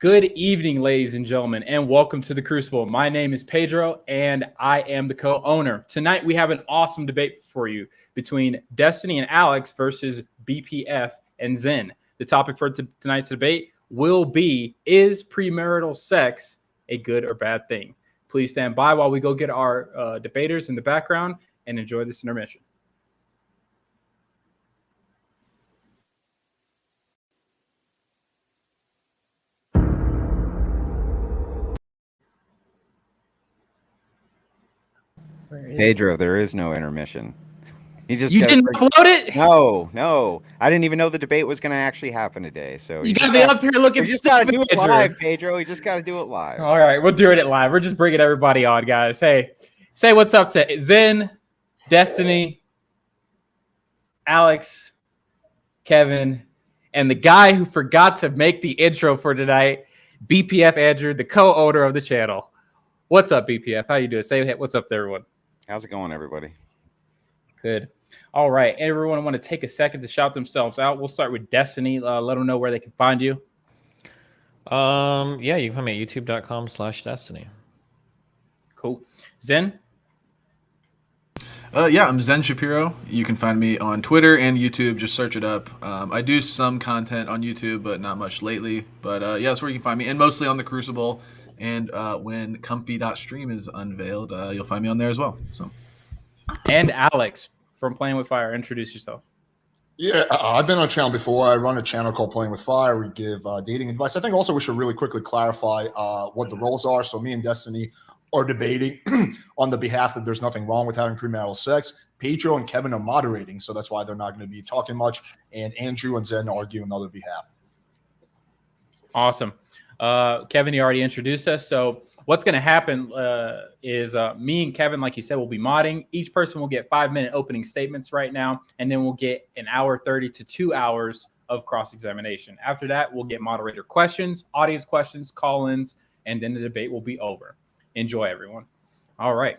Good evening, ladies and gentlemen, and welcome to the Crucible. My name is Pedro, and I am the co-owner. Tonight, we have an awesome debate for you between Destiny and Alex versus BPF and Zen. The topic for tonight's debate will be, is premarital sex a good or bad thing? Please stand by while we go get our debaters in the background and enjoy this intermission. Pedro, there is no intermission. You didn't upload it? No. I didn't even know the debate was going to actually happen today. So you gotta be up here looking. You just gotta do it live, Pedro. You just gotta do it live. All right, we'll do it live. We're just bringing everybody on, guys. Hey, say what's up to Zen, Destiny, Alex, Kevin, and the guy who forgot to make the intro for tonight, BPF Andrew, the co-owner of the channel. What's up, BPF? How you doing? Say what's up to everyone. How's it going, everybody? Good. All right, everyone, I want to take a second to shout themselves out. We'll start with Destiny. Let them know where they can find you. Yeah, you can find me at youtube.com/Destiny. Cool. Zen? Yeah, I'm Zen Shapiro. You can find me on Twitter and YouTube. Just search it up. I do some content on YouTube, but not much lately. But yeah, that's where you can find me, and mostly on the Crucible. And when comfy.stream is unveiled, you'll find me on there as well. So. And Alex from Playing with Fire. Introduce yourself. Yeah, I've been on a channel before. I run a channel called Playing with Fire. We give dating advice. I think also we should really quickly clarify what the roles are. So me and Destiny are debating on the behalf that there's nothing wrong with having premarital sex. Pedro and Kevin are moderating, so that's why they're not going to be talking much. And Andrew and Zen argue on other behalf. Awesome. Kevin, you already introduced us. So what's going to happen is me and Kevin, like you said, will be modding. Each person will get 5-minute opening statements right now, and then we'll get an hour 30 to 2 hours of cross-examination. After that, we'll get moderator questions, audience questions, call-ins, and then the debate will be over. Enjoy, everyone. All right.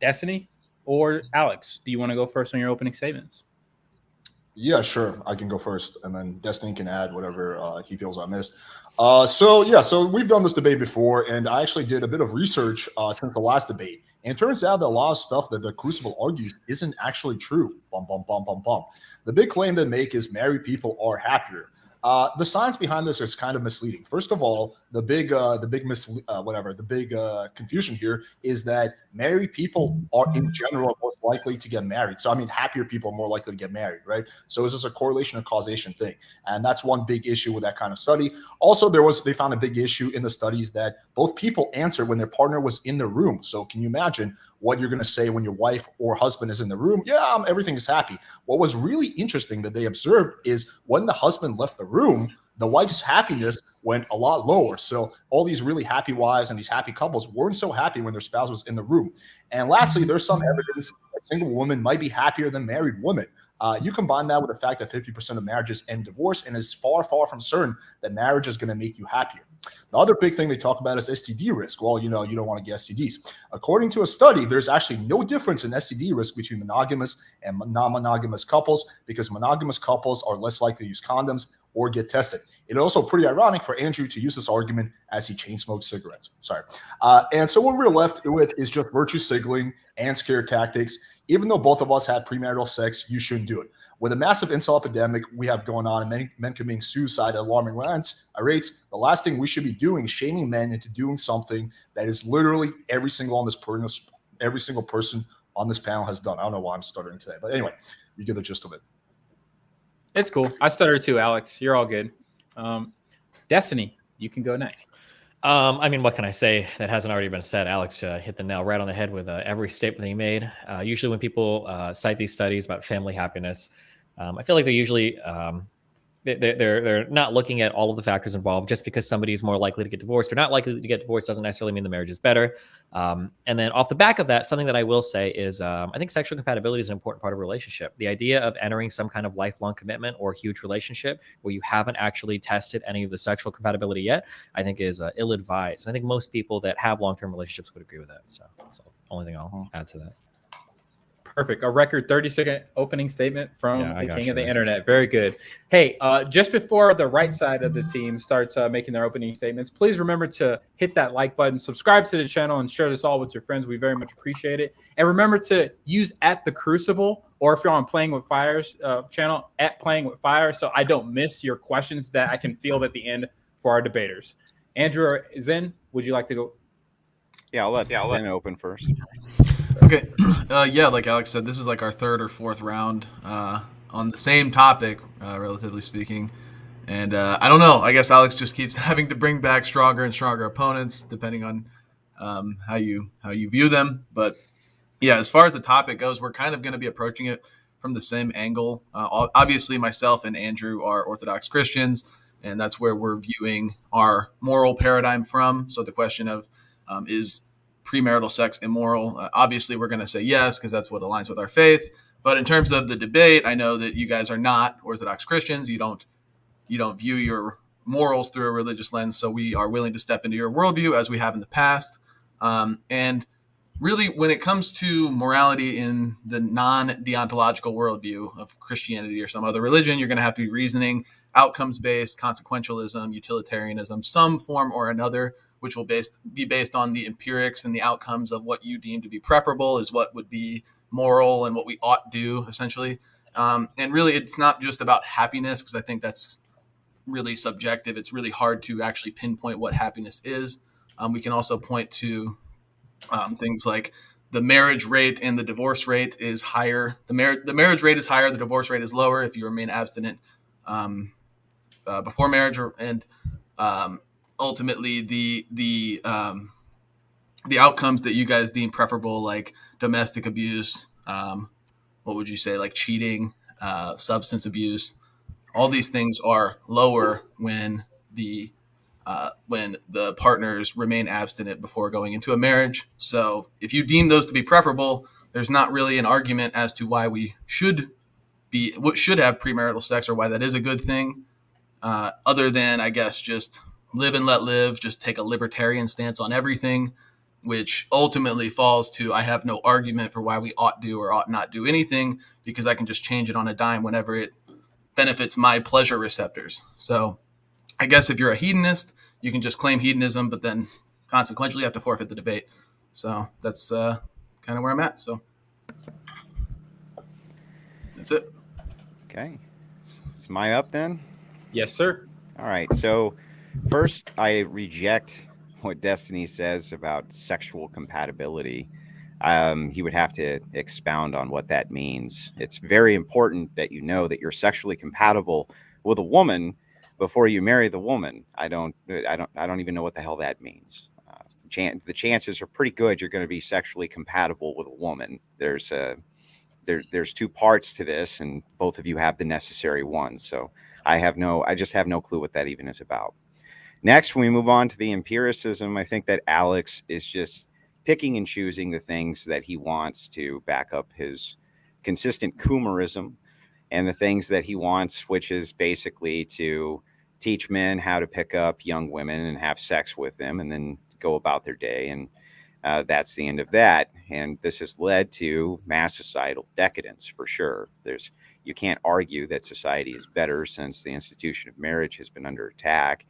Destiny or Alex, do you want to go first on your opening statements? Yeah, sure. I can go first, and then Destiny can add whatever he feels I missed. So we've done this debate before, and I actually did a bit of research since the last debate. And it turns out that a lot of stuff that the Crucible argues isn't actually true. The big claim they make is married people are happier. The science behind this is kind of misleading. First of all, the big confusion here is that married people are in general most likely to get married. So I mean, happier people are more likely to get married, right? So is this a correlation or causation thing? And that's one big issue with that kind of study. Also, they found a big issue in the studies that both people answered when their partner was in the room. So can you imagine what you're going to say when your wife or husband is in the room? Yeah, everything is happy. What was really interesting that they observed is when the husband left the room, the wife's happiness went a lot lower. So all these really happy wives and these happy couples weren't so happy when their spouse was in the room. And lastly, there's some evidence that single women might be happier than married women. You combine that with the fact that 50% of marriages end divorce, and is far, far from certain that marriage is going to make you happier. The other big thing they talk about is STD risk. Well, you don't want to get STDs. According to a study, there's actually no difference in STD risk between monogamous and non-monogamous couples, because monogamous couples are less likely to use condoms or get tested. It's also pretty ironic for Andrew to use this argument as he chain smokes cigarettes. Sorry. And so what we're left with is just virtue signaling and scare tactics. Even though both of us had premarital sex, you shouldn't do it. With a massive incel epidemic we have going on and many men committing suicide at alarming rates, the last thing we should be doing is shaming men into doing something that is literally every single person on this panel has done. I don't know why I'm stuttering today, but anyway, you get the gist of it. It's cool. I stutter too, Alex. You're all good. Destiny, you can go next. I mean, what can I say that hasn't already been said? Alex hit the nail right on the head with every statement that he made. Usually when people cite these studies about family happiness, I feel like they're usually they're not looking at all of the factors involved. Just because somebody is more likely to get divorced or not likely to get divorced doesn't necessarily mean the marriage is better. And then off the back of that, something that I will say is I think sexual compatibility is an important part of a relationship. The idea of entering some kind of lifelong commitment or huge relationship where you haven't actually tested any of the sexual compatibility yet, I think is ill-advised. And I think most people that have long-term relationships would agree with that. So that's the only thing I'll add to that. Perfect. A record 30-second opening statement from Yeah, I the got king you of the there. internet. Very good. Hey, just before the right side of the team starts making their opening statements, please remember to hit that like button, subscribe to the channel, and share this all with your friends. We very much appreciate it. And remember to use @TheCrucible, or if you're on Playing with Fire's channel, @Playing with Fire, so I don't miss your questions that I can field at the end for our debaters. Andrew or Zen, would you like to go? Yeah, I'll let Zen open first. Okay. Yeah, like Alex said, this is like our third or fourth round on the same topic, relatively speaking. And I don't know. I guess Alex just keeps having to bring back stronger and stronger opponents, depending on how you view them. But yeah, as far as the topic goes, we're kind of going to be approaching it from the same angle. Obviously, myself and Andrew are Orthodox Christians, and that's where we're viewing our moral paradigm from. So the question of is premarital sex immoral? Obviously, we're going to say yes because that's what aligns with our faith. But in terms of the debate, I know that you guys are not Orthodox Christians. You don't view your morals through a religious lens. So we are willing to step into your worldview as we have in the past. And really, when it comes to morality in the non-deontological worldview of Christianity or some other religion, you're going to have to be reasoning, outcomes-based, consequentialism, utilitarianism, some form or another, which will be based on the empirics and the outcomes of what you deem to be preferable is what would be moral and what we ought do, essentially. And really, it's not just about happiness, because I think that's really subjective. It's really hard to actually pinpoint what happiness is. We can also point to things like the marriage rate and the divorce rate is higher. The marriage rate is higher. The divorce rate is lower if you remain abstinent before marriage, and ultimately the outcomes that you guys deem preferable, like domestic abuse, what would you say, like cheating, substance abuse, all these things are lower when the partners remain abstinent before going into a marriage. So if you deem those to be preferable, there's not really an argument as to why we should have premarital sex or why that is a good thing, other than, I guess, just live and let live, just take a libertarian stance on everything, which ultimately falls to I have no argument for why we ought do or ought not do anything, because I can just change it on a dime whenever it benefits my pleasure receptors. So I guess if you're a hedonist, you can just claim hedonism, but then consequently you have to forfeit the debate. So that's kind of where I'm at. So that's it. Okay. Is my up then? Yes, sir. All right. So first, I reject what Destiny says about sexual compatibility. He would have to expound on what that means. It's very important that you know that you're sexually compatible with a woman before you marry the woman. I don't even know what the hell that means. The chances are pretty good you're going to be sexually compatible with a woman. There's two parts to this, and both of you have the necessary ones. So I just have no clue what that even is about. Next, when we move on to the empiricism, I think that Alex is just picking and choosing the things that he wants to back up his consistent coomerism, and the things that he wants, which is basically to teach men how to pick up young women and have sex with them and then go about their day. And that's the end of that. And this has led to mass societal decadence for sure. You can't argue that society is better since the institution of marriage has been under attack.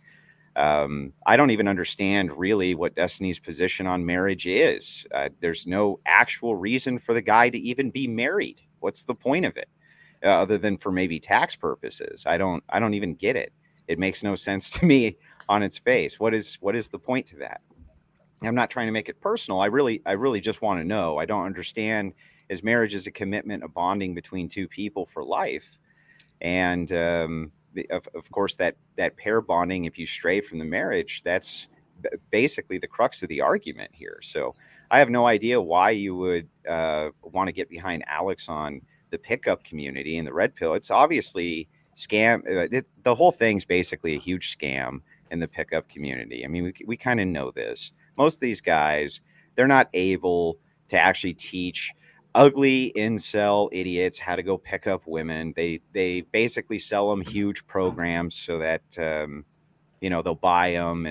I don't even understand really what Destiny's position on marriage is. There's no actual reason for the guy to even be married. What's the point of it? Other than for maybe tax purposes. I don't even get it. It makes no sense to me on its face. What is the point to that? I'm not trying to make it personal. I really just want to know. I don't understand, as marriage is a commitment, a bonding between two people for life. And of course, that pair bonding, if you stray from the marriage, that's basically the crux of the argument here. So I have no idea why you would want to get behind Alex on the pickup community and the red pill. It's obviously scam. The whole thing's basically a huge scam in the pickup community. I mean, we kind of know this. Most of these guys, they're not able to actually teach ugly incel idiots how to go pick up women. They basically sell them huge programs so that they'll buy them,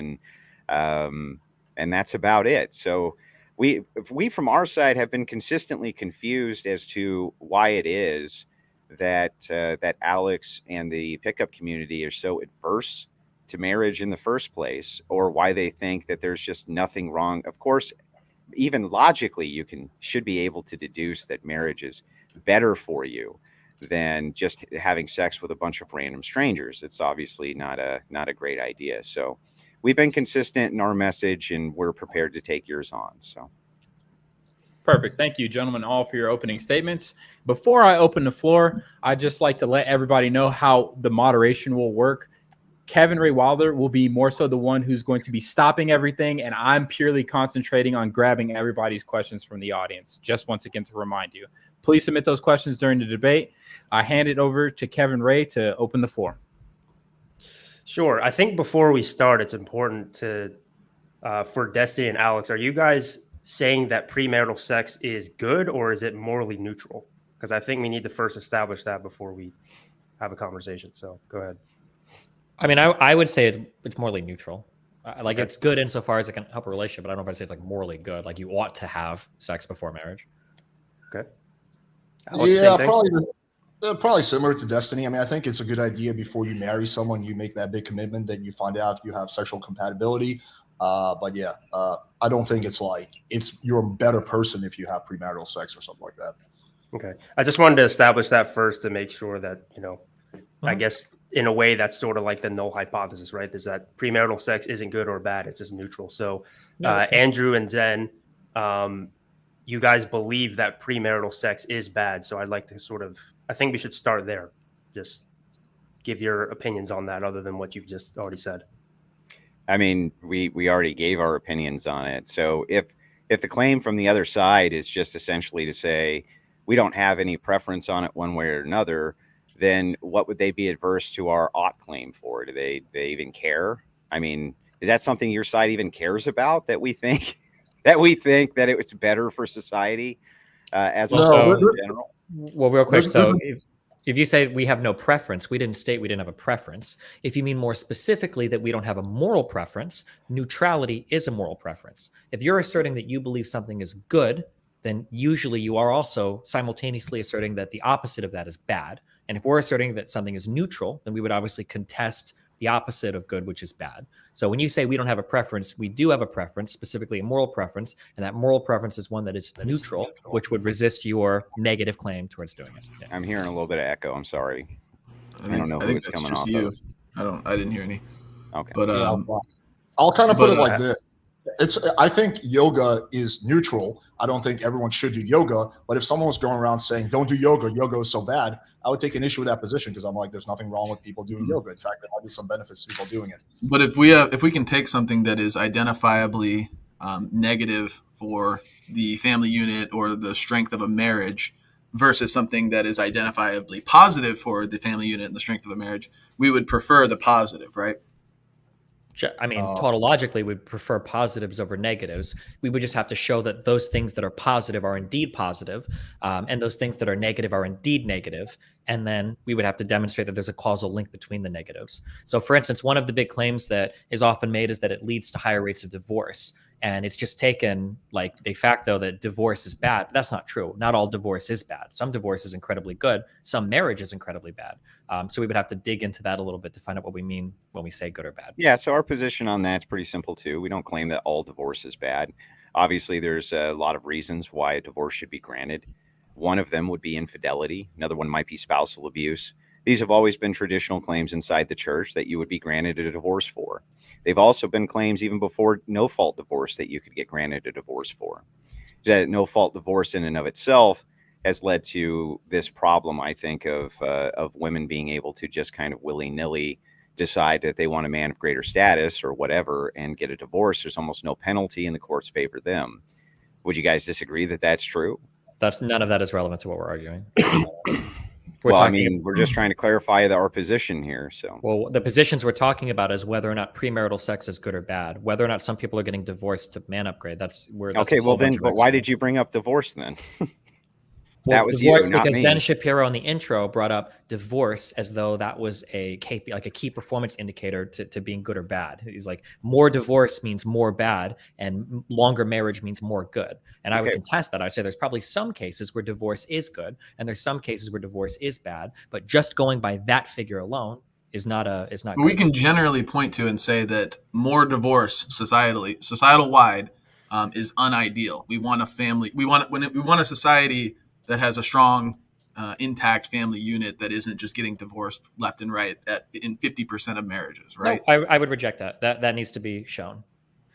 and that's about it. So we from our side have been consistently confused as to why it is that that Alex and the pickup community are so adverse to marriage in the first place, or why they think that there's just nothing wrong. Of course, even logically, should be able to deduce that marriage is better for you than just having sex with a bunch of random strangers. It's obviously not a great idea. So we've been consistent in our message, and we're prepared to take yours on. So perfect. Thank you, gentlemen, all for your opening statements. Before I open the floor, I'd just like to let everybody know how the moderation will work. Kevin Ray Wilder will be more so the one who's going to be stopping everything, and I'm purely concentrating on grabbing everybody's questions from the audience. Just once again to remind you, please submit those questions during the debate. I hand it over to Kevin Ray to open the floor. Sure. I think before we start, it's important to, for Destiny and Alex, are you guys saying that premarital sex is good, or is it morally neutral? Because I think we need to first establish that before we have a conversation. So go ahead. I mean, I would say it's morally neutral. Like, it's good insofar as it can help a relationship, but I don't know if I'd say it's like morally good. Like, you ought to have sex before marriage. Okay. Alex, Yeah, probably similar to Destiny. I mean, I think it's a good idea before you marry someone, you make that big commitment that you find out if you have sexual compatibility. But yeah, I don't think it's like you're a better person if you have premarital sex or something like that. Okay. I just wanted to establish that first to make sure that, I guess in a way that's sort of like the null hypothesis, right? Is that premarital sex isn't good or bad. It's just neutral. So Andrew and Zen, you guys believe that premarital sex is bad. So I'd like to I think we should start there. Just give your opinions on that other than what you've just already said. I mean, we already gave our opinions on it. So if the claim from the other side is just essentially to say we don't have any preference on it one way or another, then what would they be adverse to our ought claim for? Do they even care? I mean, is that something your side even cares about, that we think that it was better for society as a whole in general? Well, real quick. So if you say we have no preference, we didn't state we didn't have a preference. If you mean more specifically that we don't have a moral preference, neutrality is a moral preference. If you're asserting that you believe something is good, then usually you are also simultaneously asserting that the opposite of that is bad. And if we're asserting that something is neutral, then we would obviously contest the opposite of good, which is bad. So when you say we don't have a preference, we do have a preference, specifically a moral preference. And that moral preference is one that is neutral, which would resist your negative claim towards doing it. Yeah. I'm hearing a little bit of echo. I'm sorry. I don't know who it's coming off you. of. I didn't hear any. Okay. But I'll kind of put it like this. I think yoga is neutral. I don't think everyone should do yoga. But if someone was going around saying, don't do yoga, yoga is so bad, I would take an issue with that position, because I'm like, there's nothing wrong with people doing yoga. In fact, there might be some benefits to people doing it. But if we can take something that is identifiably negative for the family unit or the strength of a marriage versus something that is identifiably positive for the family unit and the strength of a marriage, we would prefer the positive, right? I mean, tautologically, we'd prefer positives over negatives. We would just have to show that those things that are positive are indeed positive, and those things that are negative are indeed negative. And then we would have to demonstrate that there's a causal link between the negatives. So, for instance, one of the big claims that is often made is that it leads to higher rates of divorce. And it's just taken like de facto that divorce is bad. But that's not true. Not all divorce is bad. Some divorce is incredibly good. Some marriage is incredibly bad. So we would have to dig into that a little bit to find out what we mean when we say good or bad. Yeah, so our position on that's pretty simple too. We don't claim that all divorce is bad. Obviously, there's a lot of reasons why a divorce should be granted. One of them would be infidelity. Another one might be spousal abuse. These have always been traditional claims inside the church that you would be granted a divorce for. They've also been claims even before no-fault divorce that you could get granted a divorce for. That no-fault divorce in and of itself has led to this problem, I think, of women being able to just kind of willy-nilly decide that they want a man of greater status or whatever and get a divorce. There's almost no penalty and the courts favor them. Would you guys disagree that that's true? None of that is relevant to what we're arguing. We're just trying to clarify our position here. So, well, the positions we're talking about is whether or not premarital sex is good or bad, whether or not some people are getting divorced to man upgrade. But why did you bring up divorce then? Well, That was divorce, you, not because me. Zen Shapiro in the intro brought up divorce as though that was a KPI, like a key performance indicator to being good or bad. He's like, more divorce means more bad, and longer marriage means more good. And I would Okay. contest that. I'd say there's probably some cases where divorce is good, and there's some cases where divorce is bad. But just going by that figure alone is not But good. we can generally point to and say that more divorce societal wide, is unideal. We want a family. We want a society that has a strong, intact family unit that isn't just getting divorced left and right in 50% of marriages, right? No, I would reject that. That needs to be shown.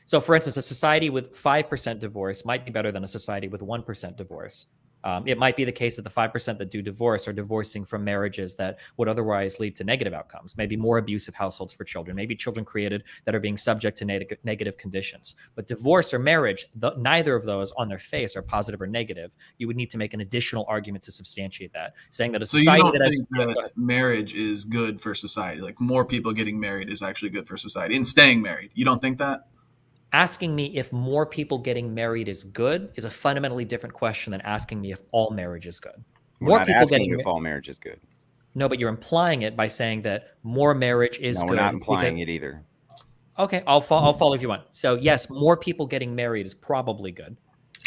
So, for instance, a society with 5% divorce might be better than a society with 1% divorce. It might be the case that the 5% that do divorce are divorcing from marriages that would otherwise lead to negative outcomes, maybe more abusive households for children, maybe children created that are being subject to negative conditions. But divorce or marriage, neither of those on their face are positive or negative. You would need to make an additional argument to substantiate that, saying that a So you society don't that has think that marriage is good for society? Like more people getting married is actually good for society and staying married. You don't think that? asking me if more people getting married is good is a fundamentally different question than asking me if all marriage is good. We're not asking you if all marriage is good. No, but you're implying it by saying that more marriage is good. No, we're not implying it either. Okay, I'll follow if you want. So yes, more people getting married is probably good.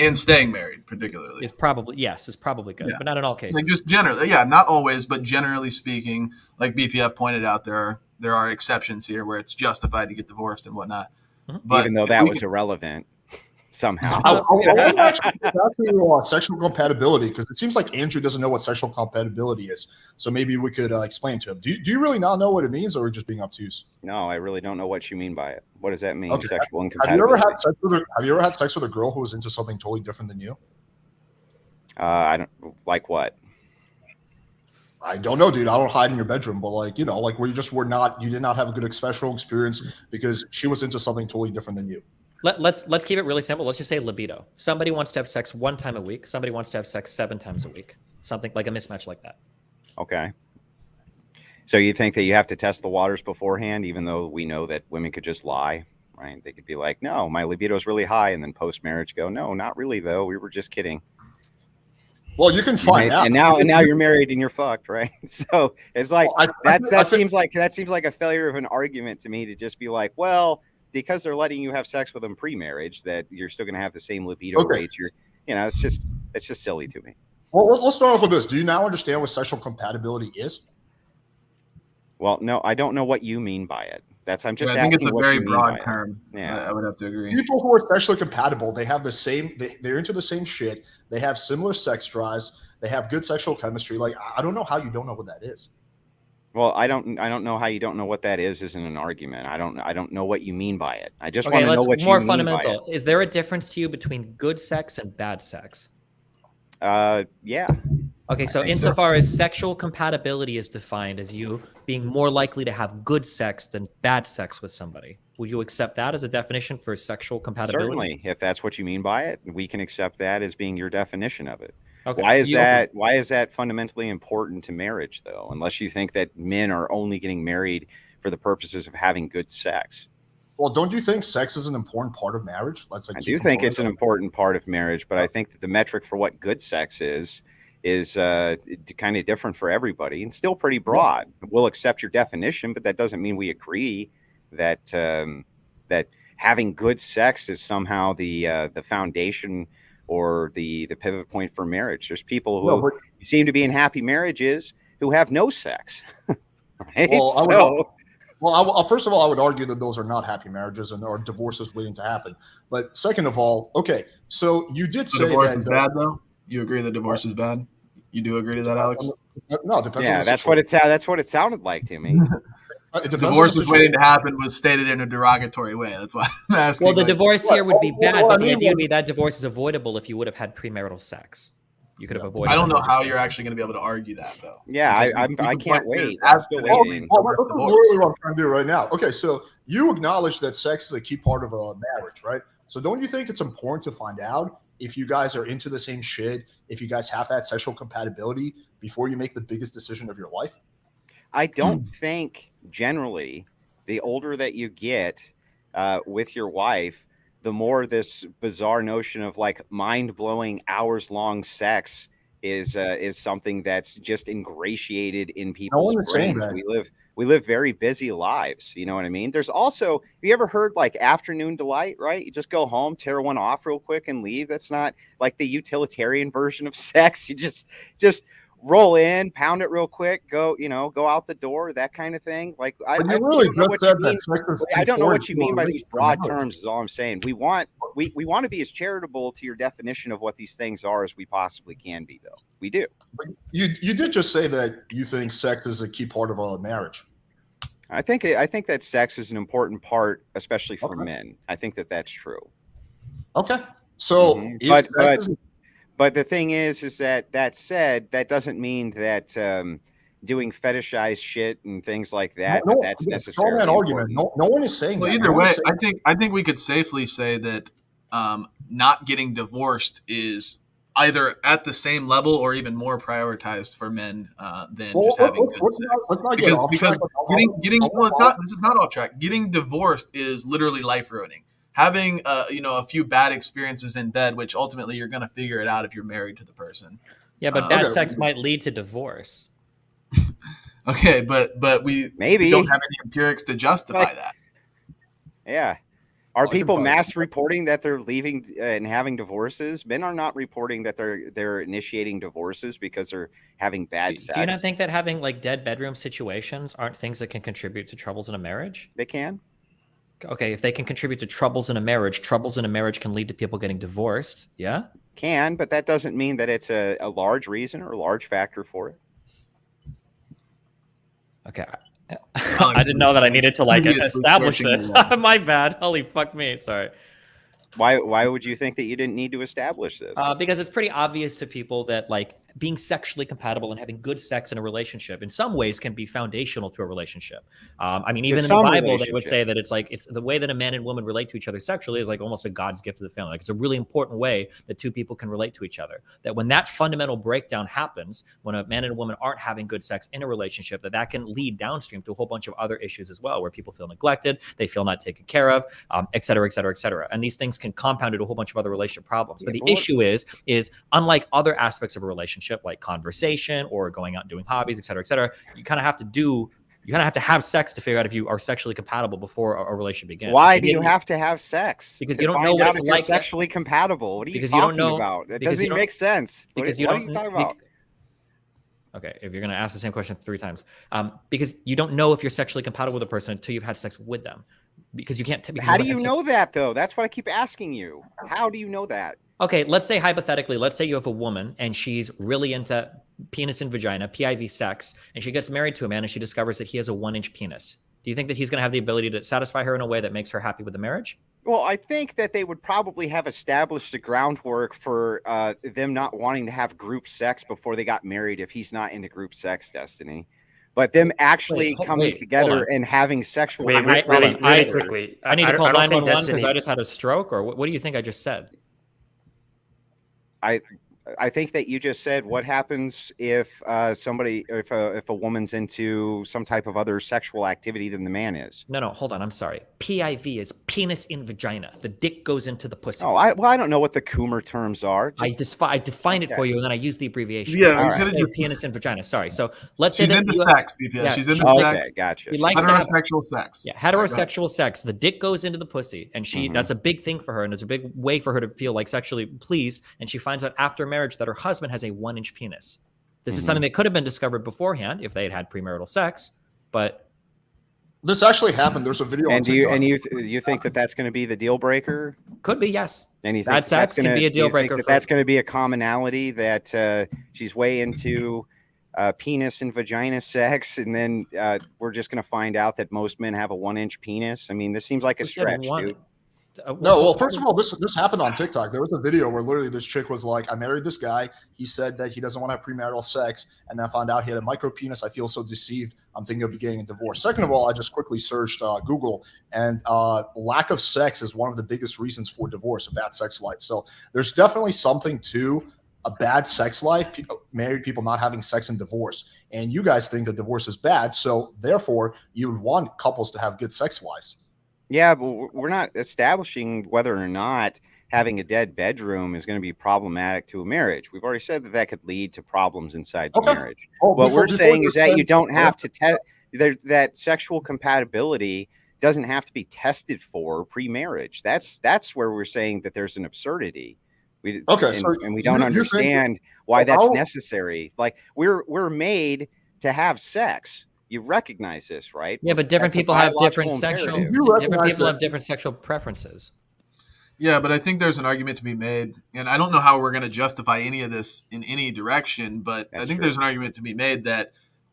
And staying married, particularly. Is probably good, Yeah. but not in all cases. Like just generally, yeah, not always, but generally speaking, like BPF pointed out, there are exceptions here where it's justified to get divorced and whatnot. But even though that was irrelevant somehow. I want to actually get back to sexual compatibility, because it seems like Andrew doesn't know what sexual compatibility is. So maybe we could explain to him. Do you really not know what it means, or are we just being obtuse? No, I really don't know what you mean by it. What does that mean? Okay. Sexual Have incompatibility. you ever had sex with a girl who was into something totally different than you? I don't like what. I don't know, dude. I don't hide in your bedroom, but like where you did not have a good sexual experience because she was into something totally different than you. Let's keep it really simple. Let's just say libido. Somebody wants to have sex 1 time a week. Somebody wants to have sex 7 times a week. Something like a mismatch like that. Okay. So you think that you have to test the waters beforehand, even though we know that women could just lie, right? They could be like, no, my libido is really high. And then post-marriage go, no, not really, though. We were just kidding. Well, you can find out. And now you're married and you're fucked, right? So it's like, that seems like a failure of an argument to me, to just be like, well, because they're letting you have sex with them pre-marriage, that you're still going to have the same libido rates. It's just silly to me. Well, let's start off with this. Do you now understand what sexual compatibility is? Well, no, I don't know what you mean by it. I think it's a very broad term. Yeah, I would have to agree. People who are sexually compatible, they have the same. They're into the same shit. They have similar sex drives. They have good sexual chemistry. Like, I don't know how you don't know what that is. Well, I don't know how you don't know what that is. Isn't an argument. I don't know what you mean by it. I just want to know what you mean fundamental. by it. Is there a difference to you between good sex and bad sex? Yeah. Okay, so insofar as sexual compatibility is defined as you being more likely to have good sex than bad sex with somebody, would you accept that as a definition for sexual compatibility? Certainly, if that's what you mean by it, we can accept that as being your definition of it. Okay. Why is that fundamentally important to marriage, though? Unless you think that men are only getting married for the purposes of having good sex. Well, don't you think sex is an important part of marriage? I do think it's an important part of marriage, but I think that the metric for what good sex is kind of different for everybody and still pretty broad. We'll accept your definition, but that doesn't mean we agree that that having good sex is somehow the foundation or the pivot point for marriage. There's people who seem to be in happy marriages who have no sex. Right? Well, first of all, I would argue that those are not happy marriages and there are divorces waiting to happen. But second of all, okay, so you did say divorce is bad, though? You agree that divorce is bad? You do agree to that, Alex? No, it depends. Yeah, that's what it sounded like to me. Divorce is waiting to happen was stated in a derogatory way. That's why I'm asking. Well, the divorce here would be bad, but the idea would be that divorce is avoidable if you would have had premarital sex. You could have avoided. I don't know how you're actually going to be able to argue that, though. Yeah, I can't wait. That's literally what I'm trying to do right now. Okay, so you acknowledge that sex is a key part of a marriage, right? So don't you think it's important to find out if you guys are into the same shit, if you guys have that sexual compatibility before you make the biggest decision of your life? I don't think generally the older that you get with your wife, the more this bizarre notion of like mind-blowing hours-long sex is something that's just ingratiated in No people's one is saying brains. that. We live very busy lives. You know what I mean? There's also, have you ever heard like afternoon delight, right? You just go home, tear one off real quick and leave. That's not like the utilitarian version of sex. You just roll in, pound it real quick, go out the door, that kind of thing. Like I don't know what you mean. I don't know what you mean by these broad terms is all I'm saying. We want to be as charitable to your definition of what these things are as we possibly can be, though. We do. But you did just say that you think sex is a key part of a marriage. I think that sex is an important part, especially for men. I think that that's true. Okay. So, but the thing is that said, that doesn't mean that doing fetishized shit and things like that, that's necessarily an argument. No one is saying that. Either way, I think we could safely say that not getting divorced is either at the same level or even more prioritized for men than just having good sex. Because this is not off track. Getting divorced is literally life ruining. Having a few bad experiences in bed, which ultimately you're going to figure it out if you're married to the person. Yeah, but bad sex might lead to divorce. Okay, but we don't have any empirics to justify that. Yeah. Are people mass reporting that they're leaving and having divorces? Men are not reporting that they're initiating divorces because they're having bad sex. Do you not think that having like dead bedroom situations aren't things that can contribute to troubles in a marriage? They can. Okay, if they can contribute to troubles in a marriage can lead to people getting divorced. Yeah? Can, but that doesn't mean that it's a large reason or a large factor for it. Okay. I didn't know that I needed to like establish this. My bad. Holy fuck me. Sorry. Why would you think that you didn't need to establish this? Because it's pretty obvious to people that like being sexually compatible and having good sex in a relationship in some ways can be foundational to a relationship. I mean, even in the Bible, they would say that it's the way that a man and woman relate to each other sexually is like almost a God's gift to the family. Like it's a really important way that two people can relate to each other. That when that fundamental breakdown happens, when a man and a woman aren't having good sex in a relationship, that can lead downstream to a whole bunch of other issues as well, where people feel neglected, they feel not taken care of, et cetera, et cetera, et cetera. And these things can compound into a whole bunch of other relationship problems. But the issue is unlike other aspects of a relationship, like conversation or going out and doing hobbies, et cetera, you kind of have to have sex to figure out if you are sexually compatible before a relationship begins. Why do you have to have sex? Because you don't know what it's like. Sexually compatible. What are you talking about? That doesn't even make sense. What are you talking about? Okay, if you're going to ask the same question 3 times, because you don't know if you're sexually compatible with a person until you've had sex with them. Because you can't. How do you know that, though? That's what I keep asking you. How do you know that? Okay, let's say hypothetically, let's say you have a woman and she's really into penis and vagina, PIV sex, and she gets married to a man and she discovers that he has a 1-inch penis. Do you think that he's going to have the ability to satisfy her in a way that makes her happy with the marriage? Well, I think that they would probably have established the groundwork for them not wanting to have group sex before they got married if he's not into group sex, Destiny. But them actually coming together and having sexual... really quickly. I need to call 911 because I just had a stroke, or what do you think I just said? I think that you just said what happens if if a woman's into some type of other sexual activity than the man is. No, hold on. I'm sorry. PIV is penis in vagina. The dick goes into the pussy. Oh, I don't know what the Coomer terms are. I define it for you, and then I use the abbreviation. Yeah, penis and vagina. Sorry. So let's say she's into sex. Yeah, she's into sex. Okay, gotcha. She likes heterosexual sex. Yeah, heterosexual sex. The dick goes into the pussy, and that's a big thing for her, and it's a big way for her to feel like sexually pleased. And she finds out after marriage that her husband has a 1-inch penis. This is something that could have been discovered beforehand if they had premarital sex, but this actually happened. There's a video. And you think that that's going to be the deal breaker? Could be, yes. And you think bad sex can be a deal breaker. That's going to be a commonality that she's way into penis and vagina sex, and then we're just going to find out that most men have a 1-inch penis. I mean, this seems like a stretch, dude. No, well, first of all, this happened on TikTok. There was a video where literally this chick was like, I married this guy. He said that he doesn't want to have premarital sex. And then I found out he had a micro penis. I feel so deceived. I'm thinking of getting a divorce. Second of all, I just quickly searched Google, and lack of sex is one of the biggest reasons for divorce, a bad sex life. So there's definitely something to a bad sex life, married people not having sex and divorce. And you guys think that divorce is bad. So therefore, you would want couples to have good sex lives. Yeah, but we're not establishing whether or not having a dead bedroom is going to be problematic to a marriage. We've already said that that could lead to problems inside the marriage. What we're saying is that you don't have to test that sexual compatibility doesn't have to be tested for pre-marriage. That's where we're saying that there's an absurdity. We don't understand why that's necessary. Like we're made to have sex. You recognize this, right? Yeah, but different people have different sexual preferences. Yeah, but I think there's an argument to be made, and I don't know how we're going to justify any of this in any direction, but I think there's an argument to be made that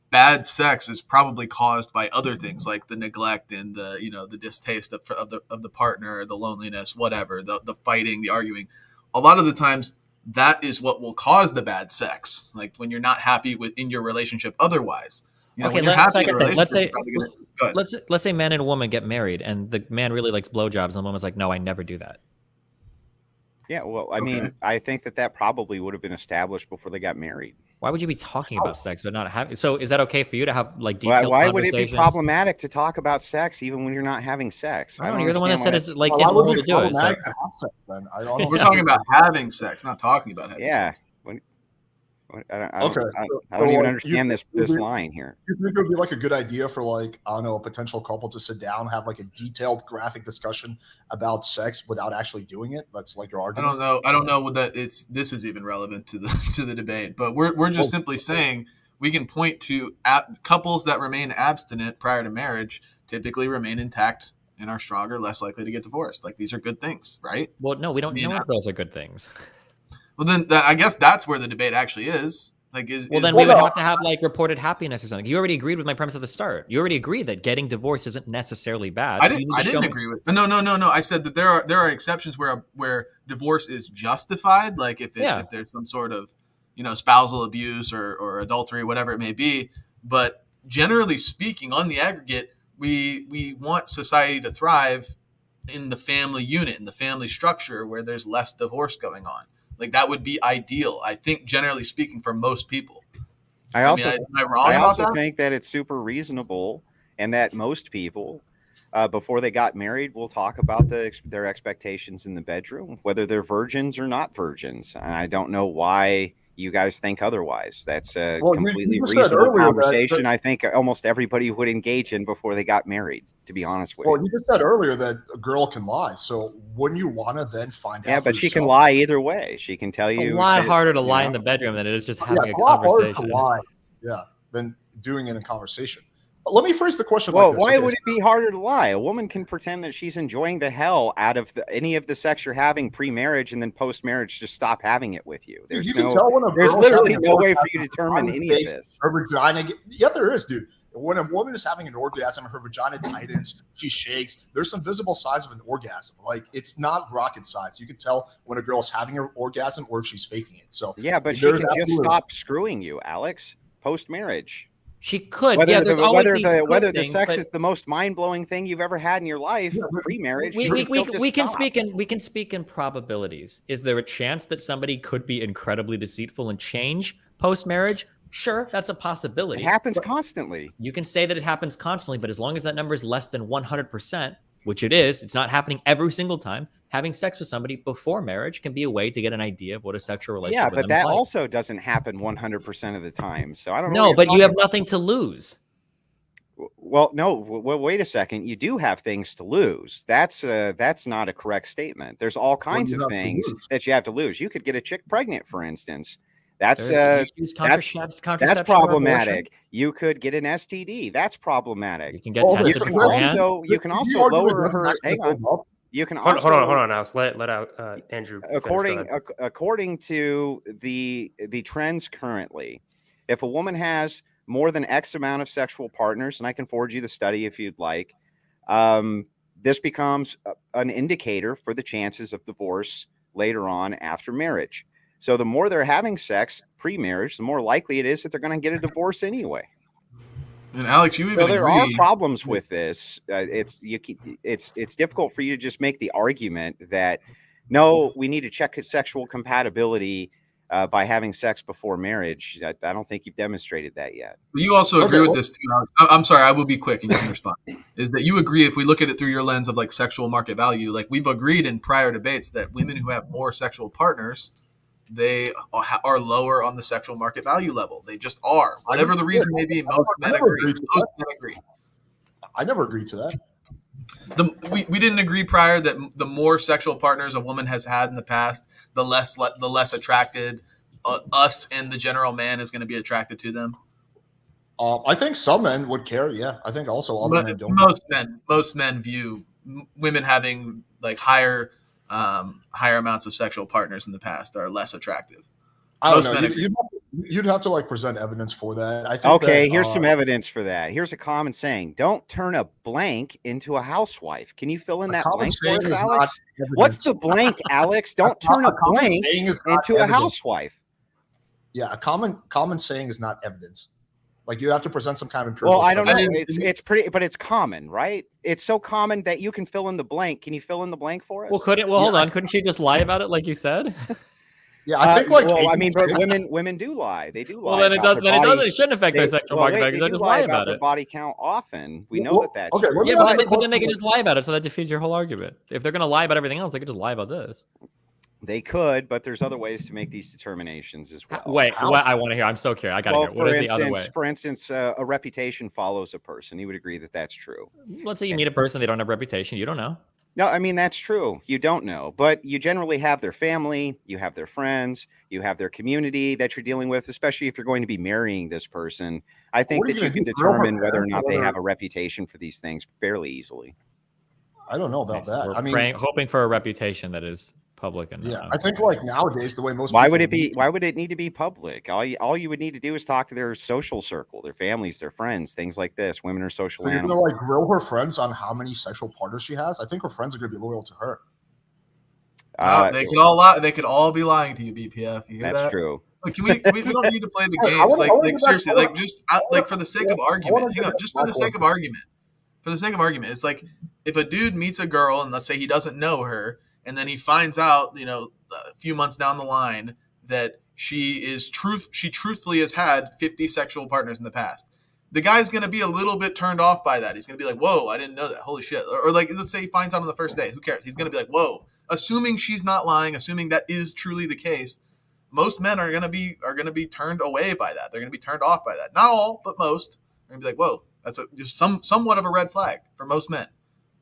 bad sex is probably caused by other things like the neglect and the distaste of the partner, the loneliness, whatever, the fighting, the arguing. A lot of the times that is what will cause the bad sex, like when you're not happy within your relationship otherwise. Okay, let's say man and a woman get married and the man really likes blowjobs and the woman's like, no, I never do that. Yeah, well, I mean, I think that probably would have been established before they got married. Why would you be talking about sex but not having? So is that okay for you to have like detailed why would it be problematic to talk about sex even when you're not having sex? I don't know. You're the one that said it's like immoral to do it. Like, we're talking about having sex, not talking about having sex. I don't even understand this line here. You think it would be like a good idea for like, I don't know, a potential couple to sit down, have like a detailed graphic discussion about sex without actually doing it? That's like your argument. I don't know that this is even relevant to the debate, but we're just simply saying we can point to couples that remain abstinent prior to marriage typically remain intact and are stronger, less likely to get divorced. Like these are good things, right? Well, no, we don't know if those are good things. Well, then I guess that's where the debate actually is. Like, we would have to have like reported happiness or something. You already agreed with my premise at the start. You already agreed that getting divorced isn't necessarily bad. I didn't agree with. No. I said that there are exceptions where divorce is justified, like if there's some sort of spousal abuse or adultery, whatever it may be. But generally speaking, on the aggregate, we want society to thrive in the family unit, in the family structure, where there's less divorce going on. Like that would be ideal, I think, generally speaking, for most people. I also think that it's super reasonable, and that most people, before they got married, will talk about their expectations in the bedroom, whether they're virgins or not virgins. And I don't know why you guys think otherwise. That's a completely reasonable conversation. I think almost everybody would engage in before they got married, to be honest with you. Well, you just said earlier that a girl can lie. So wouldn't you want to then find out? Yeah, but she can lie either way. She can tell you. A lot harder to lie in the bedroom than it is just having a conversation. Harder to lie, than doing it in conversation. But let me phrase the question like this. Why would it be harder to lie? A woman can pretend that she's enjoying the hell out of any of the sex you're having pre-marriage, and then post-marriage just stop having it with you. There's literally no way for you to determine any of this. Her vagina, there is, dude. When a woman is having an orgasm, her vagina tightens, she shakes. There's some visible signs of an orgasm. Like it's not rocket science. You can tell when a girl's having an orgasm or if she's faking it. So yeah, but she can just stop screwing you, Alex, post-marriage. She could, whether the sex is the most mind-blowing thing you've ever had in your life, pre-marriage. We can speak in probabilities. Is there a chance that somebody could be incredibly deceitful and change post-marriage? Sure, that's a possibility. It happens constantly. You can say that it happens constantly, but as long as that number is less than 100%, which it is, it's not happening every single time. Having sex with somebody before marriage can be a way to get an idea of what a sexual relationship with them is like. Yeah, but that also doesn't happen 100% of the time. So I don't know. No, but you have nothing to lose. Well, no. Well, wait a second. You do have things to lose. That's not a correct statement. There's all kinds of things that you have to lose. You could get a chick pregnant, for instance. That's problematic. You could get an STD. That's problematic. You can get tested beforehand. You can also lower her. Hang on. You can also hold on, Alex. Let out Andrew. According to the trends currently, if a woman has more than X amount of sexual partners, and I can forward you the study if you'd like, this becomes an indicator for the chances of divorce later on after marriage. So the more they're having sex pre-marriage, the more likely it is that they're going to get a divorce anyway. And Alex, you even there are problems with this. It's difficult for you to just make the argument that no, we need to check sexual compatibility by having sex before marriage. I don't think you've demonstrated that yet. You also agree with this too, Alex. I'm sorry, I will be quick and you can respond. Is that you agree, if we look at it through your lens of like sexual market value, like we've agreed in prior debates that women who have more sexual partners, they are lower on the sexual market value level. They just are. Whatever the reason may be, most men agree. I never agreed to that. We didn't agree prior that the more sexual partners a woman has had in the past, the less attracted us and the general man is going to be attracted to them. I think some men would care. Yeah, I think also other men don't. Most men view women having like higher amounts of sexual partners in the past are less attractive. I don't know. You'd have to like present evidence for that. I think. Okay, here's some evidence for that. Here's a common saying: "Don't turn a blank into a housewife." Can you fill in that blank for us, Alex? What's the blank, Alex? Don't turn a blank into a housewife. Yeah, a common saying is not evidence. Like you have to present some kind of empirical. Well, I don't know. It's pretty, but it's common, right? It's so common that you can fill in the blank. Can you fill in the blank for us? Well, hold on. Couldn't she just lie about it, like you said? Yeah, I think like. Well, I mean, but women do lie. They do lie. Well, then it doesn't. It shouldn't affect their sexual market value. They just lie about it. Body count often. We know that that's true. Yeah, but then they can just lie about it, so that defeats your whole argument. If they're going to lie about everything else, they could just lie about this. They could, but there's other ways to make these determinations as well. Wait, what? I want to hear. I'm so curious. I got to hear. What is the other way? For instance, a reputation follows a person. You would agree that that's true. Let's say you meet a person, they don't have a reputation. You don't know. No, I mean, that's true. You don't know, but you generally have their family, you have their friends, you have their community that you're dealing with, especially if you're going to be marrying this person. I think that you can determine whether or not they have a reputation for these things fairly easily. I don't know about that. I mean, hoping for a reputation that is public and I think like nowadays the way most why would it need to be public? All you would need to do is talk to their social circle, their families, their friends, things like this. Women are social animals. You're gonna like grill her friends on how many sexual partners she has. I think her friends are gonna be loyal to her. They could all lie. They could all be lying to you, BPF. You hear that's true. Like, we don't need to play the games. Like seriously, like just like for the sake of argument. Hang on, just for the sake of argument. For the sake of argument, it's like if a dude meets a girl and let's say he doesn't know her. And then he finds out, a few months down the line that she truthfully has had 50 sexual partners in the past. The guy's going to be a little bit turned off by that. He's going to be like, whoa, I didn't know that. Holy shit. Or like, let's say he finds out on the first day. Who cares? He's going to be like, whoa. Assuming she's not lying, assuming that is truly the case, most men are going to be turned away by that. They're going to be turned off by that. Not all, but most. They're going to be like, whoa, that's just somewhat of a red flag for most men.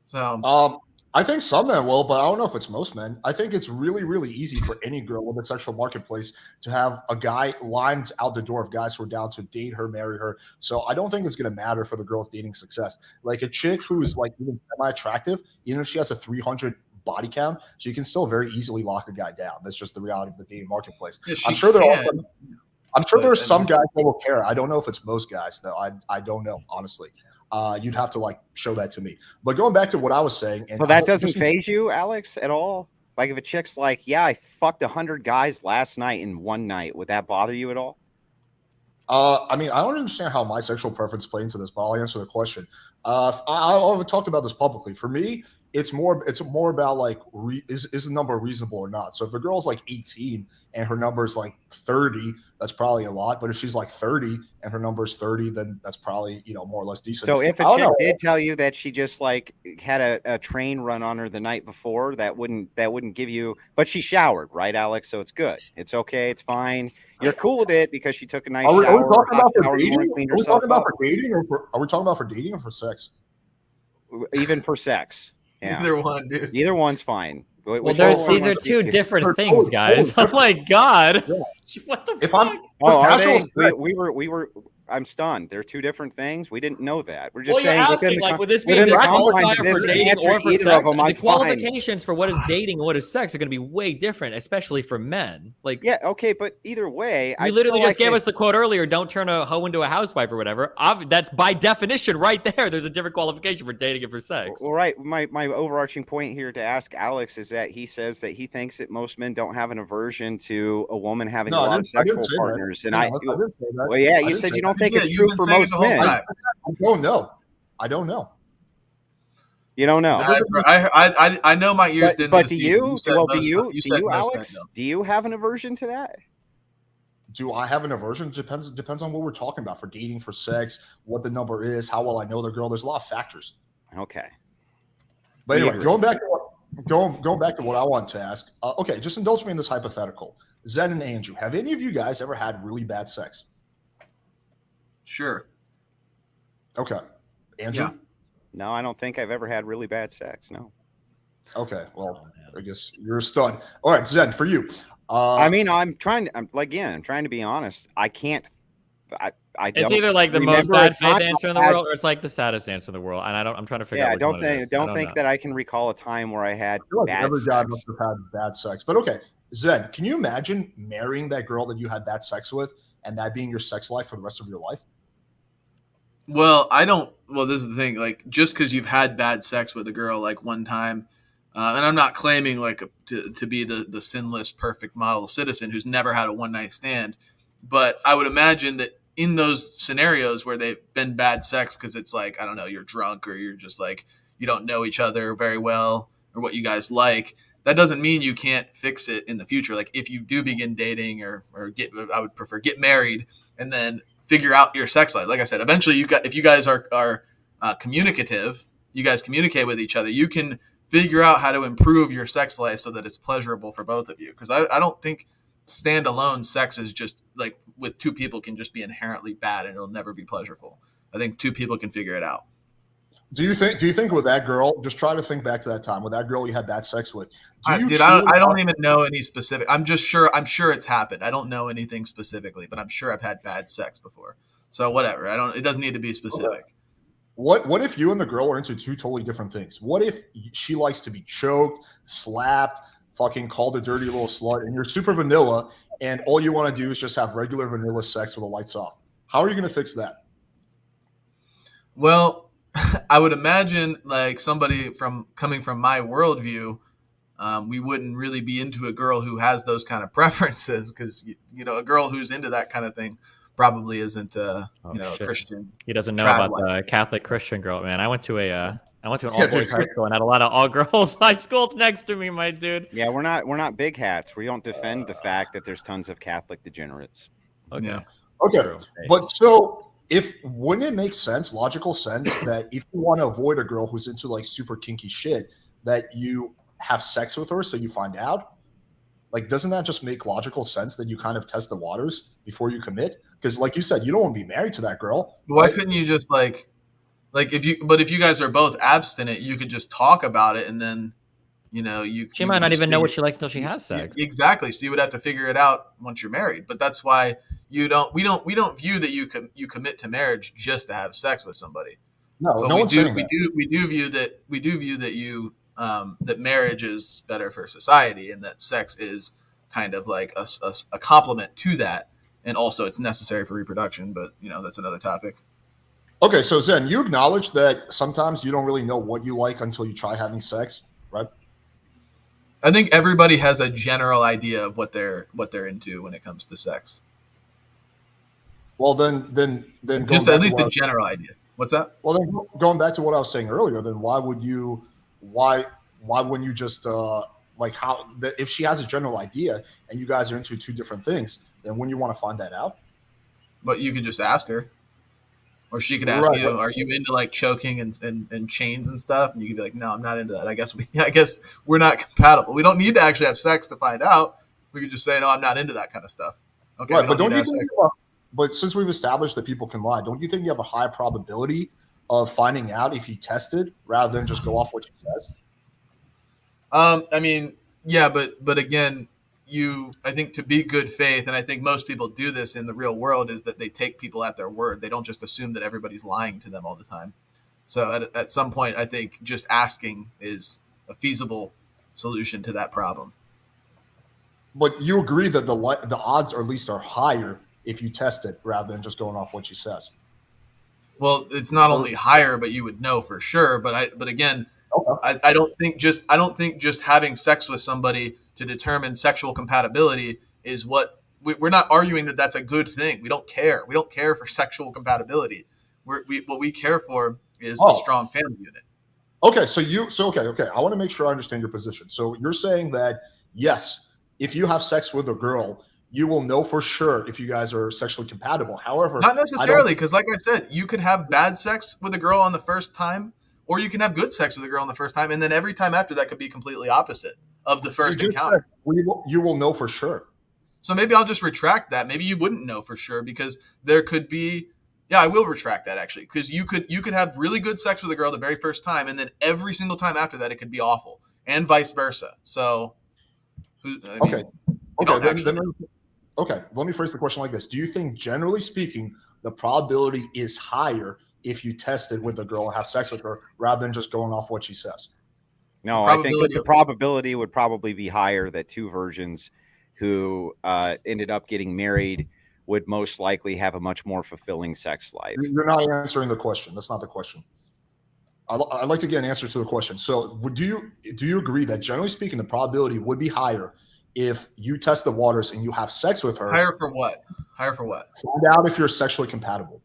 So, I think some men will, but I don't know if it's most men. I think it's really, really easy for any girl in the sexual marketplace to have a guy lined out the door of guys who are down to date her, marry her. So I don't think it's going to matter for the girl's dating success. Like a chick who's like even semi-attractive, even if she has a 300 body count, she can still very easily lock a guy down. That's just the reality of the dating marketplace. Yeah, I'm sure there are some guys that will care. I don't know if it's most guys though. I don't know, honestly. You'd have to like show that to me. But going back to what I was saying, so that doesn't faze you, Alex, at all? Like if a chick's like, yeah, I fucked 100 guys last night in one night, would that bother you at all? I mean, I don't understand how my sexual preference play into this, but I'll answer the question. I've talked about this publicly. For me, it's more about like is the number reasonable or not. So if the girl's like 18 and her number is like 30, that's probably a lot. But if she's like 30 and her number is 30, then that's probably more or less decent. So if a chick did tell you that she just like had a train run on her the night before, that wouldn't give you. But she showered, right, Alex? So it's good. It's okay. It's fine. You're cool with it because she took a nice shower. Are we talking about for dating? Are we talking about for dating or for sex? Even for sex. Yeah. Either one, dude. Either one's fine. Well, these are two different things, guys. Oh my god! Yeah. What the if fuck? Are they? We were. I'm stunned. They're two different things. We didn't know that. We're just saying would this be within the qualifier confines for dating or for sex? The fine. qualifications for what is dating and what is sex are going to be way different, especially for men. Like, yeah, okay, but either way, you literally just gave us the quote earlier. Don't turn a hoe into a housewife or whatever. That's by definition right there. There's a different qualification for dating and for sex. Well, right. My overarching point here to ask Alex is that he says that he thinks that most men don't have an aversion to a woman having a lot of sexual partners, and well, yeah, you said you don't think it's true for most men. I don't know. You don't know. I know my ears didn't. But do you, Alex? Do you have an aversion to that? do I have an aversion? Depends on what we're talking about for dating, for sex, what the number is, how well I know the girl. There's a lot of factors. Okay. But We anyway, agree. going back to what I want to ask. Okay, just indulge me in this hypothetical. Zen and Andrew, have any of you guys ever had really bad sex? Sure. Okay. Andrew? Yeah. No, I don't think I've ever had really bad sex. No. Okay. Well, I guess you're a stud. All right, Zen, for you. I mean, I'm trying to be honest. I can't. It's either like the most bad faith answer in the world, or it's like the saddest answer in the world. And I'm trying to figure out. I don't think that I can recall a time where I had bad every sex. guy must have had bad sex. But okay, Zen, can you imagine marrying that girl that you had bad sex with and that being your sex life for the rest of your life? Well, I don't. Well, this is the thing. Like, just because you've had bad sex with a girl like one time, and I'm not claiming like to be the sinless, perfect model citizen who's never had a one night stand, but I would imagine that in those scenarios where they've been bad sex, because it's like, I don't know, you're drunk or you're just like you don't know each other very well or what you guys like. That doesn't mean you can't fix it in the future. Like if you do begin dating or I would prefer get married and then figure out your sex life. Like I said, eventually if you guys are communicative, you guys communicate with each other, you can figure out how to improve your sex life so that it's pleasurable for both of you. Because I don't think standalone sex is just like with two people can just be inherently bad and it'll never be pleasurable. I think two people can figure it out. Do you think with that girl, just try to think back to that time with that girl you had bad sex with? I don't even know any specific. I'm sure it's happened. I don't know anything specifically, but I'm sure I've had bad sex before. So whatever. It doesn't need to be specific. Okay. What if you and the girl are into two totally different things? What if she likes to be choked, slapped, fucking called a dirty little slut, and you're super vanilla, and all you want to do is just have regular vanilla sex with the lights off? How are you going to fix that? Well, I would imagine like somebody coming from my worldview, we wouldn't really be into a girl who has those kind of preferences because a girl who's into that kind of thing probably isn't a Christian. He doesn't know about the Catholic Christian girl, man. I went to an all boys high school and had a lot of all girls high schools next to me, my dude. Yeah, we're not big hats. We don't defend the fact that there's tons of Catholic degenerates. Okay. Yeah. Okay. True. But so wouldn't it make sense, logical sense, that if you want to avoid a girl who's into like super kinky shit, that you have sex with her so you find out? Like, doesn't that just make logical sense that you kind of test the waters before you commit? Because like you said, you don't want to be married to that girl. Why couldn't you just like if you guys are both abstinent, you could just talk about it and then she might not even know what she likes until she has sex. Exactly. So you would have to figure it out once you're married. But that's why we don't view that you commit to marriage just to have sex with somebody. No, but no one's saying that. We do view that you that marriage is better for society and that sex is kind of like a complement to that, and also it's necessary for reproduction. But that's another topic. Okay, so Zen, you acknowledge that sometimes you don't really know what you like until you try having sex, right? I think everybody has a general idea of what they're into when it comes to sex. Well, then just at least a general idea. What's that? Well, then going back to what I was saying earlier, then why wouldn't you just if she has a general idea and you guys are into two different things, then wouldn't you want to find that out? But you could just ask her. Or she could ask you, "Are you into like choking and chains and stuff?" And you could be like, "No, I'm not into that. I guess we're not compatible. We don't need to actually have sex to find out. We could just say, no, I'm not into that kind of stuff." Okay, right, but since we've established that people can lie, don't you think you have a high probability of finding out if you tested rather than just go off what she says? I mean, yeah, but again, I think to be good faith, and I think most people do this in the real world, is that they take people at their word. They don't just assume that everybody's lying to them all the time. So at some point, I think just asking is a feasible solution to that problem. But you agree that the odds at least are higher if you test it rather than just going off what she says. Well, it's not only higher, but you would know for sure. But again, okay. I don't think just having sex with somebody to determine sexual compatibility is what we're not arguing that that's a good thing. We don't care. We don't care for sexual compatibility. What we care for is a strong family unit. Okay, okay. I want to make sure I understand your position. So you're saying that yes, if you have sex with a girl, you will know for sure if you guys are sexually compatible. However, not necessarily, because like I said, you could have bad sex with a girl on the first time, or you can have good sex with a girl on the first time, and then every time after that could be completely opposite of the first encounter. You will know for sure. So maybe I'll just retract that. Maybe you wouldn't know for sure, because there could be. Yeah, I will retract that actually, because you could have really good sex with a girl the very first time, and then every single time after that it could be awful, and vice versa. So, okay. Okay, let me phrase the question like this. Do you think, generally speaking, the probability is higher if you tested with the girl and have sex with her rather than just going off what she says? No, I think that the probability would probably be higher that two virgins who ended up getting married would most likely have a much more fulfilling sex life. You're not answering the question. That's not the question. I'd like to get an answer to the question. So do you agree that, generally speaking, the probability would be higher if you test the waters and you have sex with her? Higher for what? Higher for what? Find out if you're sexually compatible.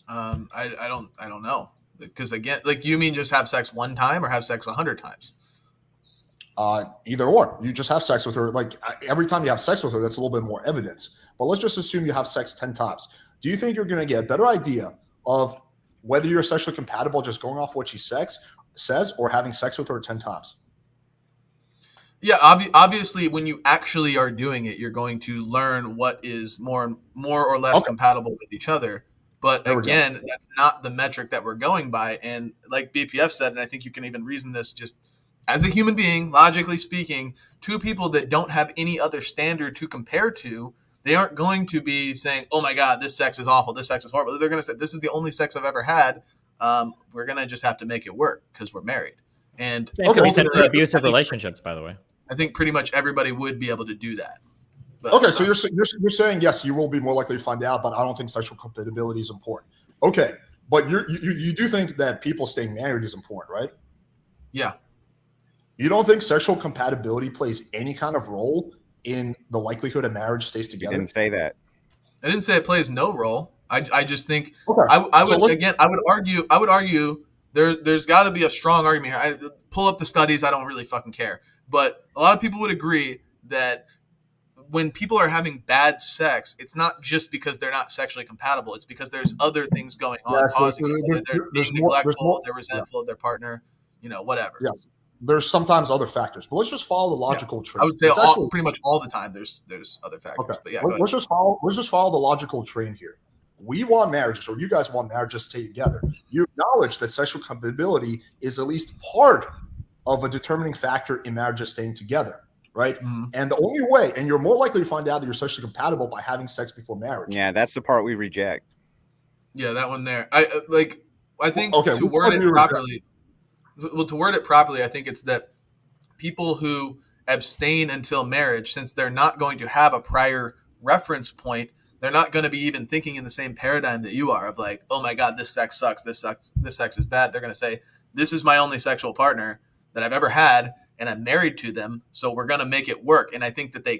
I don't know, because again, like, you mean just have sex one time or have sex 100 times? Either or. You just have sex with her. Like, every time you have sex with her, that's a little bit more evidence. But let's just assume you have sex 10 times. Do you think you're going to get a better idea of whether you're sexually compatible just going off what she says or having sex with her 10 times? Yeah, obviously, when you actually are doing it, you're going to learn what is more or less compatible with each other. But again, that's not the metric that we're going by. And like BPF said, and I think you can even reason this just as a human being, logically speaking, two people that don't have any other standard to compare to, they aren't going to be saying, oh my God, this sex is awful, this sex is horrible. They're going to say, this is the only sex I've ever had. We're going to just have to make it work because we're married. And for abusive relationships, by the way. I think pretty much everybody would be able to do that. But, okay, so you're saying, yes, you will be more likely to find out, but I don't think sexual compatibility is important. Okay, but you do think that people staying married is important, right? Yeah. You don't think sexual compatibility plays any kind of role in the likelihood a marriage stays together? I didn't say that. I didn't say it plays no role. I just think I would argue there's got to be a strong argument here. Pull up the studies. I don't really fucking care. But a lot of people would agree that when people are having bad sex, it's not just because they're not sexually compatible. It's because there's other things going on causing it. They're being neglectful, they're resentful of their partner, whatever. Yeah. There's sometimes other factors, but let's just follow the logical train. I would say pretty much all the time there's other factors. Okay. But yeah, let's just follow the logical train here. We want marriages, or you guys want marriages to stay together. You acknowledge that sexual compatibility is at least part of a determining factor in marriages staying together, right? Mm-hmm. And the only way, and you're more likely to find out that you're sexually compatible by having sex before marriage. Yeah, that's the part we reject. Yeah, that one there. I think to word it properly, I think it's that people who abstain until marriage, since they're not going to have a prior reference point, they're not going to be even thinking in the same paradigm that you are of like, oh my God, this sex sucks. This sex is bad. They're going to say, this is my only sexual partner that I've ever had, and I'm married to them, so we're going to make it work. And I think that they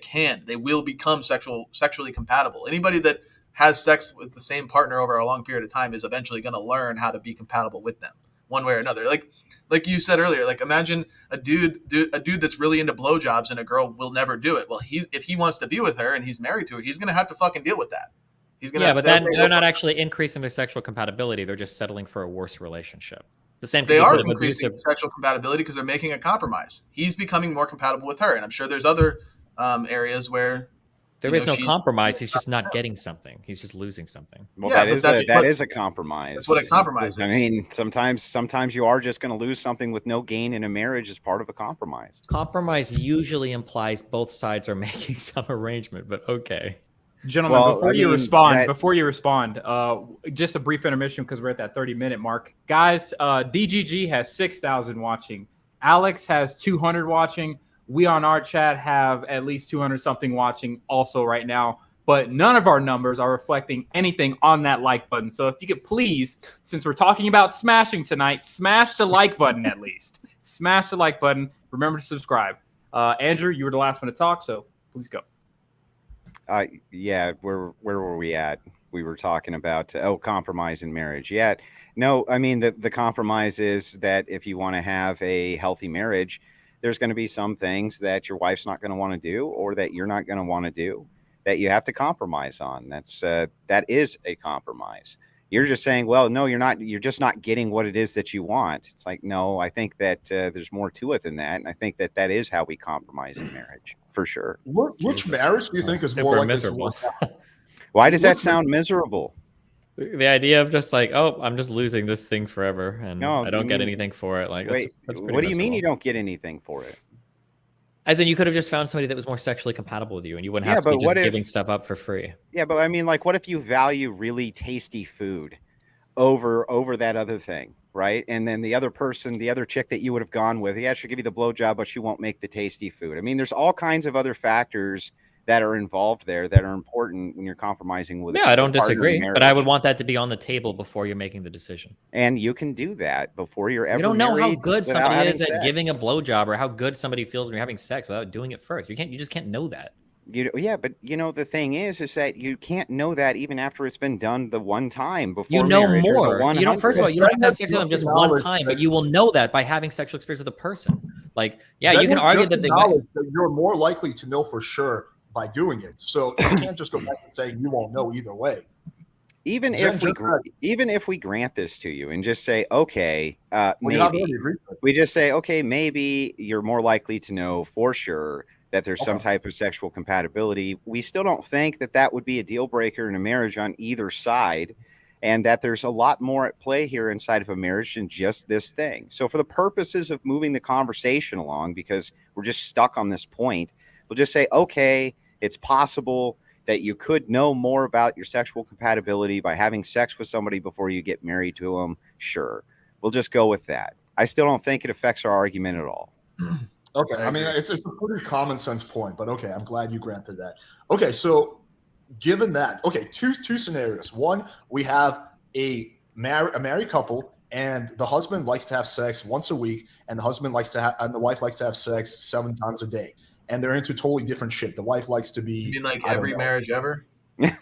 will become sexually compatible. Anybody that has sex with the same partner over a long period of time is eventually going to learn how to be compatible with them one way or another. Like you said earlier, like imagine a dude that's really into blowjobs and a girl will never do it. Well, if he wants to be with her and he's married to her, he's going to have to fucking deal with that. He's going to they're not actually increasing their sexual compatibility. They're just settling for a worse relationship. The same. They are increasing sexual compatibility because they're making a compromise. He's becoming more compatible with her, and I'm sure there's other areas where there is no compromise. He's just not getting something. He's just losing something. Well, that is a compromise. That's what a compromise is. I mean, sometimes you are just going to lose something with no gain in a marriage as part of a compromise. Compromise usually implies both sides are making some arrangement, but okay. Gentlemen, before you respond, just a brief intermission because we're at that 30-minute mark. Guys, DGG has 6,000 watching. Alex has 200 watching. We on our chat have at least 200 something watching also right now, but none of our numbers are reflecting anything on that like button. So if you could please, since we're talking about smashing tonight, smash the like button at least. Smash the like button. Remember to subscribe. Andrew, you were the last one to talk, so please go. Yeah, where were we at? We were talking about compromise in marriage. Yeah, no, I mean the compromise is that if you want to have a healthy marriage, there's going to be some things that your wife's not going to want to do, or that you're not going to want to do, that you have to compromise on. That is a compromise. You're just saying, well, no, you're not. You're just not getting what it is that you want. It's like, no, I think that there's more to it than that. And I think that is how we compromise in marriage, for sure. Which marriage do you think is more likely to work out? Why does that sound miserable? The idea of just like, oh, I'm just losing this thing forever, and No, I don't you get mean- anything for it. Like, Wait, that's pretty what do you mean miserable. you don't get anything for it? As in, you could have just found somebody that was more sexually compatible with you, and you wouldn't have to but be just what if- giving stuff up for free. Yeah, but I mean, like, what if you value really tasty food over that other thing, right? And then the other person, the other chick that you would have gone with, yeah, she'll give you the blowjob, but she won't make the tasty food. I mean, there's all kinds of other factors that are involved there that are important when you're compromising with. Yeah, I don't a partner in disagree, but I would marriage. want that to be on the table before you're making the decision. And you can do that before you're ever. You don't know how married good without somebody having is at sex. giving a blowjob, or how good somebody feels when you're having sex without doing it first. You just can't know that. Yeah, but the thing is that you can't know that even after it's been done the one time before. You know marriage, or the more. You don't. First of all, you don't have to have sex with them just one time, but you will know that by having sexual experience with a person. Like, yeah, you can argue that they might. That you're more likely to know for sure by doing it. So you can't just go back and say you won't know either way. Even if we grant this to you and just say, okay, maybe we just say, okay, maybe you're more likely to know for sure that there's some type of sexual compatibility. We still don't think that would be a deal breaker in a marriage on either side, and that there's a lot more at play here inside of a marriage than just this thing. So for the purposes of moving the conversation along, because we're just stuck on this point, we'll just say, okay, it's possible that you could know more about your sexual compatibility by having sex with somebody before you get married to them. Sure. We'll just go with that. I still don't think it affects our argument at all. Okay. I mean, it's a pretty common sense point, but okay, I'm glad you granted that. Okay. So given that, okay, two scenarios. One, we have a married couple, and the husband likes to have sex once a week, and the wife likes to have sex 7 times a day. And they're into totally different shit. The wife likes to be. You mean like every marriage ever? Go ahead.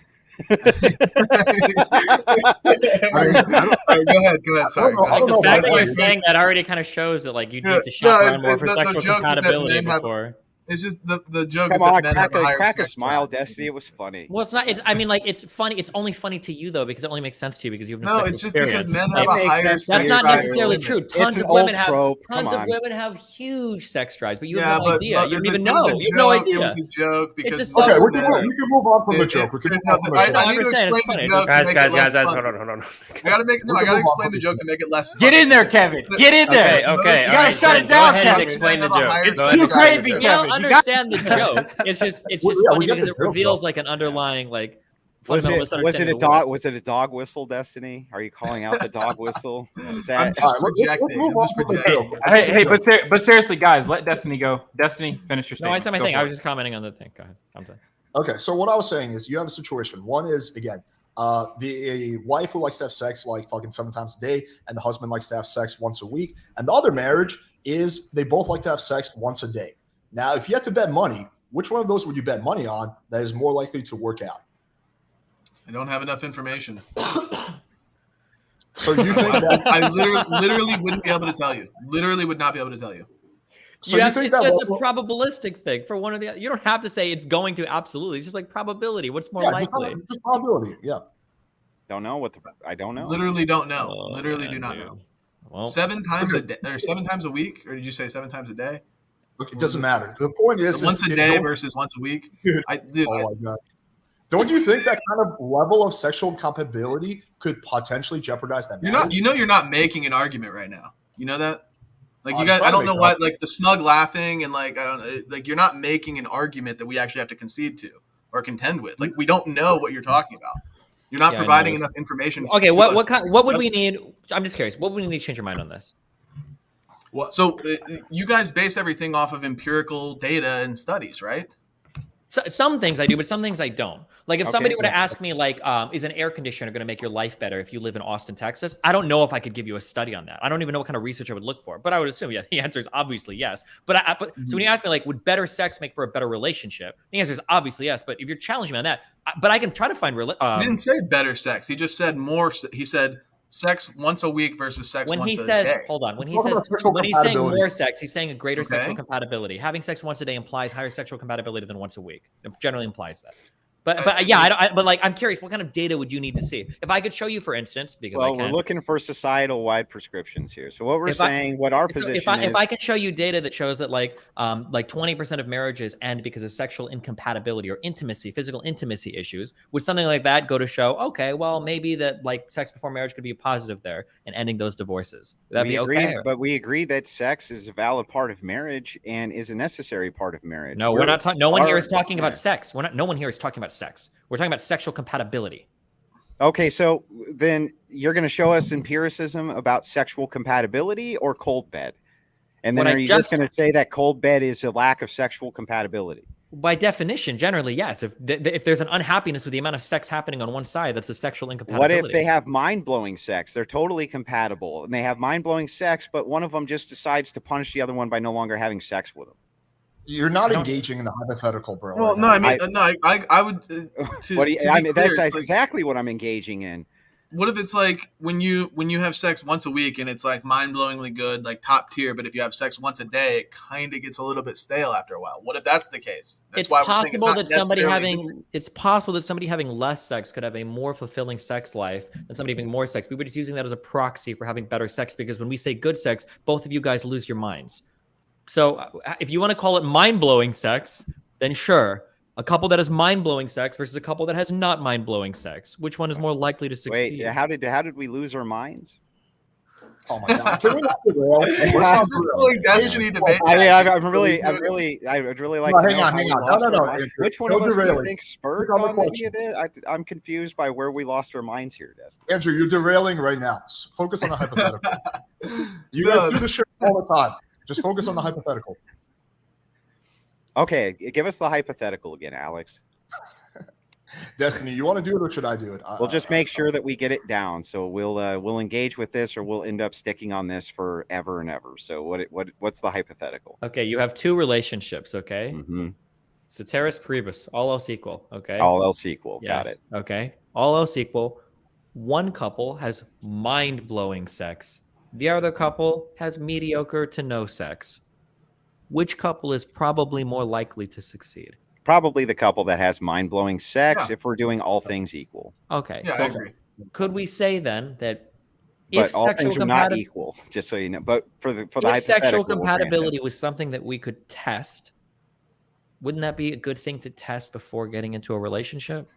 Sorry. Like the fact that you're saying that already kind of shows that like you need to shop around more for sexual compatibility before. It's just the joke. Come is on, that men crack a smile, Destiny. It was funny. Well, it's not. I mean, like, it's funny. It's only funny to you though, because it only makes sense to you because you've no. It's just because men have a higher. That's not necessarily true. Tons of women have huge sex drives, but you have no idea. You don't even know. You have no idea. It was a joke because. Okay, we can move on from the joke. I need to explain the joke. Guys, hold on. I gotta explain the joke to make it less. Get in there, Kevin. Get in there. Okay. You gotta shut it down, Kevin. Explain the joke. It's too crazy, You Kevin. don't understand the joke. It's just funny because it reveals like an underlying like fundamental misunderstanding. Was it a dog whistle, Destiny? Are you calling out the dog whistle? Is that? I'm just projecting. Hey, but seriously, guys, let Destiny go. Destiny, finish your statement. No, I said my thing. I was just commenting on the thing. Go ahead. I'm done. Okay, so what I was saying is you have a situation. One is, again, the wife who likes to have sex like fucking 7 times a day, and the husband likes to have sex once a week. And the other marriage is they both like to have sex once a day. Now, if you had to bet money, which one of those would you bet money on that is more likely to work out? I don't have enough information. So you think that I literally wouldn't be able to tell you. Literally would not be able to tell you. So it's just a probabilistic thing for one or the other. You don't have to say it's going to absolutely. It's just like probability. What's more likely? Just probability. Yeah. Don't know I don't know. Literally don't know. Literally do not know. Well, 7 times a day or 7 times a week, or did you say 7 times a day? Look, it doesn't matter. The point is once a day versus once a week. My God. Don't you think that kind of level of sexual compatibility could potentially jeopardize that marriage? You're not making an argument right now. You know that? Like you guys, I don't know why. Like the snug laughing and like you're not making an argument that we actually have to concede to or contend with. Like we don't know what you're talking about. You're not providing enough information. Okay, what would we need? I'm just curious. What would we need to change your mind on this? So you guys base everything off of empirical data and studies, right? So, some things I do, but some things I don't. Like if somebody were to ask me, like, is an air conditioner going to make your life better if you live in Austin, Texas? I don't know if I could give you a study on that. I don't even know what kind of research I would look for. But I would assume, yeah, the answer is obviously yes. But so when you ask me, like, would better sex make for a better relationship? The answer is obviously yes. But if you're challenging me on that, but I can try to find. He didn't say better sex. He just said more. He said sex once a week versus sex when once he a says, day. hold on, when he Talking says, about sexual when he's saying compatibility. more sex, he's saying a greater Okay. sexual compatibility. Having sex once a day implies higher sexual compatibility than once a week. It generally implies that. But yeah, but like, I'm curious, what kind of data would you need to see? If I could show you, for instance, because I Well, can. we're looking for societal-wide prescriptions here. So what we're saying, what our position is, if I could show you data that shows that like 20% of marriages end because of sexual incompatibility or intimacy, physical intimacy issues, would something like that go to show, okay, well, maybe that like sex before marriage could be a positive there and ending those divorces? That'd be okay. But we agree that sex is a valid part of marriage and is a necessary part of marriage. No, we're not talking. No one here is talking about sex. No one here is talking about sex. We're talking about sexual compatibility. Okay, so then you're going to show us empiricism about sexual compatibility or cold bed, and then are you just going to say that cold bed is a lack of sexual compatibility? By definition, generally, yes. If there's an unhappiness with the amount of sex happening on one side, that's a sexual incompatibility. What if they have mind-blowing sex? They're totally compatible, and they have mind-blowing sex, but one of them just decides to punish the other one by no longer having sex with them. You're not engaging in the hypothetical, bro. Well, no, I mean, I would. That's exactly what I'm engaging in. What if it's like when you have sex once a week and it's like mind-blowingly good, like top tier, but if you have sex once a day, it kind of gets a little bit stale after a while. What if that's the case? That's why we're saying it's not necessarily. It's possible that somebody having less sex could have a more fulfilling sex life than somebody having more sex. We were just using that as a proxy for having better sex, because when we say good sex, both of you guys lose your minds. So if you want to call it mind-blowing sex, then sure. A couple that has mind-blowing sex versus a couple that has not mind-blowing sex. Which one is more likely to succeed? Wait, how did we lose our minds? Oh my god! Can we not derail? Destiny debate. I mean, I'd really like to know. Hang on. No. Which one of us do you think spurred on any of this? I'm confused by where we lost our minds here, Destiny. Andrew, you're derailing right now. Focus on the hypothetical. You guys do this shit all the time. Just focus on the hypothetical. Okay, give us the hypothetical again, Alex. Destiny, you want to do it or should I do it? We'll just make sure that we get it down. So we'll engage with this, or we'll end up sticking on this forever and ever. So what's the hypothetical? Okay, you have two relationships. Okay. Mm-hmm. Ceteris paribus, all else equal. Okay. All else equal. Yes. Got it. Okay. All else equal. One couple has mind-blowing sex. The other couple has mediocre to no sex. Which couple is probably more likely to succeed? Probably the couple that has mind-blowing sex, if we're doing all things equal. Okay. Yeah, so I agree. could we say then that But all things are not equal, just so you know. But for the if sexual compatibility was something that we could test, wouldn't that be a good thing to test before getting into a relationship?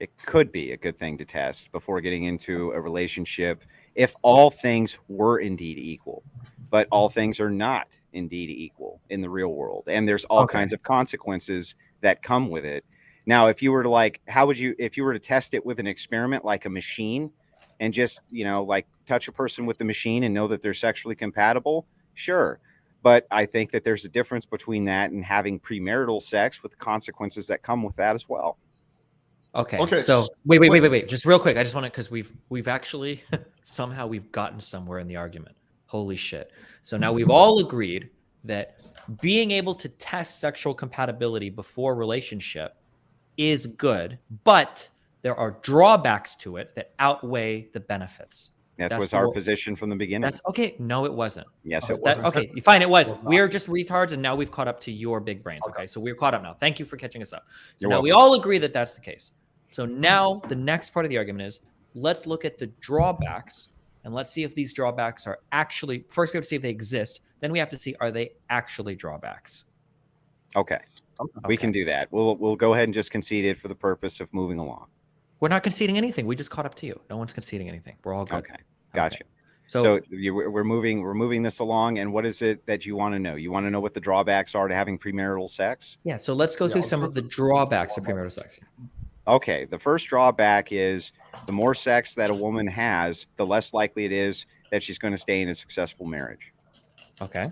It could be a good thing to test before getting into a relationship if all things were indeed equal. But all things are not indeed equal in the real world. And there's all kinds of consequences that come with it. Now, if you were to if you were to test it with an experiment like a machine and just, like touch a person with the machine and know that they're sexually compatible, sure. But I think that there's a difference between that and having premarital sex with the consequences that come with that as well. Okay. So wait. Just real quick. I just want to, because we've actually somehow we've gotten somewhere in the argument. Holy shit. So now we've all agreed that being able to test sexual compatibility before relationship is good, but there are drawbacks to it that outweigh the benefits. That was our position from the beginning. That's okay. No, it wasn't. Yes, it was. Okay, fine. It was. We're just retards, and now we've caught up to your big brains. Okay, so we're caught up now. Thank you for catching us up. So now we all agree that that's the case. So now the next part of the argument is let's look at the drawbacks. And let's see if these drawbacks are actually, first we have to see if they exist. Then we have to see, are they actually drawbacks? Okay. We can do that. We'll go ahead and just concede it for the purpose of moving along. We're not conceding anything. We just caught up to you. No one's conceding anything. We're all good. Okay. Gotcha. Okay. So we're moving this along. And what is it that you want to know? You want to know what the drawbacks are to having premarital sex? Yeah. So let's go through some of the drawbacks of premarital sex. Okay, the first drawback is the more sex that a woman has, the less likely it is that she's going to stay in a successful marriage. Okay.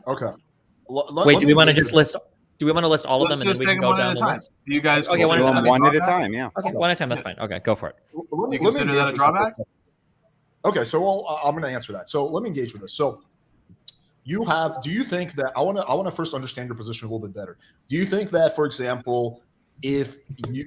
Wait, do we want to just list? Do we want to list all of them and then we can go down the list? Do you guys one at a time? Yeah. Okay, one at a time. That's fine. Okay, go for it. You consider that a drawback? Okay, so I'm going to answer that. So let me engage with this. So do you think that I want to first understand your position a little bit better. Do you think that, for example, if you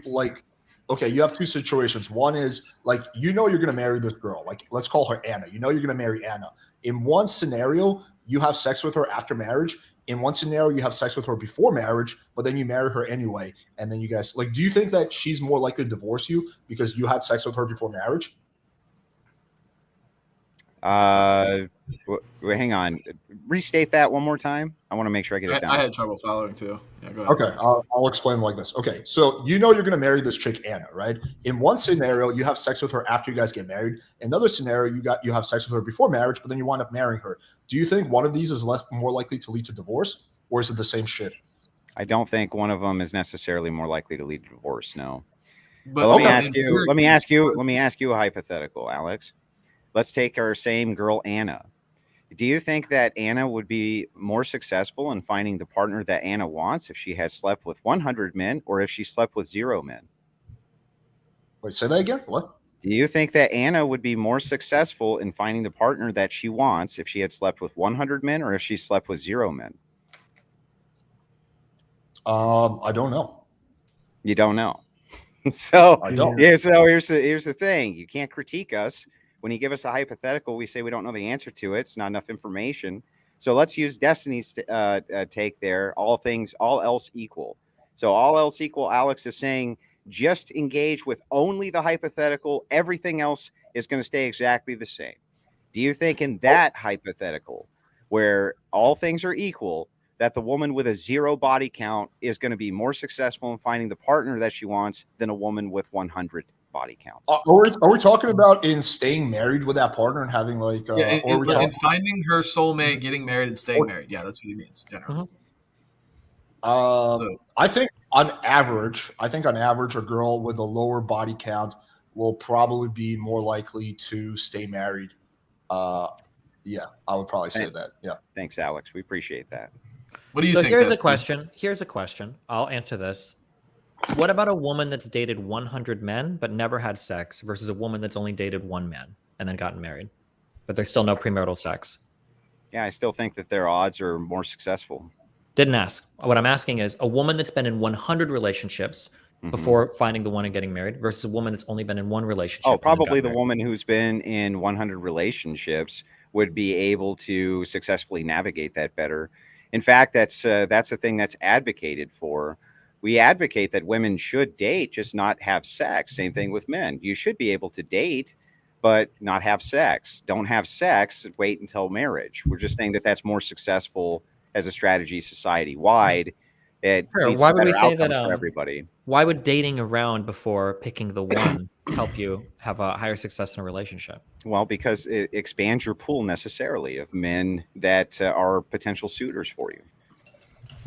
okay, you have two situations. One is like, you know, you're going to marry this girl. Like, let's call her Anna. You know, you're going to marry Anna. In one scenario, you have sex with her after marriage. In one scenario, you have sex with her before marriage, but then you marry her anyway. And then you guys, like, do you think that she's more likely to divorce you because you had sex with her before marriage? Hang on. Restate that one more time. I want to make sure I get it down. I had trouble following too. Yeah, go ahead. Okay, I'll explain like this. Okay, so you know you're going to marry this chick Anna, right? In one scenario, you have sex with her after you guys get married. Another scenario, you have sex with her before marriage, but then you wind up marrying her. Do you think one of these is more likely to lead to divorce, or is it the same shit? I don't think one of them is necessarily more likely to lead to divorce. No. But let me ask you a hypothetical, Alex. Let's take our same girl, Anna. Do you think that Anna would be more successful in finding the partner that Anna wants if she has slept with 100 men or if she slept with 0 men? Wait, say that again? What? Do you think that Anna would be more successful in finding the partner that she wants if she had slept with 100 men or if she slept with 0 men? I don't know. You don't know. So I don't. Yeah. So here's the thing. You can't critique us. When you give us a hypothetical, we say we don't know the answer to it. It's not enough information. So let's use Destiny's take there. All else equal. So all else equal, Alex is saying just engage with only the hypothetical. Everything else is going to stay exactly the same. Do you think in that hypothetical, where all things are equal, that the woman with a 0 body count is going to be more successful in finding the partner that she wants than a woman with 100 body count? Are we talking about in staying married with that partner and having like in finding her soulmate, getting married, and staying married? Yeah, that's what he means generally. I think on average, a girl with a lower body count will probably be more likely to stay married. Yeah, I would probably say that. Yeah. Thanks, Alex. We appreciate that. What do you think? Here's a question. I'll answer this. What about a woman that's dated 100 men but never had sex versus a woman that's only dated 1 man and then gotten married, but there's still no premarital sex? Yeah, I still think that their odds are more successful. Didn't ask. What I'm asking is a woman that's been in 100 relationships before finding the one and getting married versus a woman that's only been in 1 relationship. Oh, probably the woman who's been in 100 relationships would be able to successfully navigate that better. In fact, that's the thing that's advocated for. We advocate that women should date, just not have sex. Same thing with men. You should be able to date, but not have sex. Don't have sex. Wait until marriage. We're just saying that that's more successful as a strategy society-wide. Why would we say that for everybody? Why would dating around before picking the one help you have a higher success in a relationship? Well, because it expands your pool necessarily of men that are potential suitors for you.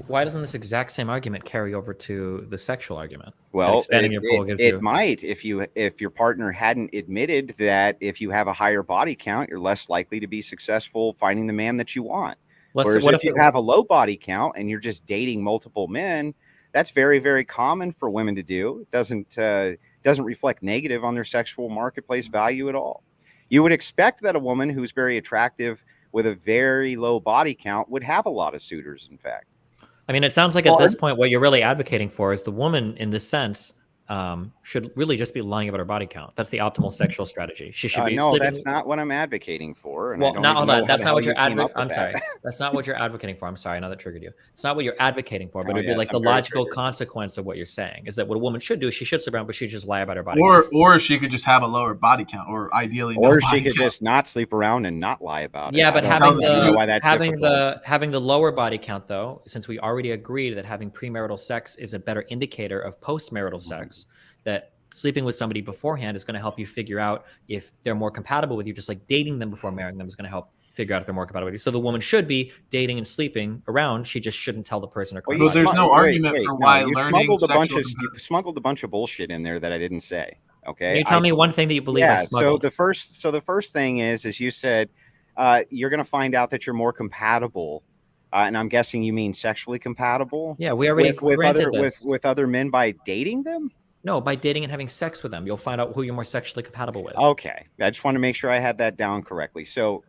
Why doesn't this exact same argument carry over to the sexual argument? Well, expanding your pool gives it might if your partner hadn't admitted that if you have a higher body count, you're less likely to be successful finding the man that you want. Whereas if you have a low body count and you're just dating multiple men, that's very, very common for women to do. It doesn't reflect negative on their sexual marketplace value at all. You would expect that a woman who's very attractive with a very low body count would have a lot of suitors, in fact. I mean, it sounds like at this point, what you're really advocating for is the woman, in this sense, should really just be lying about her body count. That's the optimal sexual strategy. She should be. No, that's not what I'm advocating for. And well, hold on. That's not what you're advocating. I'm sorry. That's not what you're advocating for. I'm sorry. I know that triggered you. It's not what you're advocating for, but it'd be like the logical consequence of what you're saying is that what a woman should do is she should sleep around, but she just lie about her body count. Or she could just have a lower body count, or ideally, or she could just not sleep around and not lie about it. Yeah, but having the lower body count, though, since we already agreed that having premarital sex is a better indicator of postmarital sex, that sleeping with somebody beforehand is going to help you figure out if they're more compatible with you. Just like dating them before marrying them is going to help figure out if they're more compatible with you. So the woman should be dating and sleeping around. She just shouldn't tell the person her. Well, there's no argument for why learning. You smuggled a bunch of bullshit in there that I didn't say. Okay. Can you tell me one thing that you believe I smuggled? So the first thing is you said you're going to find out that you're more compatible. And I'm guessing you mean sexually compatible. Yeah, we already with other men by dating them. No, by dating and having sex with them, you'll find out who you're more sexually compatible with. Okay. I just want to make sure I had that down correctly. So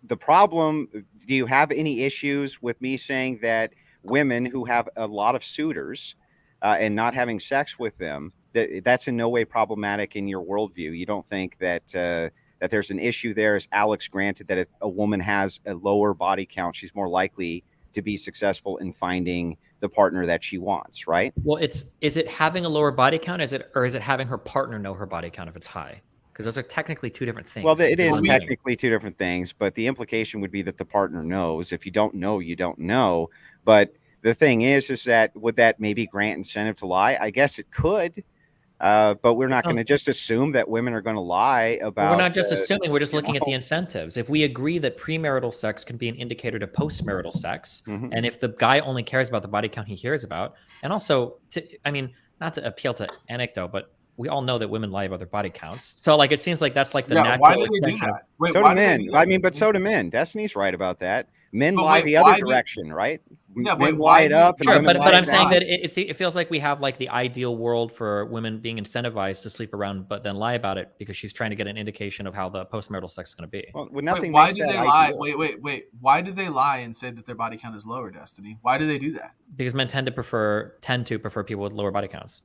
the problem, do you have any issues with me saying that women who have a lot of suitors and not having sex with them that's in no way problematic in your worldview. You don't think that that there's an issue there, as Alex granted, that if a woman has a lower body count, she's more likely to be successful in finding the partner that she wants, right? Well, is it having a lower body count? Is it having her partner know her body count if it's high? Because those are technically two different things. Well, it is technically two different things, but the implication would be that the partner knows. If you don't know, you don't know. But the thing is that would that maybe grant incentive to lie? I guess it could. But we're not going to just assume that women are going to lie about. We're not just assuming. We're just looking at the incentives. If we agree that premarital sex can be an indicator to postmarital sex, and if the guy only cares about the body count he hears about, and also, not to appeal to anecdote, but we all know that women lie about their body counts. So, like, it seems like that's like the natural. Why do they do that? Wait, so do men. But so do men. Destiny's right about that. Men lie the other direction, right? Yeah, men lie it up. Sure, but I'm saying that it feels like we have like the ideal world for women being incentivized to sleep around, but then lie about it because she's trying to get an indication of how the postmarital sex is going to be. Well, nothing. Why did they lie? Wait. Why did they lie and say that their body count is lower, Destiny? Why do they do that? Because men tend to prefer people with lower body counts.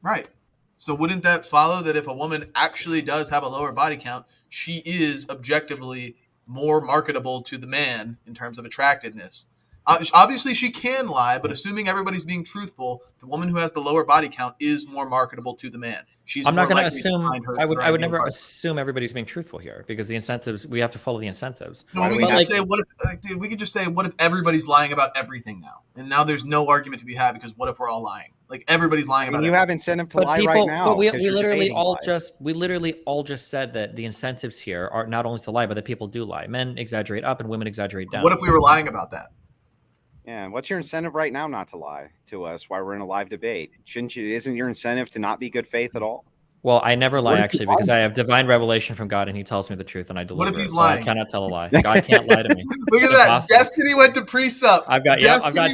Right. So wouldn't that follow that if a woman actually does have a lower body count, she is objectively more marketable to the man in terms of attractiveness? Obviously, she can lie, but assuming everybody's being truthful, the woman who has the lower body count is more marketable to the man. I'm not going to assume. I would never assume everybody's being truthful here because the incentives. We have to follow the incentives. No, we could just say, what if everybody's lying about everything now, and now there's no argument to be had because what if we're all lying? Like everybody's lying about. You have incentive to lie right now. But we literally all just said that the incentives here are not only to lie, but that people do lie. Men exaggerate up and women exaggerate down. What if we were lying about that? Yeah, what's your incentive right now not to lie to us while we're in a live debate? Isn't your incentive to not be good faith at all? Well, I never lie actually because I have divine revelation from God and he tells me the truth and I deliver. What if he's lying? So I cannot tell a lie. God can't lie to me. Look at that. Destiny went to precept. I've got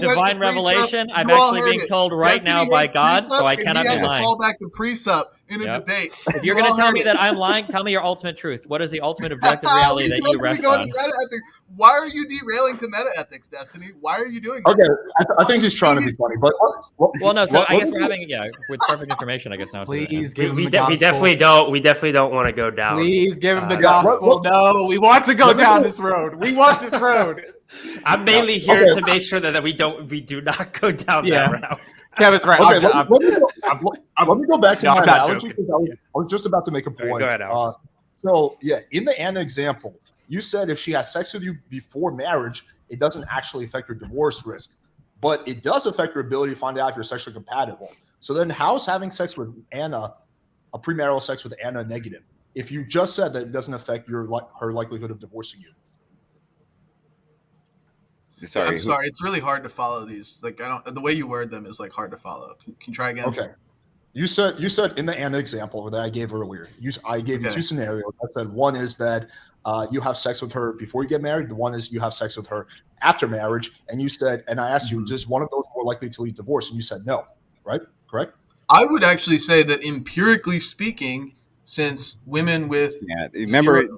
divine revelation. I'm actually being told right now by God, so I cannot be lying. Call back the precept in a debate. If you're going to tell me that I'm lying, tell me your ultimate truth. What is the ultimate objective reality that you rest on? Why are you derailing to meta ethics, Destiny? Why are you doing that? Okay, I think he's trying to be funny, but well, no. So I guess we're having with perfect information. I guess now. Please give him the gospel. We definitely don't want to go down. Please give him the gospel. No, we want to go down this road. We want this road. I'm mainly here to make sure that we do not go down that route. Kevin's right. Okay, let me go back to my analogy because I was just about to make a point. Go ahead, Alex. So, in the Anna example, you said if she has sex with you before marriage, it doesn't actually affect your divorce risk, but it does affect your ability to find out if you're sexually compatible. So then how's having sex with Anna, a premarital sex with Anna, negative? If you just said that it doesn't affect her likelihood of divorcing you. I'm sorry. It's really hard to follow these. Like the way you word them is like hard to follow. Can you try again? Okay. You said in the Anna example that I gave earlier, I gave you two scenarios. I said one is that you have sex with her before you get married. The one is you have sex with her after marriage. And you said, and I asked you, is one of those more likely to lead to divorce? And you said no, right? Correct? I would actually say that empirically speaking, since women with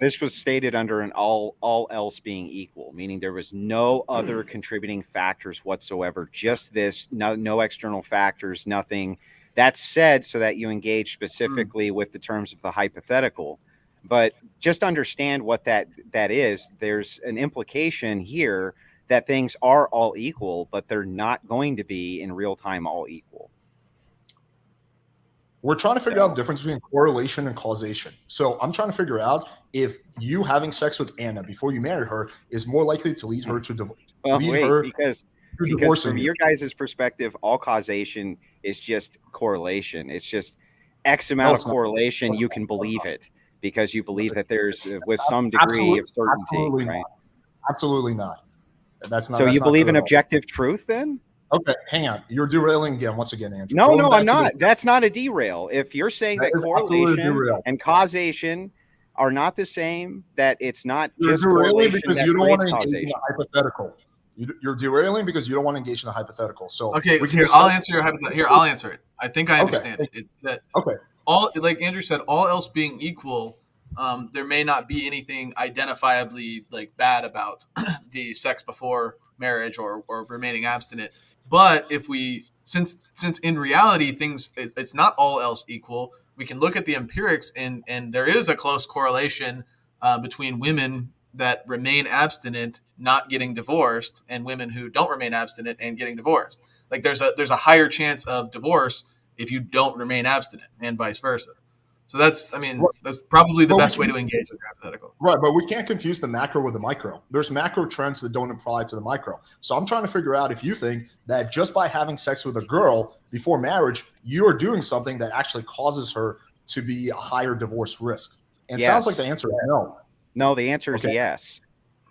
this was stated under an all else being equal, meaning there was no other contributing factors whatsoever, just this, no external factors, nothing. That's said so that you engage specifically with the terms of the hypothetical. But just understand what that is. There's an implication here that things are all equal, but they're not going to be in real time all equal. We're trying to figure out the difference between correlation and causation. So I'm trying to figure out if you having sex with Anna before you marry her is more likely to lead her to divorce. Because from your guys' perspective, all causation is just correlation. It's just X amount of correlation. You can believe it because you believe that there's with some degree of certainty, right? Absolutely not. That's not. So you believe in objective truth then? Okay, hang on. You're derailing again, once again, Andrew. No, I'm not. That's not a derail. If you're saying that correlation and causation are not the same, that it's not just correlation because you don't want to engage in a hypothetical. You're derailing because you don't want to engage in a hypothetical. So I'll answer your hypothetical. Here, I'll answer it. I think I understand it. It's that all, like Andrew said, all else being equal, there may not be anything identifiably like bad about the sex before marriage or remaining abstinent. But if we since in reality it's not all else equal, we can look at the empirics and there is a close correlation between women that remain abstinent not getting divorced and women who don't remain abstinent and getting divorced. Like there's a higher chance of divorce if you don't remain abstinent and vice versa. So that's probably the best way to engage with your hypothetical. Right, but we can't confuse the macro with the micro. There's macro trends that don't apply to the micro. So I'm trying to figure out if you think that just by having sex with a girl before marriage, you are doing something that actually causes her to be a higher divorce risk. And it sounds like the answer is no. No, the answer is yes.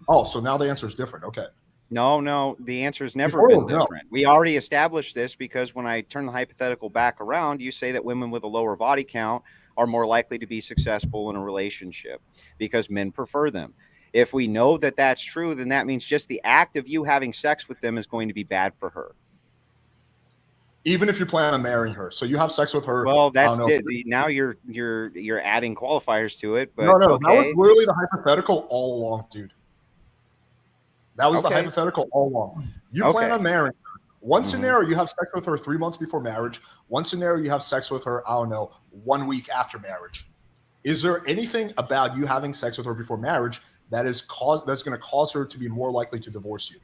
Oh, so now the answer is different. Okay. No, the answer has never been different. We already established this because when I turn the hypothetical back around, you say that women with a lower body count are more likely to be successful in a relationship because men prefer them. If we know that that's true, then that means just the act of you having sex with them is going to be bad for her. Even if you plan on marrying her, so you have sex with her. Well, that's now you're adding qualifiers to it. But no, okay. That was literally the hypothetical all along, dude. That was the hypothetical all along. You plan on marrying her. One scenario, you have sex with her 3 months before marriage. One scenario, you have sex with her, 1 week after marriage. Is there anything about you having sex with her before marriage that's going to cause her to be more likely to divorce you?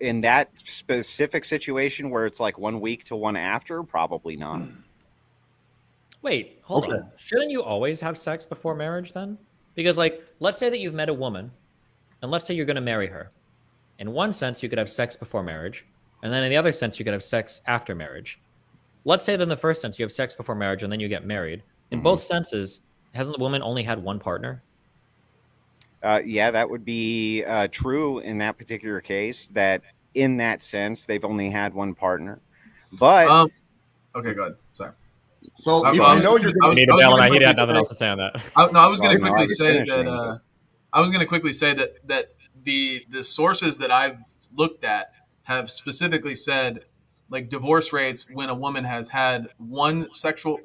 In that specific situation where it's like 1 week to one after, probably not. Wait, hold on. Shouldn't you always have sex before marriage then? Because let's say that you've met a woman and let's say you're going to marry her. In one sense, you could have sex before marriage. And then in the other sense, you could have sex after marriage. Let's say that in the first sense, you have sex before marriage and then you get married. In both senses, hasn't the woman only had one partner? Yeah, that would be true in that particular case, that in that sense, they've only had one partner. But okay, go ahead. Sorry. So he had nothing else to say on that. I was going to quickly say that I was going to quickly say that the sources that I've looked at have specifically said like divorce rates when a woman has had one sexual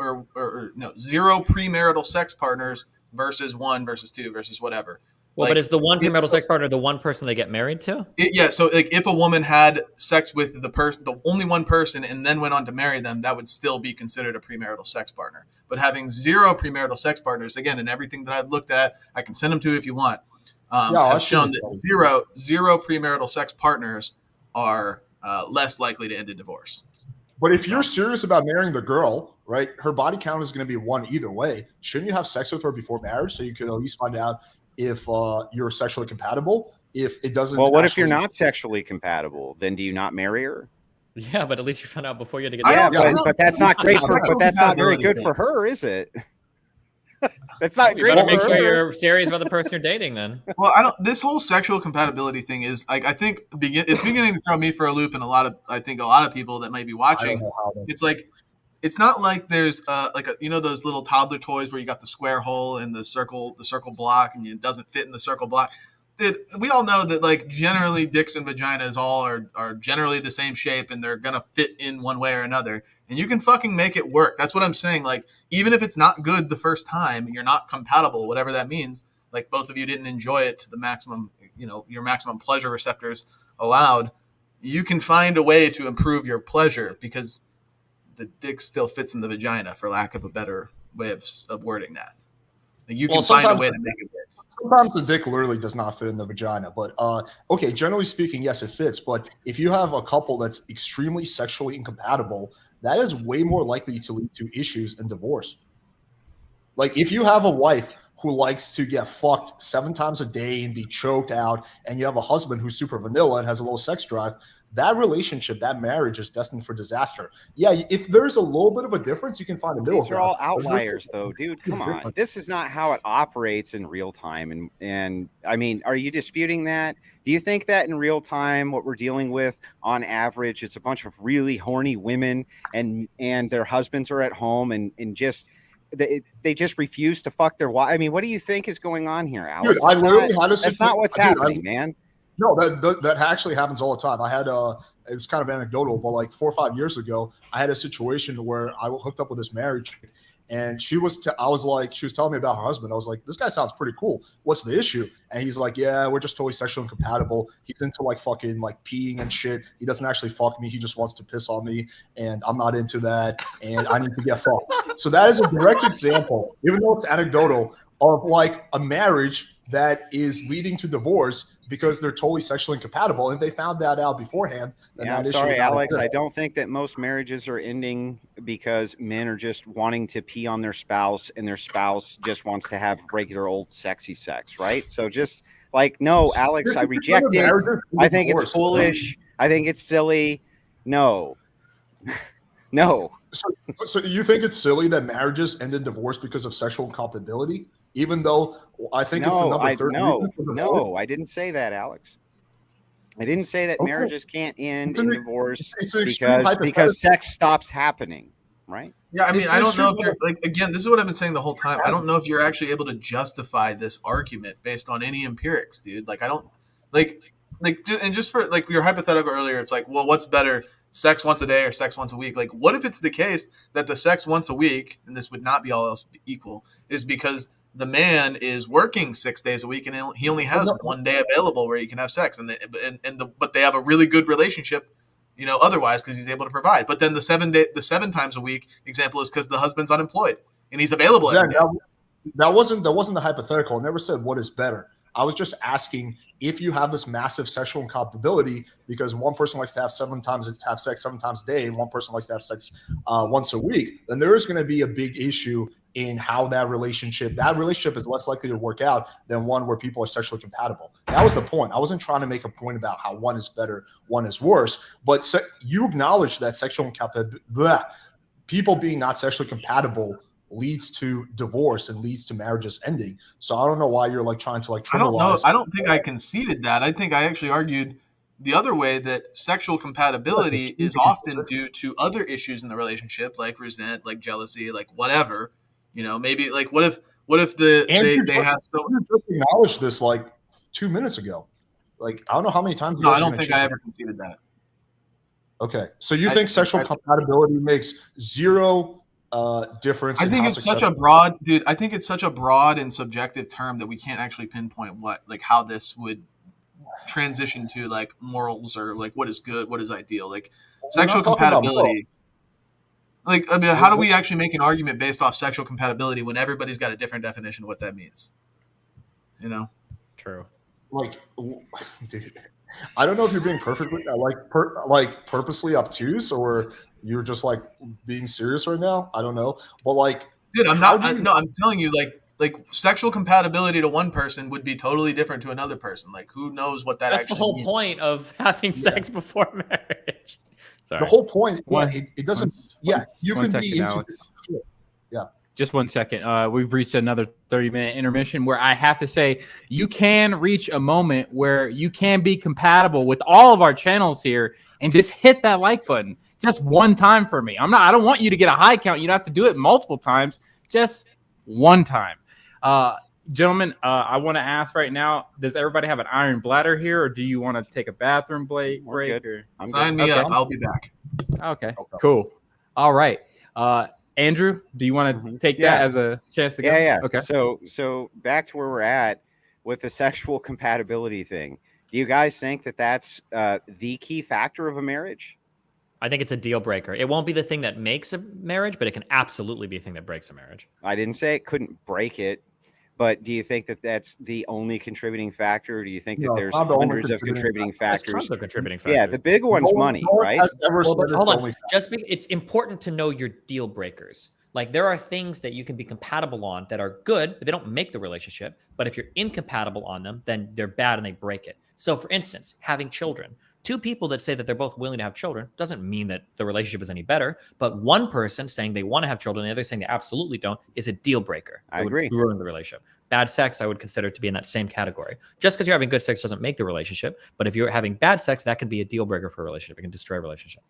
zero premarital sex partners versus one versus two versus whatever. Well, but is the one premarital sex partner the one person they get married to? So like if a woman had sex with the only one person and then went on to marry them, that would still be considered a premarital sex partner. But having zero premarital sex partners, again, in everything that I've looked at, I can send them to you if you want, have shown that zero premarital sex partners are less likely to end in divorce. But if you're serious about marrying the girl, right, her body count is going to be one either way. Shouldn't you have sex with her before marriage so you could at least find out if you're sexually compatible? If it doesn't, well, what if you're not sexually compatible? Then do you not marry her? Yeah, but at least you found out before you had to get. But that's not great. But that's not very good for her, is it? That's not great. Better make sure you're serious about the person you're dating, then. Well, this whole sexual compatibility thing is like I think it's beginning to throw me for a loop, and a lot of people that might be watching. It's like it's not like there's those little toddler toys where you got the square hole and the circle block, and it doesn't fit in the circle block. We all know that like generally dicks and vaginas all are generally the same shape and they're gonna fit in one way or another. And you can fucking make it work. That's what I'm saying. Like, even if it's not good the first time, you're not compatible, whatever that means. Like, both of you didn't enjoy it to the maximum, your maximum pleasure receptors allowed. You can find a way to improve your pleasure because the dick still fits in the vagina, for lack of a better way of wording that. Like, you can find a way to make it work. Sometimes the dick literally does not fit in the vagina, but generally speaking, yes, it fits. But if you have a couple that's extremely sexually incompatible, that is way more likely to lead to issues and divorce. Like if you have a wife who likes to get fucked 7 times a day and be choked out, and you have a husband who's super vanilla and has a low sex drive, that relationship, that marriage is destined for disaster. Yeah, if there's a little bit of a difference, you can find a middle ground. These are all outliers, though, dude. Come on. This is not how it operates in real time. And I mean, are you disputing that? Do you think that in real time, what we're dealing with on average is a bunch of really horny women and their husbands are at home and just they just refuse to fuck their wife? I mean, what do you think is going on here, Alex? Dude, I literally had a that's not what's happening, man. No, that actually happens all the time. I had it's kind of anecdotal, but like 4 or 5 years ago, I had a situation where I hooked up with this marriage, And she was telling me about her husband. I was like, this guy sounds pretty cool. What's the issue? And he's like, yeah, we're just totally sexually incompatible. He's into like fucking like peeing and shit. He doesn't actually fuck me. He just wants to piss on me. And I'm not into that. And I need to get fucked. So that is a direct example, even though it's anecdotal, of like a marriage that is leading to divorce because they're totally sexually incompatible. And if they found that out beforehand, then I'm sorry, Alex. I don't think that most marriages are ending because men are just wanting to pee on their spouse and their spouse just wants to have regular old sexy sex, right? So just like, no, Alex, I reject it. I think it's foolish. I think it's silly. No. No. So you think it's silly that marriages end in divorce because of sexual incompatibility? Even though I think it's the number 30. No, I didn't say that, Alex. I didn't say that marriages can't end in divorce because sex stops happening, right? Yeah, I mean, I don't know if you're like, again, this is what I've been saying the whole time. I don't know if you're actually able to justify this argument based on any empirics, dude. Like, I don't and just for like your hypothetical earlier, it's like, well, what's better, sex once a day or sex once a week? Like, what if it's the case that the sex once a week, and this would not be all else equal, is because the man is working 6 days a week and he only has 1 day available where he can have sex, but they have a really good relationship, you know, otherwise because he's able to provide. But then the 7 times a week example is because the husband's unemployed and he's available. That wasn't the hypothetical. I never said what is better. I was just asking if you have this massive sexual incompatibility because one person likes to have sex 7 times a day and one person likes to have sex once a week, then there is going to be a big issue in how that relationship is less likely to work out than one where people are sexually compatible. That was the point. I wasn't trying to make a point about how one is better, one is worse, but you acknowledge that sexual incompatibility, people being not sexually compatible leads to divorce and leads to marriages ending. So I don't know why you're like trying to like trivialize. I don't think I conceded that. I think I actually argued the other way, that sexual compatibility is often due to other issues in the relationship, like resent, like jealousy, like whatever. You know, maybe like what if they have so. You just acknowledged this like 2 minutes ago. Like I don't know how many times. No, I don't think I ever conceded that. Okay, so you think sexual compatibility makes zero difference? I think it's such a broad, dude. I think it's such a broad and subjective term that we can't actually pinpoint how this would transition to like morals or like what is good, what is ideal, like sexual compatibility. Like, I mean, how do we actually make an argument based off sexual compatibility when everybody's got a different definition of what that means? You know? True. Like, dude, I don't know if you're being perfectly purposely obtuse or you're just like being serious right now. I don't know, but like, dude, I'm not. I'm telling you, like sexual compatibility to one person would be totally different to another person. Like, who knows what that? That's the whole point of having sex before marriage. Sorry. The whole point, it doesn't. You can be into Alex. Yeah. Just 1 second. We've reached another 30-minute intermission where I have to say you can reach a moment where you can be compatible with all of our channels here and just hit that like button just one time for me. I don't want you to get a high count. You don't have to do it multiple times. Just one time. Gentlemen, I want to ask right now, does everybody have an iron bladder here, or do you want to take a bathroom break? Or? Sign me up. I'll be back. Okay, cool. All right. Andrew, do you want to take that as a chance to go? Yeah. Okay. So back to where we're at with the sexual compatibility thing. Do you guys think that that's the key factor of a marriage? I think it's a deal breaker. It won't be the thing that makes a marriage, but it can absolutely be a thing that breaks a marriage. I didn't say it couldn't break it, but do you think that that's the only contributing factor? Or do you think that there's hundreds of contributing factors? Tons of contributing factors. Yeah, the big one's money, right? Hold on. It's important to know your deal breakers. Like there are things that you can be compatible on that are good, but they don't make the relationship. But if you're incompatible on them, then they're bad and they break it. So for instance, having children. Two people that say that they're both willing to have children doesn't mean that the relationship is any better. But one person saying they want to have children and the other saying they absolutely don't is a deal breaker. I agree. Ruin the relationship. Bad sex, I would consider to be in that same category. Just because you're having good sex doesn't make the relationship. But if you're having bad sex, that can be a deal breaker for a relationship. It can destroy a relationship.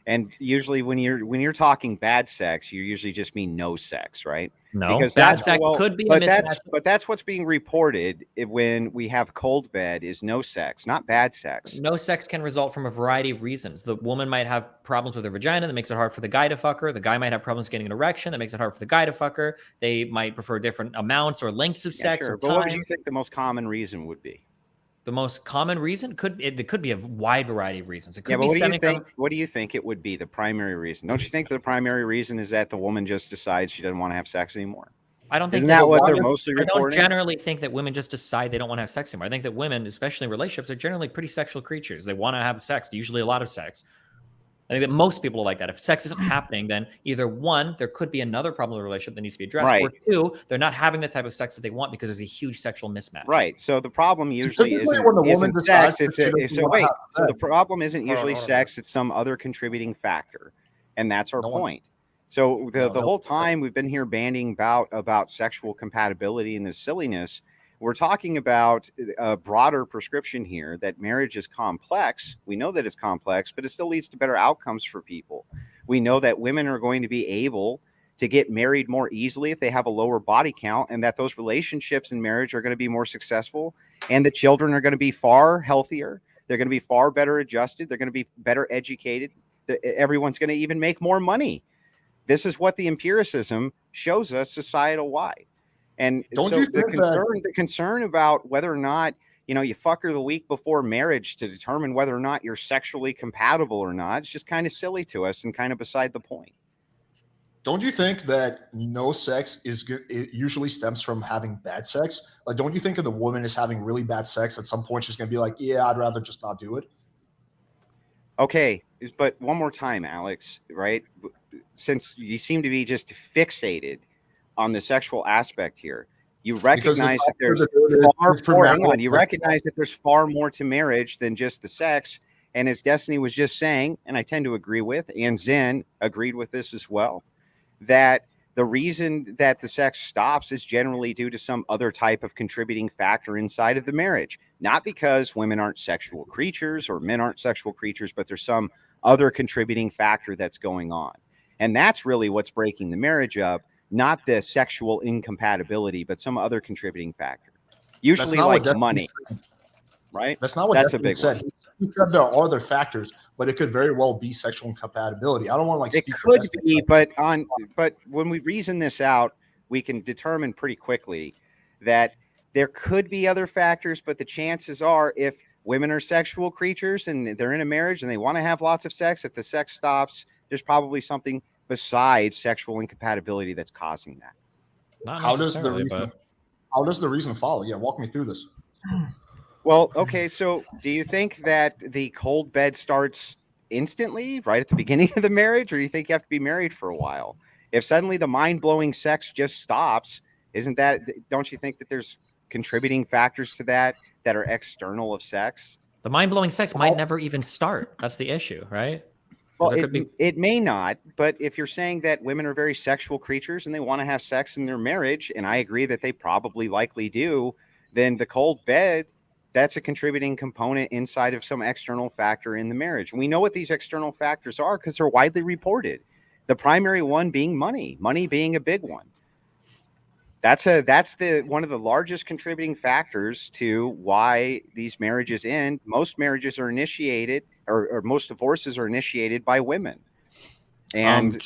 And usually when you're talking bad sex, you usually just mean no sex, right? No, Because bad sex could be a mismatch. But that's what's being reported when we have cold bed is no sex, not bad sex. No sex can result from a variety of reasons. The woman might have problems with her vagina that makes it hard for the guy to fuck her. The guy might have problems getting an erection that makes it hard for the guy to fuck her. They might prefer different amounts or lengths of sex. Sure. Or But time. what would you think the most common reason would be? The most common reason could be a wide variety of reasons. It could Yeah, but be what do you stemming think? from. What do you think it would be the primary reason? Don't you think the primary reason is that the woman just decides she doesn't want to have sex anymore? I don't think Isn't that what they're mostly I don't reporting? generally think that women just decide they don't want to have sex anymore. I think that women, especially in relationships, are generally pretty sexual creatures. They want to have sex, usually a lot of sex. I think that most people are like that. If sex isn't happening, then either one, there could be another problem in the relationship that needs to be addressed, Right. or two, they're not having the type of sex that they want because there's a huge sexual mismatch. Right. So the problem usually Typically when the woman isn't decides sex. that she doesn't wanna have So the sex. problem isn't usually hold on. sex. It's some other contributing factor, and that's our No one- point. So the No, whole time we've been here banding about sexual compatibility and this silliness. We're talking about a broader prescription here that marriage is complex. We know that it's complex, but it still leads to better outcomes for people. We know that women are going to be able to get married more easily if they have a lower body count, and that those relationships in marriage are going to be more successful, and the children are going to be far healthier. They're going to be far better adjusted. They're going to be better educated. Everyone's going to even make more money. This is what the empiricism shows us societal wide. And Don't so you the think concern about whether or not, you fuck her the week before marriage to determine whether or not you're sexually compatible or not, it's just kind of silly to us and kind of beside the point. Don't you think that no sex is good? It usually stems from having bad sex. Like, don't you think if the woman is having really bad sex, at some point she's going to be like, yeah, I'd rather just not do it? Okay, but one more time, Alex, right? Since you seem to be just fixated on the sexual aspect here, you recognize that there's you recognize that there's far more to marriage than just the sex. And as Destiny was just saying, and I tend to agree with, and Zen agreed with this as well, that the reason that the sex stops is generally due to some other type of contributing factor inside of the marriage. Not because women aren't sexual creatures or men aren't sexual creatures, but there's some other contributing factor that's going on. And that's really what's breaking the marriage up, not the sexual incompatibility, but some other contributing factor. Usually like money, right? That's not what that's a Destiny big said. one. He said there are other factors, but it could very well be sexual incompatibility. I don't want to It could be, but when we reason this out, we can determine pretty quickly that there could be other factors, but the chances are if women are sexual creatures and they're in a marriage and they want to have lots of sex, if the sex stops, there's probably something besides sexual incompatibility that's causing that. Not How does the necessarily, reason follow? Yeah, walk me through this. Well, okay, so do you think that the cold bed starts instantly, right at the beginning of the marriage, or do you think you have to be married for a while? If suddenly the mind-blowing sex just stops, don't you think that there's contributing factors to that are external of sex? The mind-blowing sex might never even start. That's the issue, right? Well, it may not, but if you're saying that women are very sexual creatures and they want to have sex in their marriage, and I agree that they probably likely do, then the cold bed, that's a contributing component inside of some external factor in the marriage. We know what these external factors are because they're widely reported. The primary one being money being a big one. That's one of the largest contributing factors to why these marriages end. Most marriages are initiated, or most divorces are initiated by women. And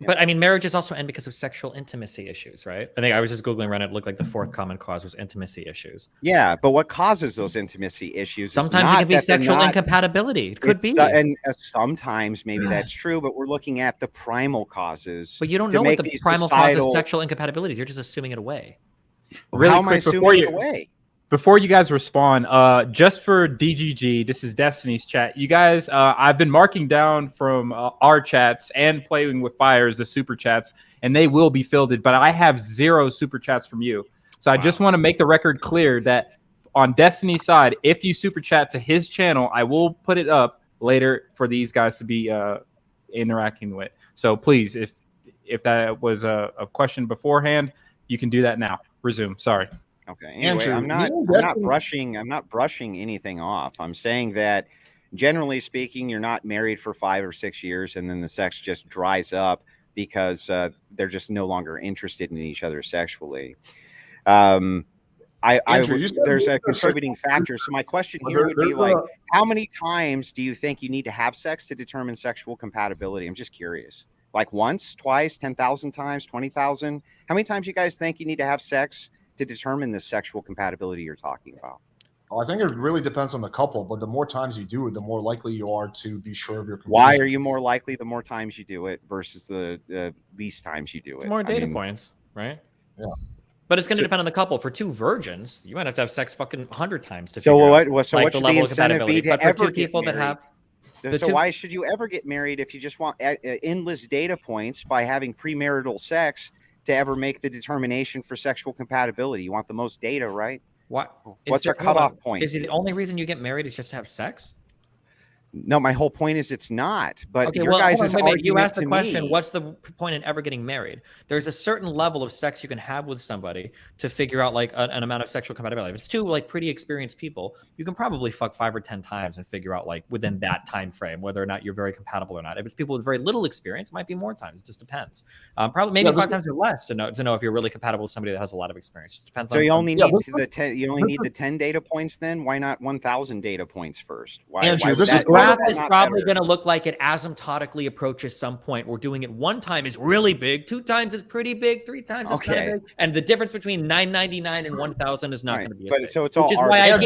but I mean, marriages also end because of sexual intimacy issues, right? I think I was just Googling around it. It looked like the fourth common cause was intimacy issues. Yeah, but what causes those intimacy issues? Sometimes it can be sexual incompatibility. It could be. And sometimes maybe that's true, but we're looking at the primal causes. But you don't know what the primal cause of sexual incompatibilities. You're just assuming it away. Really How am I assuming it away? Before you guys respond, just for DGG, this is Destiny's chat. You guys, I've been marking down from our chats and playing with fires, the super chats, and they will be fielded, but I have 0 super chats from you. So I just want to make the record clear that on Destiny's side, if you super chat to his channel, I will put it up later for these guys to be interacting with. So please, if that was a question beforehand, you can do that now. Resume. Sorry. Okay. Anyway, Andrew, I'm not brushing anything off. I'm saying that generally speaking, you're not married for 5 or 6 years, and then the sex just dries up because they're just no longer interested in each other sexually. Andrew, There's a contributing factor. So my question here would be like, how many times do you think you need to have sex to determine sexual compatibility? I'm just curious. Like once, twice, 10,000 times, 20,000? How many times you guys think you need to have sex to determine the sexual compatibility you're talking about? I think it really depends on the couple, but the more times you do it, the more likely you are to be sure of your conclusion. Why are you more likely the more times you do it versus the least times you do it? It's more data points, right? Yeah. But it's going to depend on the couple. For 2 virgins, you might have to have sex fucking 100 times to so figure what? out, So like, what should the incentive be to but ever for 2 get people that married? have, So why should you ever get married if you just want endless data points by having premarital sex to ever make the determination for sexual compatibility? You want the most data, right? what? What's your cutoff point? Is it the only reason you get married is just to have sex? No, my whole point is it's not. But Okay, your well, guys' hold on, argument you asked the to question, me, what's the point in ever getting married? There's a certain level of sex you can have with somebody to figure out like an amount of sexual compatibility. If it's 2 like pretty experienced people, you can probably fuck 5 or 10 times and figure out like within that time frame whether or not you're very compatible or not. If it's people with very little experience, it might be more times. It just depends. Probably maybe 5 times or less to know if you're really compatible with somebody that has a lot of experience. It just depends. So you only need the 10 data points then? Why not 1,000 data points first? Why? Andrew, Why This graph is probably going to look like it asymptotically approaches some point. We're doing it 1 time is really big, 2 times is pretty big, 3 times is kind of big, and the difference between 999 and 1,000 is not going to be as big. So it's all. Which is why I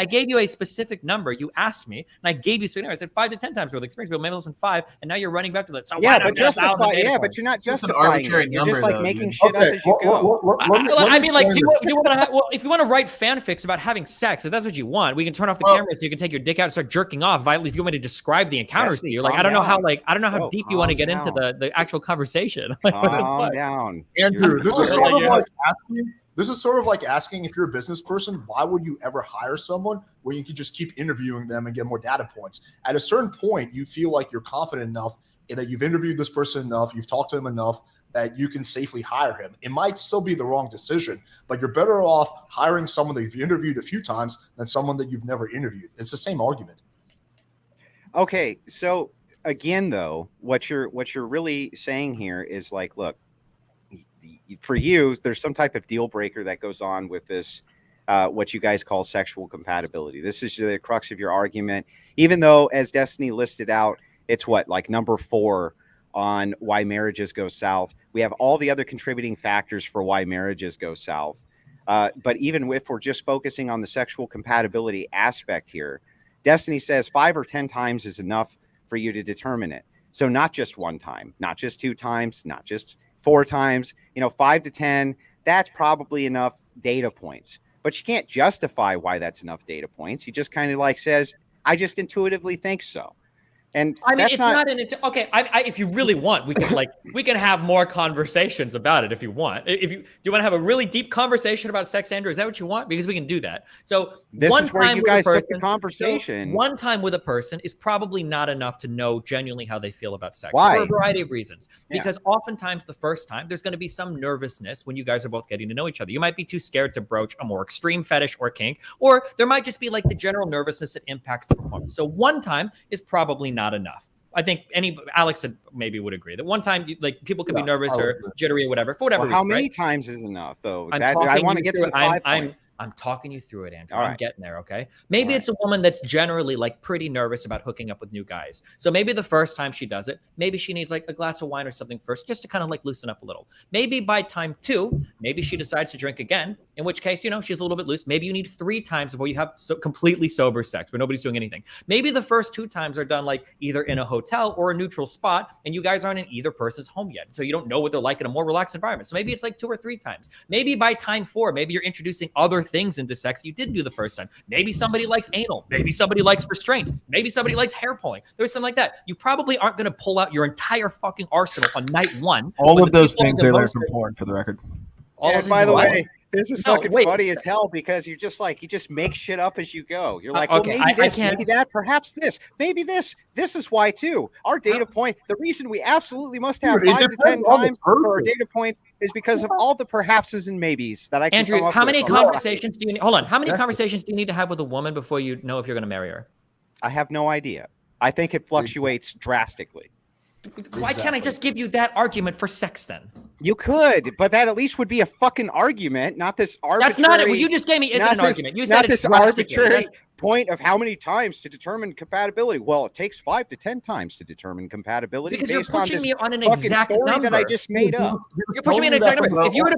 gave you a specific number. You asked me, and I gave you a specific number. I said 5 to 10 times worth of experience, but maybe less than 5, and now you're running back to that. So yeah, but justify. Yeah, but you're not justifying it. You're just like making shit up as you go. I mean, like, do you want to? Well, if you want to write fanfics about having sex, if that's what you want, we can turn off the cameras so you can take your dick out and start jerking off. If you want me to describe the encounters to you, like I don't know how deep you want to get into the actual conversation. Calm down, Andrew. This is sort of like asking, if you're a business person, why would you ever hire someone when you can just keep interviewing them and get more data points? At a certain point, you feel like you're confident enough that you've interviewed this person enough, you've talked to him enough that you can safely hire him. It might still be the wrong decision, but you're better off hiring someone that you've interviewed a few times than someone that you've never interviewed. It's the same argument. Okay, so again, though, what you're really saying here is like, look, for you, there's some type of deal breaker that goes on with this, what you guys call sexual compatibility. This is the crux of your argument, even though, as Destiny listed out, it's like number 4 on why marriages go south. We have all the other contributing factors for why marriages go south. But even if we're just focusing on the sexual compatibility aspect here, Destiny says 5 or 10 times is enough for you to determine it. So not just 1 time, not just 2 times, not just 4 times, 5 to 10, that's probably enough data points. But you can't justify why that's enough data points. You just kind of like says, I just intuitively think so. And I mean, it's not okay. If you really want, we can have more conversations about it if you want. Do you want to have a really deep conversation about sex, Andrew? Is that what you want? Because we can do that. So this is where you guys took the conversation. So 1 time with a person is probably not enough to know genuinely how they feel about sex. Why? For a variety of reasons. Yeah. Because oftentimes the first time there's going to be some nervousness when you guys are both getting to know each other. You might be too scared to broach a more extreme fetish or kink, or there might just be like the general nervousness that impacts the performance. So 1 time is probably not enough. I think Alex maybe would agree that 1 time, like, people can be nervous or jittery or whatever for whatever reason. How many times is enough, though? I want to get to the 5 points. I'm talking you through it, Andrew. All I'm right. getting there, okay? Maybe it's a woman that's generally like pretty nervous about hooking up with new guys. So maybe the first time she does it, maybe she needs like a glass of wine or something first, just to kind of like loosen up a little. Maybe by time 2, maybe she decides to drink again, in which case, she's a little bit loose. Maybe you need 3 times before you have completely sober sex where nobody's doing anything. Maybe the first 2 times are done like either in a hotel or a neutral spot, and you guys aren't in either person's home yet. So you don't know what they're like in a more relaxed environment. So maybe it's like 2 or 3 times. Maybe by time 4, maybe you're introducing other things into sex you didn't do the first time. Maybe somebody likes anal. Maybe somebody likes restraints. Maybe somebody likes hair pulling. There's something like that. You probably aren't going to pull out your entire fucking arsenal on night 1. All of those things they learned from porn, for the record. And by the way, this is fucking funny as hell, because you just make shit up as you go. You're like, okay, well, maybe this, maybe that, perhaps this, maybe this. This is why too. Our data point, the reason we absolutely must have 5 to 10 times for our data points is because of all the perhapses and maybes that I can Andrew, come up how with. many conversations do you need? Hold on. How many conversations do you need to have with a woman before you know if you're going to marry her? I have no idea. I think it fluctuates drastically. Why can't I just give you that argument for sex then? You could, but that at least would be a fucking argument, not this arbitrary. That's not it. What you just gave me isn't an argument. You said not it's this arbitrary point of how many times to determine compatibility. Well, it takes 5 to 10 times to determine compatibility because based you're pushing on me on an fucking exact story number that I just made up. You're pushing me on an exact number. If you were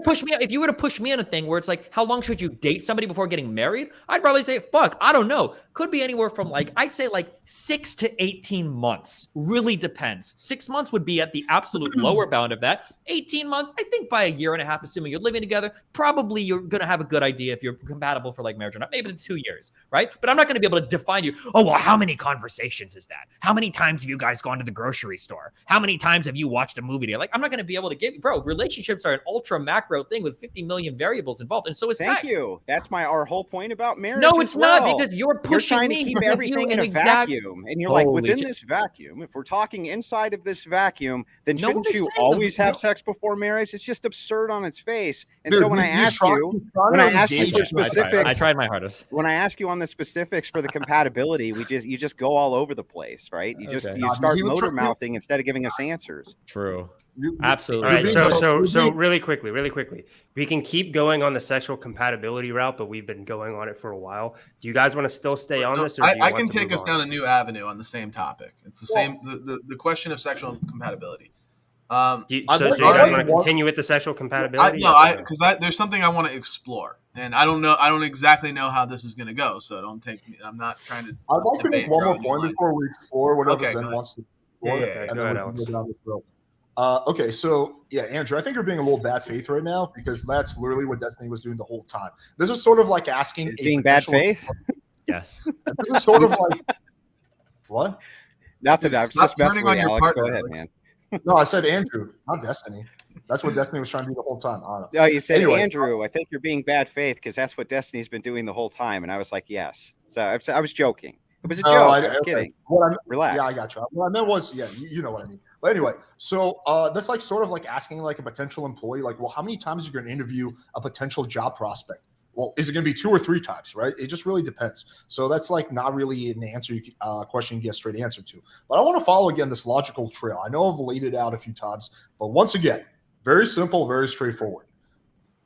to push me on a thing where it's like, how long should you date somebody before getting married? I'd probably say, fuck, I don't know. Could be anywhere from I'd say 6 to 18 months. Really depends. 6 months would be at the absolute lower bound of that. 18 months, I think by a year and a half, assuming you're living together, probably you're going to have a good idea if you're compatible for marriage or not. Maybe it's 2 years, right? But I'm not going to be able to define you. Oh, well, how many conversations is that? How many times have you guys gone to the grocery store? How many times have you watched a movie together? I'm not going to be able to give you, bro, relationships are an ultra macro thing with 50 million variables involved. And so is sex. Thank you. That's our whole point about marriage. No, it's not, because you're pushing trying me to keep everything in a vacuum. And you're like, within this vacuum, if we're talking inside of this vacuum, then shouldn't you always have sex before marriage? It's just absurd on its face. And so when I ask you for specifics, I tried my hardest. When I ask you on the specifics for the compatibility, you just go all over the place, right? You start motor mouthing instead of giving us answers. True. Absolutely. All right. So really quickly, we can keep going on the sexual compatibility route, but we've been going on it for a while. Do you guys want to still stay on this? Or I can take us down a new avenue on the same topic. It's the same, the question of sexual compatibility. So you guys want to continue with the sexual compatibility? Because there's something I want to explore, and I don't exactly know how this is going to go. So don't take me. I'm not trying to. I'd like to make one more point before we explore whatever Zen wants to explore. Yeah, and then we can go down this road. Okay, so yeah, Andrew, I think you're being a little bad faith right now, because that's literally what Destiny was doing the whole time. This is sort of like asking being bad faith. Yes. This is sort of like what? Nothing. I was just messing with you, Alex. Go ahead, man. No, I said Andrew, not Destiny. That's what Destiny was trying to do the whole time. I don't know. No, you said Andrew. I think you're being bad faith because that's what Destiny's been doing the whole time. And I was like, yes. So I was joking. It was a joke. I was kidding. Relax. Yeah, I got you. What I meant was, you know what I mean. But anyway, so that's sort of like asking a potential employee, well, how many times are you going to interview a potential job prospect? Well, is it going to be 2 or 3 times, right? It just really depends. So that's not really an answer, question you get a straight answer to. But I want to follow again this logical trail. I know I've laid it out a few times, but once again, very simple, very straightforward.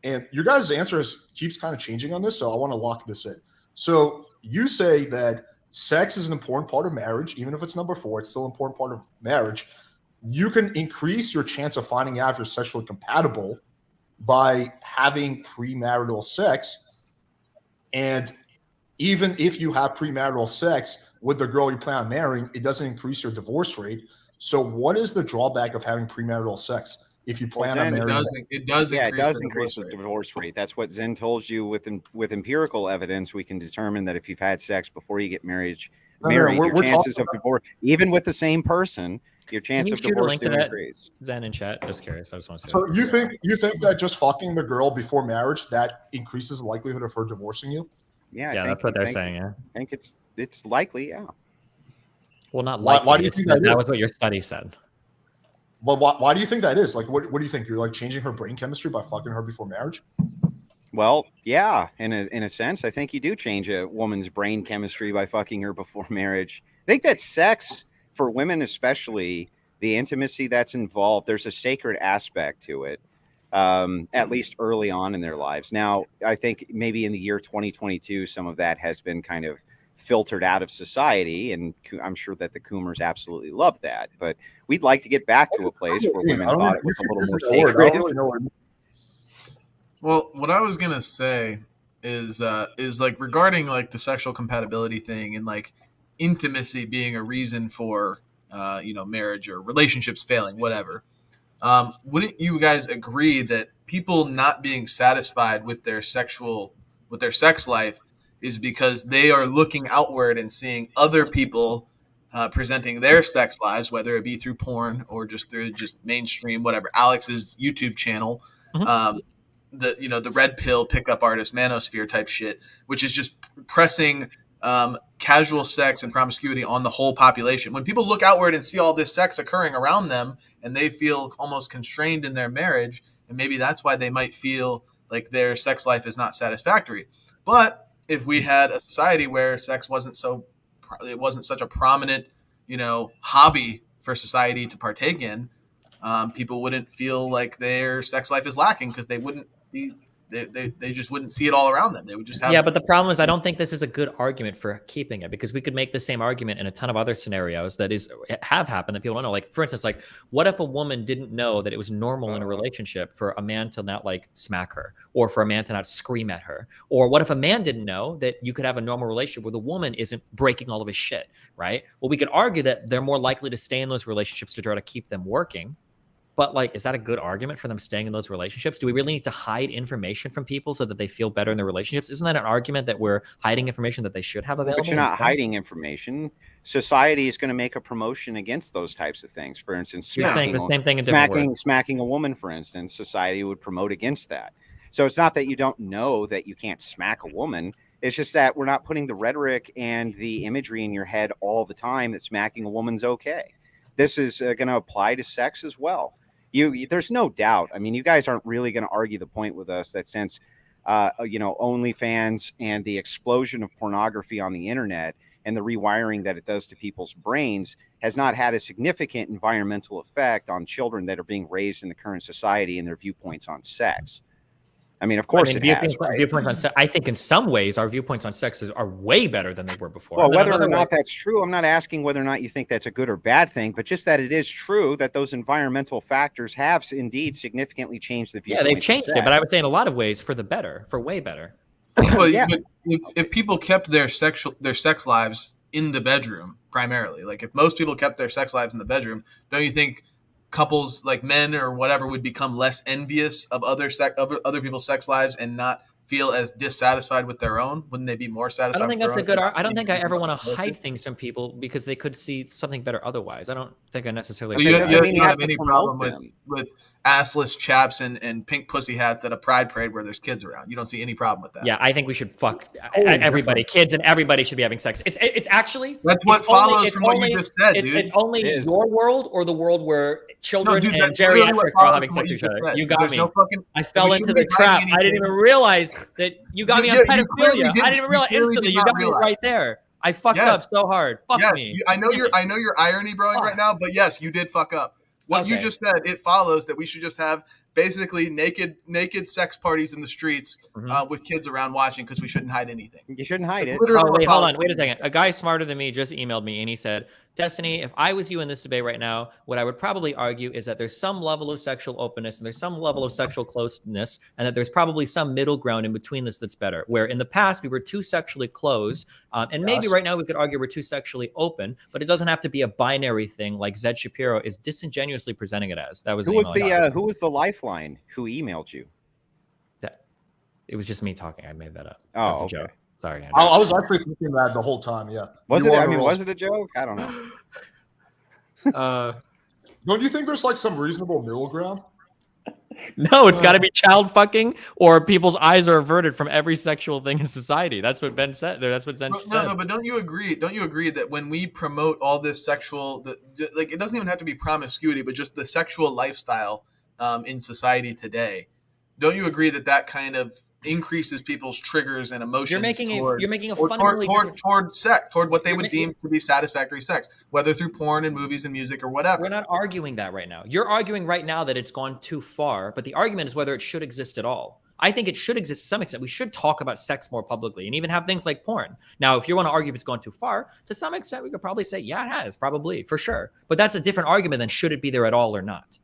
And your guys' answer keeps kind of changing on this, so I want to lock this in. So you say that sex is an important part of marriage, even if it's number 4, it's still an important part of marriage. You can increase your chance of finding out if you're sexually compatible by having premarital sex. And even if you have premarital sex with the girl you plan on marrying, it doesn't increase your divorce rate. So what is the drawback of having premarital sex if you plan on marrying? It does increase the divorce rate. That's what Zen told you. With empirical evidence, we can determine that if you've had sex before you get married, your chances of divorce, even with the same person, your chance of divorce do increase. Zen in chat, just curious. I just want to say. So you think that just fucking the girl before marriage, that increases the likelihood of her divorcing you? Yeah, that's what they're saying. Yeah, I think it's likely. Yeah. Well, not likely. Why do you think that was what your study said? Well, why do you think that is? What do you think? You're changing her brain chemistry by fucking her before marriage? Well, yeah, in a sense, I think you do change a woman's brain chemistry by fucking her before marriage. I think that sex, for women especially, the intimacy that's involved, there's a sacred aspect to it, at least early on in their lives. Now, I think maybe in the year 2022, some of that has been kind of filtered out of society, and I'm sure that the Coomers absolutely love that. But we'd like to get back to a place where women thought it was a little more sacred. Well, what I was gonna say is regarding the sexual compatibility thing and intimacy being a reason for marriage or relationships failing, whatever. Wouldn't you guys agree that people not being satisfied with their sex life is because they are looking outward and seeing other people presenting their sex lives, whether it be through porn or just through mainstream, whatever, Alex's YouTube channel, the red pill pickup artist manosphere type shit, which is just pressing casual sex and promiscuity on the whole population. When people look outward and see all this sex occurring around them and they feel almost constrained in their marriage, and maybe that's why they might feel like their sex life is not satisfactory. But if we had a society where sex wasn't so such a prominent, hobby for society to partake in, people wouldn't feel like their sex life is lacking because they wouldn't be. They just wouldn't see it all around them. They would just have. Yeah, but the problem is I don't think this is a good argument for keeping it, because we could make the same argument in a ton of other scenarios that have happened that people don't know. Like, for instance, like, what if a woman didn't know that it was normal in a relationship for a man to not like smack her, or for a man to not scream at her? Or what if a man didn't know that you could have a normal relationship where the woman isn't breaking all of his shit, right? Well, we could argue that they're more likely to stay in those relationships to try to keep them working. But like, is that a good argument for them staying in those relationships? Do we really need to hide information from people so that they feel better in their relationships? Isn't that an argument that we're hiding information that they should have available? But you're not hiding information. Society is going to make a promotion against those types of things. For instance, you're saying the same thing in different words. Smacking a woman, for instance, society would promote against that. So it's not that you don't know that you can't smack a woman. It's just that we're not putting the rhetoric and the imagery in your head all the time that smacking a woman's okay. This is going to apply to sex as well. There's no doubt. I mean, you guys aren't really going to argue the point with us that since, OnlyFans and the explosion of pornography on the internet and the rewiring that it does to people's brains has not had a significant environmental effect on children that are being raised in the current society and their viewpoints on sex. I mean, of course it has, right? Viewpoints on sex, I think in some ways our viewpoints on sex are way better than they were before. Well, whether or not that's true, I'm not asking whether or not you think that's a good or bad thing, but just that it is true that those environmental factors have indeed significantly changed the view. Yeah, they've changed it, but I would say in a lot of ways for the better, for way better. Well, yeah. If people kept their sex lives in the bedroom primarily, like if most people kept their sex lives in the bedroom, don't you think couples like men or whatever would become less envious of other people's sex lives and not feel as dissatisfied with their own? Wouldn't they be more satisfied? I don't think that's a good. I don't think I ever want to hide things from people because they could see something better otherwise. I don't think I necessarily. So you don't have any problem with assless chaps and pink pussy hats at a pride parade where there's kids around. You don't see any problem with that. Yeah, I think we should fuck everybody. Kids and everybody should be having sex. It's actually that's what follows from what you just said, dude. It's only your world or the world where children and geriatrics are all having sex with each other. You got me. I fell into the trap. I didn't even realize that you got me on pedophilia. I didn't even realize instantly. You got me right there. I fucked up so hard. Fuck me. I know your irony brewing right now, but yes, you did fuck up. What you just said, it follows that we should just have basically naked sex parties in the streets with kids around watching because we shouldn't hide anything. You shouldn't hide it. Oh, wait, hold on. Wait a second. A guy smarter than me just emailed me and he said, Destiny, if I was you in this debate right now, what I would probably argue is that there's some level of sexual openness and there's some level of sexual closeness, and that there's probably some middle ground in between this that's better. Where in the past we were too sexually closed, and maybe right now we could argue we're too sexually open, but it doesn't have to be a binary thing like Zed Shapiro is disingenuously presenting it as. That was who was the lifeline who emailed you? It was just me talking. I made that up. Oh, okay. Joke. Sorry, I was actually thinking that the whole time. Yeah. Was it a joke? I don't know. Don't you think there's like some reasonable middle ground? No, it's got to be child fucking, or people's eyes are averted from every sexual thing in society. That's what Ben said. That's what Zen said. No, but don't you agree? Don't you agree that when we promote all this sexual, like it doesn't even have to be promiscuity, but just the sexual lifestyle in society today? Don't you agree that kind of increases people's triggers and emotions? You're making a fundamentally toward what they would deem to be satisfactory sex, whether through porn and movies and music or whatever. We're not arguing that right now. You're arguing right now that it's gone too far, but the argument is whether it should exist at all. I think it should exist to some extent. We should talk about sex more publicly and even have things like porn. Now, if you want to argue if it's gone too far, to some extent, we could probably say, yeah, it has, probably, for sure. But that's a different argument than should it be there at all or not.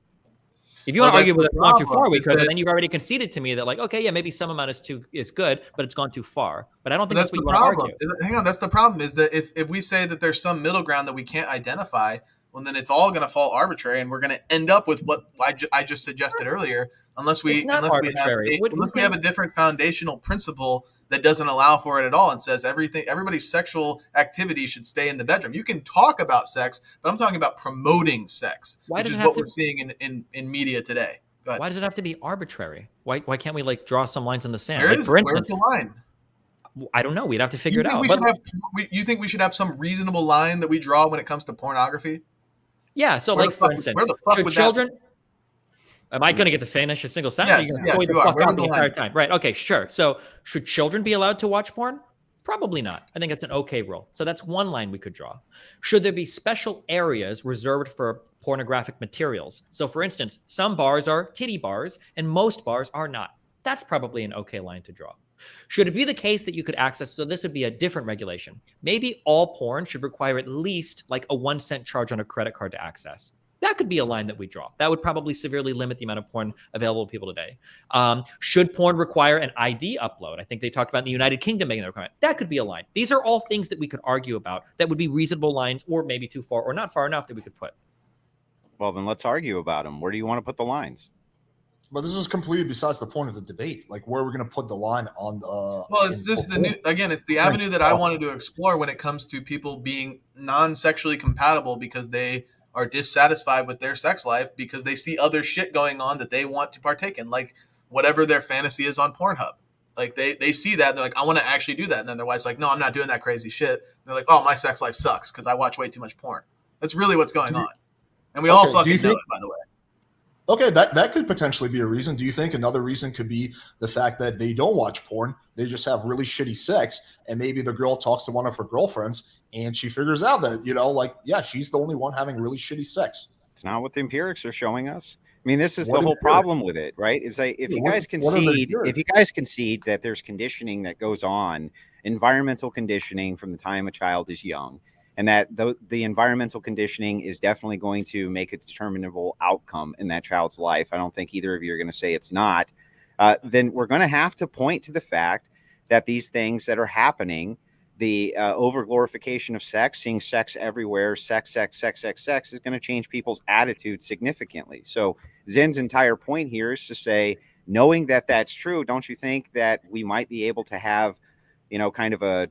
If you want to argue whether it's gone too far, we could, but then you've already conceded to me that, like, okay, yeah, maybe some amount is good, but it's gone too far. But I don't think that's what you want to argue. Hang on, that's the problem, is that if we say that there's some middle ground that we can't identify, well, then it's all going to fall arbitrary, and we're going to end up with what I just suggested earlier, unless we have a different foundational principle that doesn't allow for it at all and says everybody's sexual activity should stay in the bedroom. You can talk about sex, but I'm talking about promoting sex, which is what we're seeing in media today. Why does it have to be arbitrary? Why can't we like draw some lines in the sand? Where's the line? I don't know. We'd have to figure it out. You think we should have some reasonable line that we draw when it comes to pornography? Yeah. So, like, for instance, should children... Am I going to get to finish a single sentence? Yeah, you are. The entire time. Right. Okay, sure. So should children be allowed to watch porn? Probably not. I think it's an okay rule. So that's one line we could draw. Should there be special areas reserved for pornographic materials? So for instance, some bars are titty bars and most bars are not. That's probably an okay line to draw. Should it be the case that you could access, so this would be a different regulation. Maybe all porn should require at least like a 1 cent charge on a credit card to access. That could be a line that we draw. That would probably severely limit the amount of porn available to people today. Should porn require an ID upload? I think they talked about in the United Kingdom making that requirement. That could be a line. These are all things that we could argue about that would be reasonable lines, or maybe too far or not far enough that we could put. Well, then let's argue about them. Where do you want to put the lines? But this is completely besides the point of the debate. Like, where are we going to put the line on? Well, it's just it's the avenue that I wanted to explore when it comes to people being non-sexually compatible because they are dissatisfied with their sex life because they see other shit going on that they want to partake in, like whatever their fantasy is on Pornhub. Like they see that and they're like, I want to actually do that. And then their wife's like, no, I'm not doing that crazy shit. And they're like, oh, my sex life sucks because I watch way too much porn. That's really what's going on. And we all fucking know it, by the way. Okay, that could potentially be a reason. Do you think another reason could be the fact that they don't watch porn? They just have really shitty sex, and maybe the girl talks to one of her girlfriends, and she figures out that, she's the only one having really shitty sex. It's not what the empirics are showing us. I mean, this is the whole problem with it, right? Is that if you guys concede that there's conditioning that goes on, environmental conditioning from the time a child is young, and that the environmental conditioning is definitely going to make a determinable outcome in that child's life. I don't think either of you are going to say it's not. Then we're going to have to point to the fact that these things that are happening, the over-glorification of sex, seeing sex everywhere, sex is going to change people's attitudes significantly. So Zen's entire point here is to say, knowing that that's true, don't you think that we might be able to have, kind of a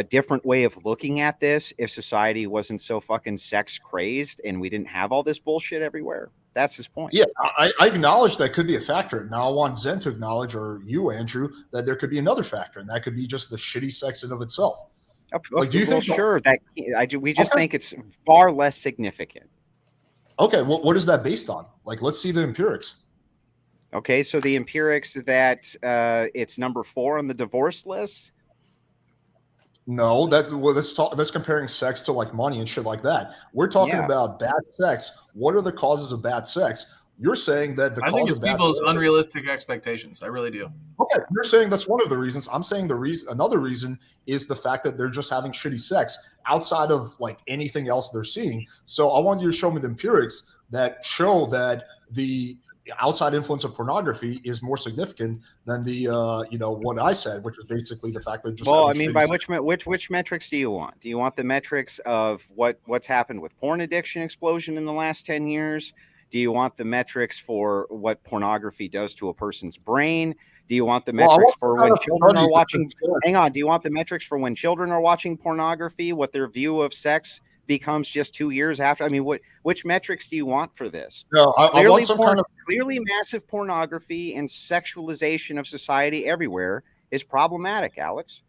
different way of looking at this if society wasn't so fucking sex crazed and we didn't have all this bullshit everywhere? That's his point. Yeah, I acknowledge that could be a factor. Now I want Zen to acknowledge, or you, Andrew, that there could be another factor, and that could be just the shitty sex in of itself. Do you think? Sure, we just think it's far less significant. Okay, well, what is that based on? Like, let's see the empirics. Okay, so the empirics that it's number 4 on the divorce list. No, that's comparing sex to like money and shit like that. We're talking about bad sex. What are the causes of bad sex? You're saying that I think it's people's unrealistic expectations. I really do. Okay, you're saying that's one of the reasons. I'm saying another reason is the fact that they're just having shitty sex outside of like anything else they're seeing. So I want you to show me the empirics that show that the outside influence of pornography is more significant than the what I said, which is basically the fact that just by which metrics do you want? Do you want the metrics of what's happened with porn addiction explosion in the last 10 years? Do you want the metrics for what pornography does to a person's brain? Do you want the metrics for when children are watching? Hang on. Do you want the metrics for when children are watching pornography? What their view of sex becomes just 2 years after? I mean, which metrics do you want for this? No, I want some kind of clearly massive pornography and sexualization of society everywhere is problematic, Alex.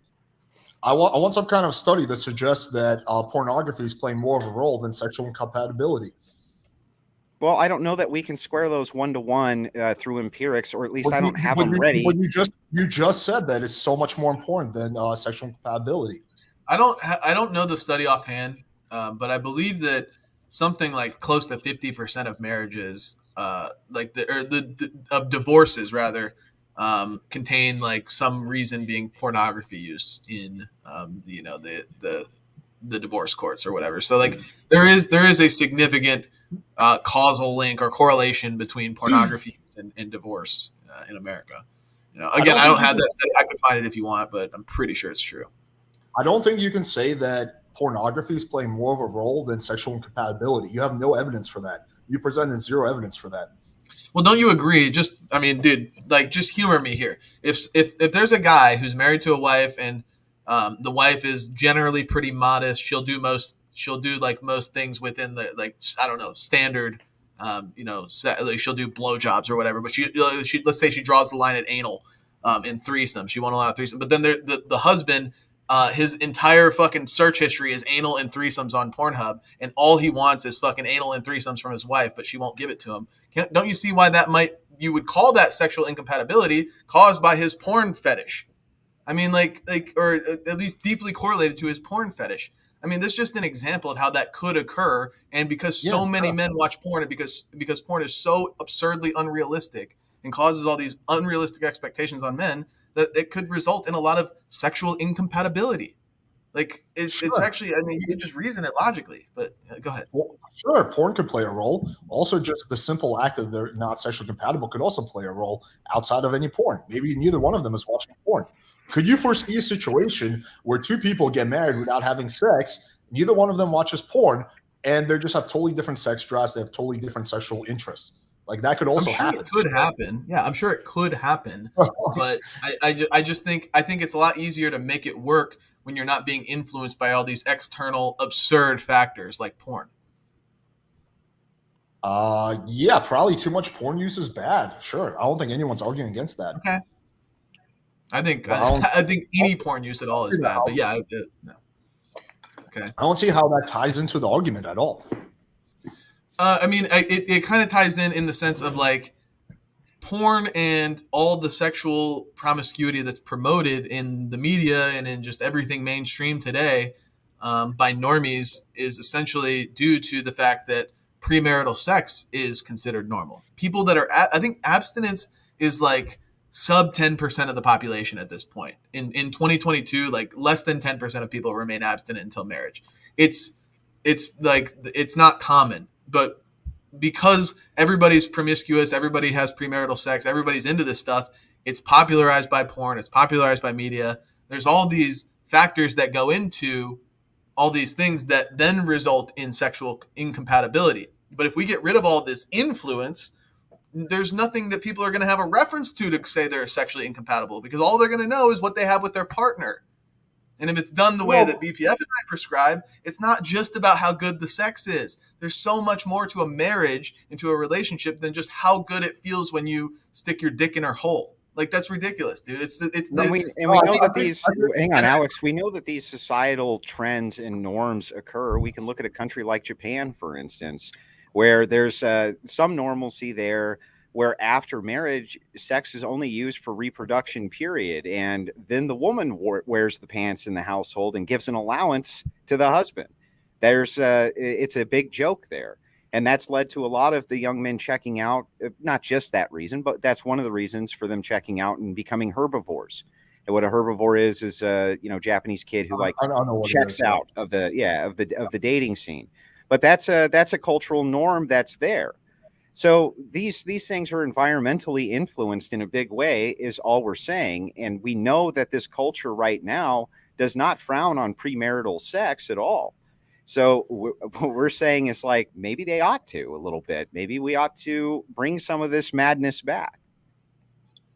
I want some kind of study that suggests that pornography is playing more of a role than sexual incompatibility. Well, I don't know that we can square those 1-to-1 through empirics, or at least I don't have them ready. But you just said that it's so much more important than sexual incompatibility. I don't know the study offhand, but I believe that something like close to 50% of marriages, of divorces rather, contain like some reason being pornography use in the divorce courts or whatever. So like there is a significant causal link or correlation between pornography and divorce in America. Again, I don't have that study. I could find it if you want, but I'm pretty sure it's true. I don't think you can say that pornography is playing more of a role than sexual incompatibility. You have no evidence for that. You presented zero evidence for that. Well, don't you agree? Just humor me here. If there's a guy who's married to a wife and the wife is generally pretty modest, she'll do most things within the standard, she'll do blowjobs or whatever. But she let's say she draws the line at anal in threesome. She won't allow threesome. But then the husband. His entire fucking search history is anal and threesomes on Pornhub, and all he wants is fucking anal and threesomes from his wife, but she won't give it to him. Don't you see why you would call that sexual incompatibility caused by his porn fetish? I mean, or at least deeply correlated to his porn fetish. I mean, this is just an example of how that could occur. And because so many men watch porn, and because porn is so absurdly unrealistic and causes all these unrealistic expectations on men, that it could result in a lot of sexual incompatibility. Like it's actually, I mean, you can just reason it logically, but go ahead. Well, sure, porn could play a role. Also, just the simple act of they're not sexually compatible could also play a role outside of any porn. Maybe neither one of them is watching porn. Could you foresee a situation where two people get married without having sex, neither one of them watches porn, and they just have totally different sex drives, they have totally different sexual interests? Like that could also happen. It could happen. Yeah, I'm sure it could happen. But I just think it's a lot easier to make it work when you're not being influenced by all these external absurd factors like porn. Yeah, probably too much porn use is bad. Sure. I don't think anyone's arguing against that. Okay. I think any porn use at all is bad. But yeah, no. Okay. I don't see how that ties into the argument at all. I mean, it kind of ties in the sense of like porn and all the sexual promiscuity that's promoted in the media and in just everything mainstream today by normies is essentially due to the fact that premarital sex is considered normal. People that are, I think abstinence is like sub 10% of the population at this point. In 2022, like less than 10% of people remain abstinent until marriage. It's like, it's not common, but because everybody's promiscuous, everybody has premarital sex, everybody's into this stuff, it's popularized by porn, it's popularized by media. There's all these factors that go into all these things that then result in sexual incompatibility. But if we get rid of all this influence, there's nothing that people are going to have a reference to say they're sexually incompatible, because all they're going to know is what they have with their partner. And if it's done the way that BPF and I prescribe, it's not just about how good the sex is. There's so much more to a marriage and to a relationship than just how good it feels when you stick your dick in her hole. Like, that's ridiculous, dude. We know that these. Hang on, Alex. We know that these societal trends and norms occur. We can look at a country like Japan, for instance, where there's some normalcy there, where after marriage, sex is only used for reproduction, period. And then the woman wears the pants in the household and gives an allowance to the husband. It's a big joke there. And that's led to a lot of the young men checking out, not just that reason, but that's one of the reasons for them checking out and becoming herbivores. And what a herbivore is Japanese kid who checks out of the dating scene. But that's a cultural norm that's there. So these things are environmentally influenced in a big way, is all we're saying. And we know that this culture right now does not frown on premarital sex at all. So what we're saying is, like, maybe they ought to a little bit. Maybe we ought to bring some of this madness back.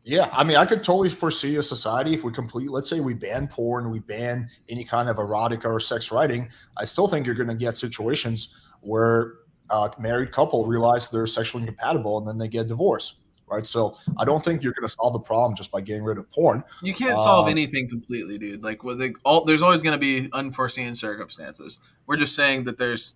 Yeah, I mean, I could totally foresee a society if let's say we ban porn, we ban any kind of erotica or sex writing. I still think you're going to get situations where a married couple realize they're sexually incompatible and then they get divorced, right? So I don't think you're going to solve the problem just by getting rid of porn. You can't solve anything completely, dude. Like, there's always going to be unforeseen circumstances. We're just saying that there's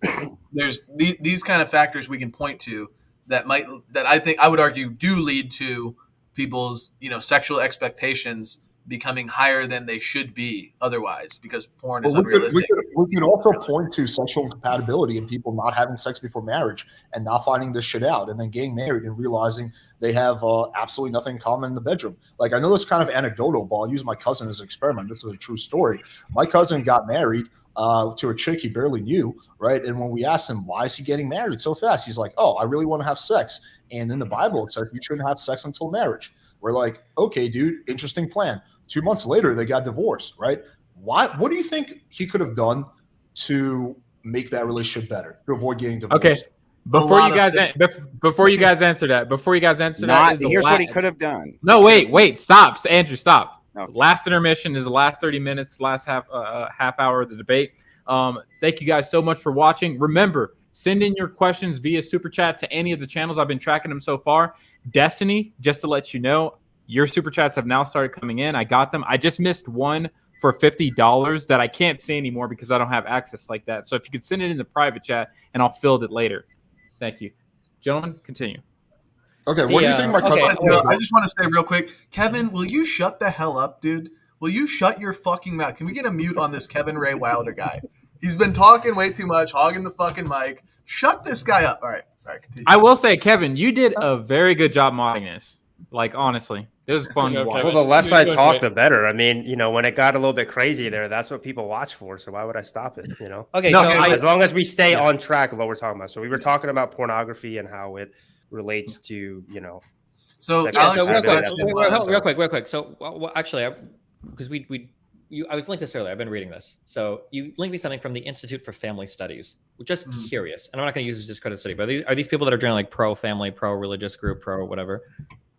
these kind of factors we can point to that I would argue do lead to people's sexual expectations becoming higher than they should be otherwise, because porn is unrealistic. We could also point to sexual incompatibility and people not having sex before marriage and not finding this shit out, and then getting married and realizing they have absolutely nothing in common in the bedroom. Like, I know this kind of anecdotal, but I'll use my cousin as an experiment. This is a true story. My cousin got married to a chick he barely knew, right? And when we asked him, why is he getting married so fast? He's like, oh, I really want to have sex. And in the Bible, it says you shouldn't have sex until marriage. We're like, okay, dude, interesting plan. 2 months later, they got divorced, right? What do you think he could have done to make that relationship better, to avoid getting divorced? Okay, before you guys answer that, here's what he could have done. No, wait, stop, Andrew, stop. Okay. Last intermission is the last 30 minutes, last half hour of the debate. Thank you guys so much for watching. Remember, send in your questions via super chat to any of the channels. I've been tracking them so far. Destiny, just to let you know, your super chats have now started coming in. I got them. I just missed one for $50 that I can't say anymore because I don't have access like that. So if you could send it in the private chat, and I'll fill it later. Thank you. Gentlemen, continue. Okay, what do you think my cousin... I just want to say real quick, Kevin, will you shut the hell up, dude? will you shut your fucking mouth? Can we get a mute on this Kevin Ray Wilder guy? He's been talking way too much, hogging the fucking mic. Shut this guy up. All right, sorry, continue. I will say, Kevin, you did a very good job modding this. Like, honestly, it was fun to watch. Well, the less I talk, the better. I mean, you know, when it got a little bit crazy there, that's what people watch for. So why would I stop it? You know? Okay. No, So okay, As long as we stay on track of what we're talking about. So we were talking about pornography and how it relates to, you know. So Sexual yeah, Alex, so compatibility. real quick. So actually, because I was linked this earlier. I've been reading this. So you linked me something from the Institute for Family Studies. Just curious, and I'm not going to use this as discredited study, but are these people that are doing like pro-family, pro-religious group, pro-whatever?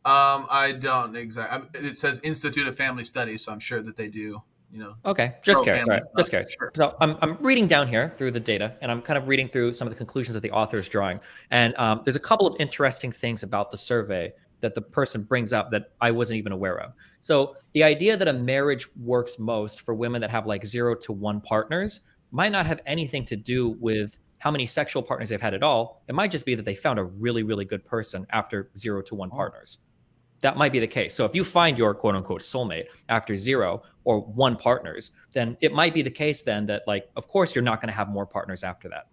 I don't exactly. It says Institute of Family Studies, so I'm sure that they do. You know. Okay, just curious. pro-family All right, stuff, just curious. sure. So I'm reading down here through the data, and I'm kind of reading through some of the conclusions that the author is drawing. And there's a couple of interesting things about the survey that the person brings up that I wasn't even aware of. So the idea that a marriage works most for women that have like 0 to 1 partners might not have anything to do with how many sexual partners they've had at all. It might just be that they found a really, really good person after 0 to 1 partners. That might be the case. So if you find your quote unquote soulmate after 0 or 1 partners, then it might be the case then that, like, of course, you're not going to have more partners after that.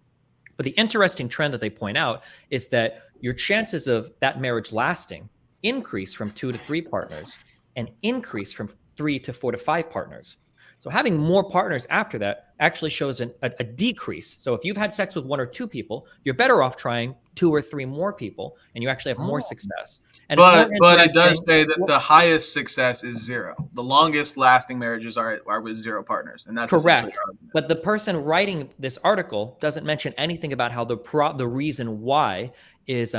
But the interesting trend that they point out is that your chances of that marriage lasting increase from 2 to 3 partners and increase from 3 to 4 to 5 partners. So having more partners after that actually shows a decrease. So if you've had sex with 1 or 2 people, you're better off trying 2 or 3 more people, and you actually have more success. And But it does say that the highest success is 0. The longest lasting marriages are with 0 partners, and that's correct. But the person writing this article doesn't mention anything about how the reason why is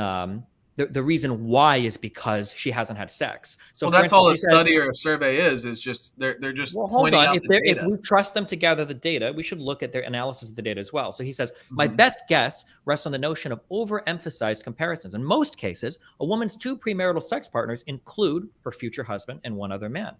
the reason why is because she hasn't had sex. So well, that's all a study or a survey is just they're just pointing out the data. If we trust them to gather the data, we should look at their analysis of the data as well. So he says, my best guess rests on the notion of overemphasized comparisons. In most cases, a woman's 2 premarital sex partners include her future husband and 1 other man.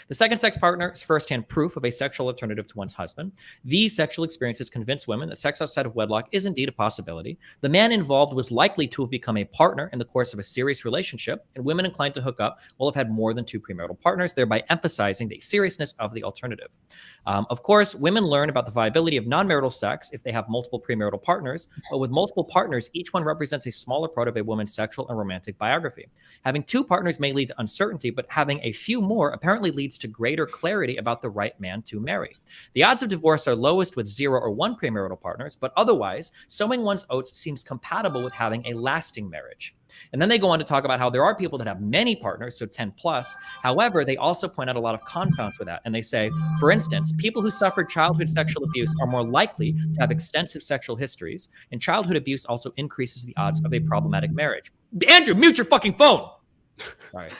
The second sex partner is firsthand proof of a sexual alternative to one's husband. These sexual experiences convince women that sex outside of wedlock is indeed a possibility. The man involved was likely to have become a partner in the course of a serious relationship, and women inclined to hook up will have had more than 2 premarital partners, thereby emphasizing the seriousness of the alternative. Of course, women learn about the viability of non-marital sex if they have multiple premarital partners, but with multiple partners, each one represents a smaller part of a woman's sexual and romantic biography. Having 2 partners may lead to uncertainty, but having a few more apparently leads to greater clarity about the right man to marry. The odds of divorce are lowest with 0 or 1 premarital partners, but otherwise, sowing one's oats seems compatible with having a lasting marriage. And then they go on to talk about how there are people that have many partners, so 10 plus. However, they also point out a lot of confounds with that. And they say, for instance, people who suffered childhood sexual abuse are more likely to have extensive sexual histories, and childhood abuse also increases the odds of a problematic marriage. Andrew, mute your fucking phone. All right.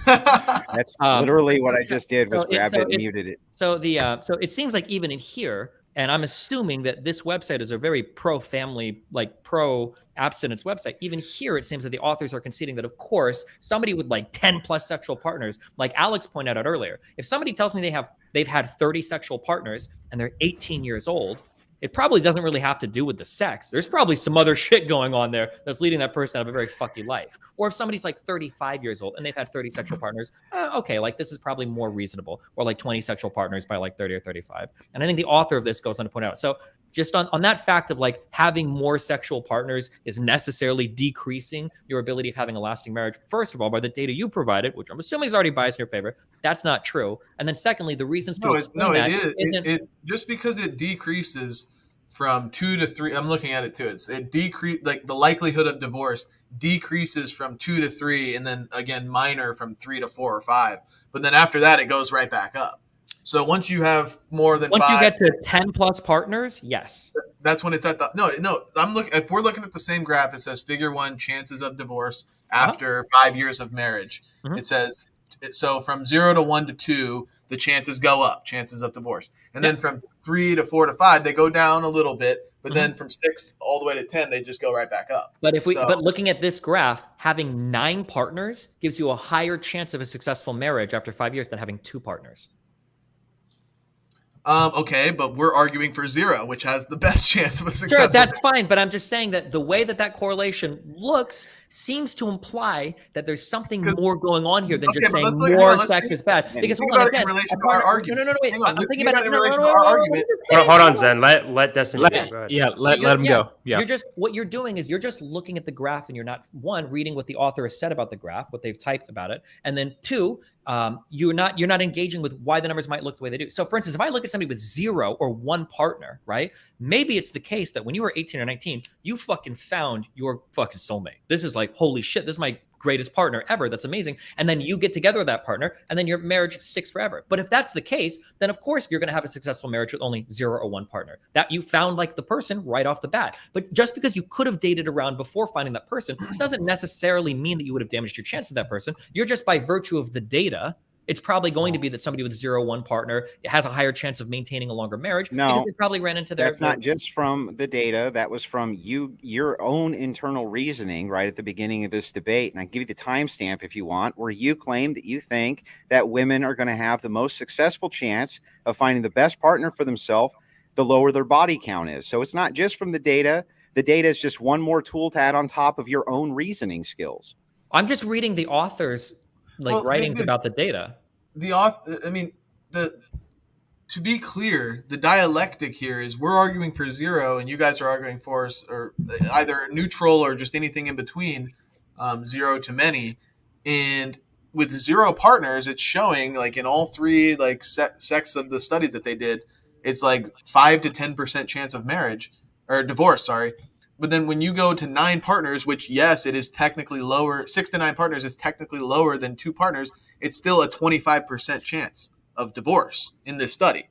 That's literally what I just did was grabbed it and muted it. So it seems like even in here, and I'm assuming that this website is a very pro-family, like pro-abstinence website. Even here, it seems that the authors are conceding that, of course, somebody with like 10 plus sexual partners, like Alex pointed out earlier, if somebody tells me they've had 30 sexual partners and they're 18 years old, it probably doesn't really have to do with the sex. There's probably some other shit going on there that's leading that person to have a very fucky life. Or if somebody's like 35 years old and they've had 30 sexual partners, okay, like this is probably more reasonable. Or like 20 sexual partners by like 30 or 35. And I think the author of this goes on to point out. So just on that fact of like having more sexual partners is necessarily decreasing your ability of having a lasting marriage. First of all, by the data you provided, which I'm assuming is already biased in your favor, that's not true. And then secondly, the reasons to explain that it's just because it decreases from 2 to 3. I'm looking at it too. It decrease, like the likelihood of divorce decreases from 2 to 3, and then again minor from 3 to 4 or 5. But then after that, it goes right back up. So once you have more than 5, you get to 10 plus partners, yes, that's when it's at the no. I'm looking. If we're looking at the same graph, it says Figure 1 chances of divorce after 5 years of marriage. It says so from 0 to 1 to 2, the chances go up, chances of divorce, and then from 3 to 4 to 5, they go down a little bit. But then from 6 all the way to 10, they just go right back up. But but looking at this graph, having 9 partners gives you a higher chance of a successful marriage after 5 years than having 2 partners. Okay, but we're arguing for 0, which has the best chance of a successful. Sure, that's fine, but I'm just saying that the way that correlation looks seems to imply that there's something more going on here than just saying more sex is bad. Because think hold on, about it in relation to our argument. No, wait. Hang on, I'm thinking think about it in relation to our argument. Hold on, Zen. Let Destiny go. Go ahead. Yeah, let him go. Yeah. You're just what you're doing is you're just looking at the graph and you're not reading what the author has said about the graph, what they've typed about it, and then 2, you're not engaging with why the numbers might look the way they do. So, for instance, if I look at somebody with 0 or 1 partner, right? Maybe it's the case that when you were 18 or 19, you fucking found your fucking soulmate. This is like, holy shit, this is my greatest partner ever. That's amazing. And then you get together with that partner, and then your marriage sticks forever. But if that's the case, then of course you're going to have a successful marriage with only 0 or 1 partner. That you found like the person right off the bat. But just because you could have dated around before finding that person doesn't necessarily mean that you would have damaged your chance with that person. You're just by virtue of the data, it's probably going to be that somebody with 0 1 partner has a higher chance of maintaining a longer marriage. No, because they probably ran into their. That's not just from the data. That was from your own internal reasoning right at the beginning of this debate. And I can give you the timestamp if you want, where you claim that you think that women are going to have the most successful chance of finding the best partner for themselves the lower their body count is. So it's not just from the data. The data is just one more tool to add on top of your own reasoning skills. I'm just reading the author's writings about the data. The author, I mean, to be clear, the dialectic here is we're arguing for 0, and you guys are arguing for or either neutral or just anything in between, 0 to many. And with 0 partners, it's showing like in all 3 like sects of the study that they did, it's like 5 to 10% chance of marriage or divorce. Sorry. But then when you go to 9 partners, which yes, it is technically lower, 6 to 9 partners is technically lower than 2 partners. It's still a 25% chance of divorce in this study.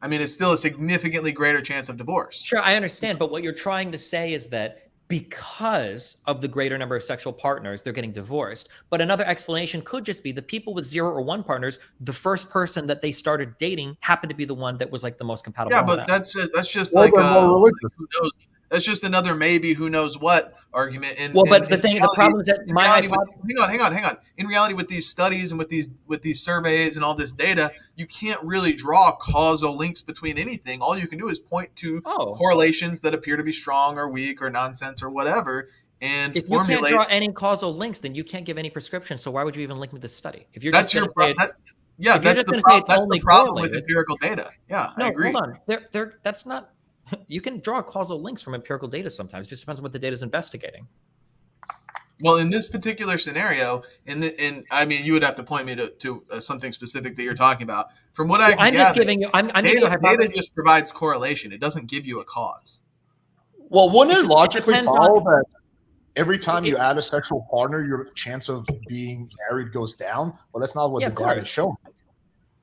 I mean, it's still a significantly greater chance of divorce. Sure, I understand. But what you're trying to say is that because of the greater number of sexual partners, they're getting divorced. But another explanation could just be the people with 0 or 1 partners, the first person that they started dating happened to be the one that was like the most compatible. Yeah, but that's just like who knows. That's just another maybe who knows what argument. But the problem is that hang on. In reality, with these studies and with these surveys and all this data, you can't really draw causal links between anything. All you can do is point to correlations that appear to be strong or weak or nonsense or whatever. And if you can't draw any causal links, then you can't give any prescription. So why would you even link with this study? If you're that's your problem. That's the problem with empirical data. Yeah, no, I agree. Hold on. That's not. You can draw causal links from empirical data sometimes. It just depends on what the data is investigating. Well, in this particular scenario, and I mean, you would have to point me to something specific that you're talking about. From what I'm just giving you, data just provides correlation. It doesn't give you a cause. Well, wouldn't it logically follow that every time you add a sexual partner, your chance of being married goes down? Well, that's not what the data is showing.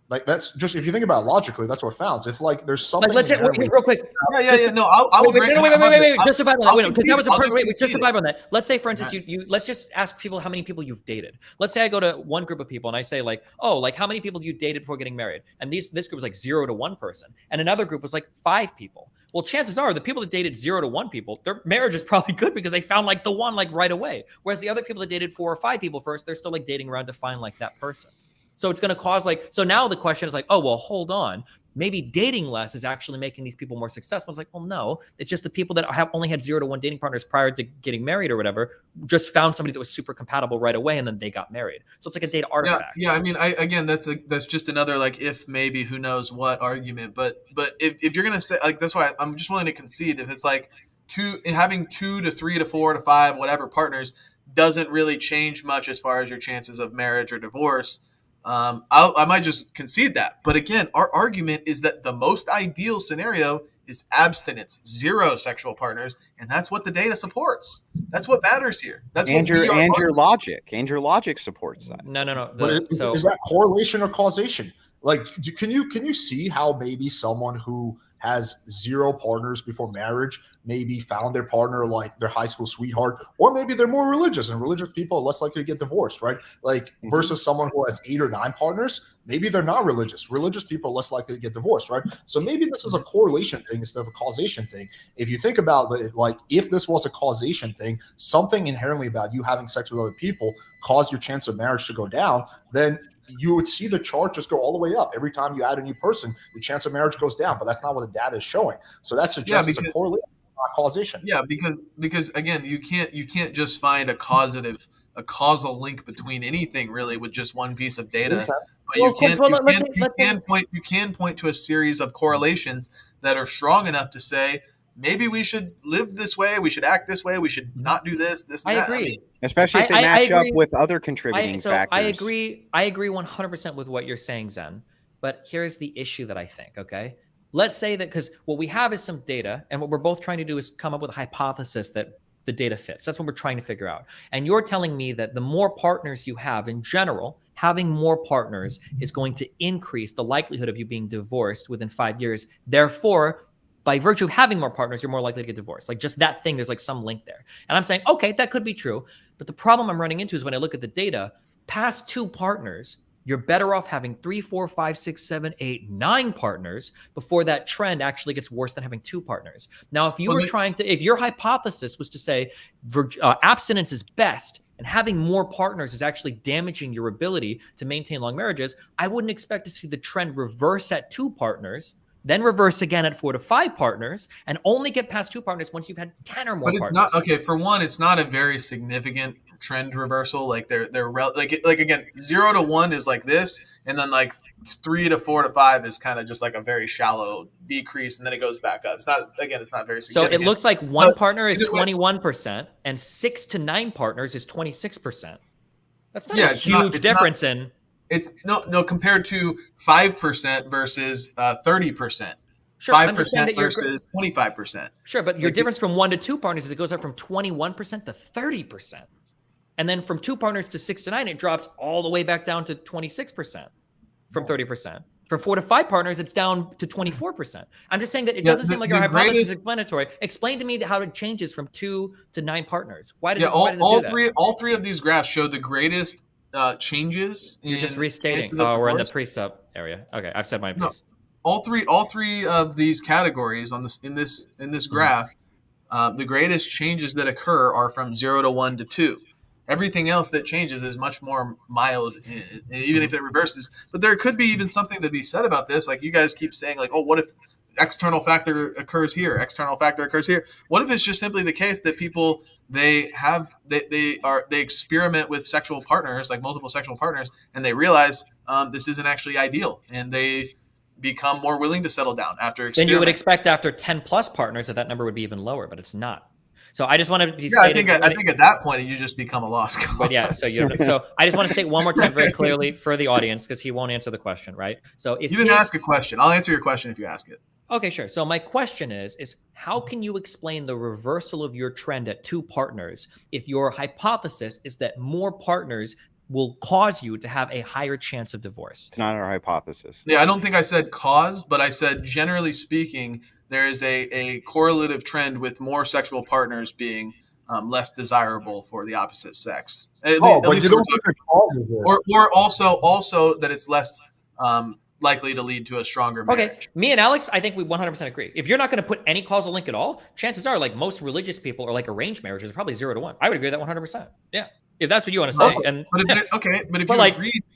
Like that's just if you think about it logically, that's what it founds. If like there's something. Let's say real quick. No, I'll wait. Just survive on that. Because that was a perfect. Wait, just survive on that. Let's say, for instance, you let's just ask people how many people you've dated. Let's say I go to one group of people and I say like, oh, like how many people have you dated before getting married? And this group was like 0 to 1 person, and another group was like 5 people. Well, chances are the people that dated 0 to 1 people, their marriage is probably good because they found like the one like right away. Whereas the other people that dated 4 or 5 people first, they're still like dating around to find like that person. So it's going to cause so now the question is like, oh, well, hold on. Maybe dating less is actually making these people more successful. It's like, well, no, it's just the people that have only had 0 to 1 dating partners prior to getting married or whatever, just found somebody that was super compatible right away. And then they got married. So it's like a data artifact. Yeah. I mean, that's just another, like, if maybe who knows what argument, but if you're going to say like, that's why I'm just willing to concede if it's like having 2 to 3 to 4 to 5, whatever partners doesn't really change much as far as your chances of marriage or divorce. I might just concede that. But again, our argument is that the most ideal scenario is abstinence, 0 sexual partners, and that's what the data supports. That's what matters here. That's your logic supports that. No. Is that correlation or causation? Like, can you see how maybe someone who has 0 partners before marriage maybe found their partner like their high school sweetheart, or maybe they're more religious, and religious people are less likely to get divorced, right? Like versus someone who has 8 or 9 partners, maybe they're not religious. Religious people are less likely to get divorced, right? So maybe this is a correlation thing instead of a causation thing. If you think about it, like if this was a causation thing, something inherently about you having sex with other people caused your chance of marriage to go down, then you would see the chart just go all the way up. Every time you add a new person, your chance of marriage goes down, but that's not what the data is showing. So that suggests it's a correlation, not causation. Yeah, because again, you can't just find a causal link between anything really with just one piece of data. But you can point to a series of correlations that are strong enough to say, maybe we should live this way, we should act this way, we should not do this, I that. agree. I mean, especially if they match up with other contributing factors. I agree 100% with what you're saying, Zen. But here's the issue that I think, okay? Let's say that, because what we have is some data, and what we're both trying to do is come up with a hypothesis that the data fits. That's what we're trying to figure out. And you're telling me that the more partners you have in general, having more partners is going to increase the likelihood of you being divorced within 5 years. Therefore, by virtue of having more partners, you're more likely to get divorced. Like just that thing, there's like some link there. And I'm saying, okay, that could be true. But the problem I'm running into is when I look at the data, past 2 partners, you're better off having 3, 4, 5, 6, 7, 8, 9 partners before that trend actually gets worse than having 2 partners. Now, if you were trying to, if your hypothesis was to say abstinence is best and having more partners is actually damaging your ability to maintain long marriages, I wouldn't expect to see the trend reverse at 2 partners, then reverse again at 4 to 5 partners, and only get past 2 partners once you've had 10 or more partners. But it's not, okay, for one, it's not a very significant trend reversal. Like they're like again, 0 to 1 is like this, and then like 3 to 4 to 5 is kind of just like a very shallow decrease, and then it goes back up. It's not very significant. So it looks like one partner is 21% and 6 to 9 partners is 26%. That's not a huge difference in. It's no compared to 5% versus 30%. Sure, 5% versus 25%. Sure, but your difference from 1 to 2 partners is it goes up from 21% to 30%. And then from 2 partners to 6 to 9, it drops all the way back down to 26% from 30%. From 4 to 5 partners, it's down to 24%. I'm just saying that it doesn't seem like your hypothesis is explanatory. Explain to me how it changes from 2 to 9 partners. Why does it do that? All three of these graphs show the greatest changes. You're just restating. Oh, we're in the pre-sub area. Okay, I've said my piece. All three of these categories on this in this graph, the greatest changes that occur are from 0 to 1 to 2. Everything else that changes is much more mild, even if it reverses. But there could be even something to be said about this. Like you guys keep saying, like, oh, what if external factor occurs here? External factor occurs here. What if it's just simply the case that people they experiment with sexual partners, like multiple sexual partners, and they realize this isn't actually ideal, and they become more willing to settle down after experimenting. Then you would expect after 10 plus partners that number would be even lower, but it's not. So I just want to be I think at that point you just become a lost cause. But yeah, so I just want to state one more time very clearly for the audience, because he won't answer the question, right? So if you didn't ask a question, I'll answer your question if you ask it. Okay, sure. So my question is how can you explain the reversal of your trend at 2 partners if your hypothesis is that more partners will cause you to have a higher chance of divorce? It's not our hypothesis. Yeah, I don't think I said cause, but I said generally speaking, there is a correlative trend with more sexual partners being less desirable for the opposite sex. Or also that it's less likely to lead to a stronger marriage. Okay, me and Alex, I think we 100% agree. If you're not going to put any causal link at all, chances are, like most religious people or like arranged marriages, are probably 0 to 1. I would agree with that 100%. Yeah, if that's what you want to say.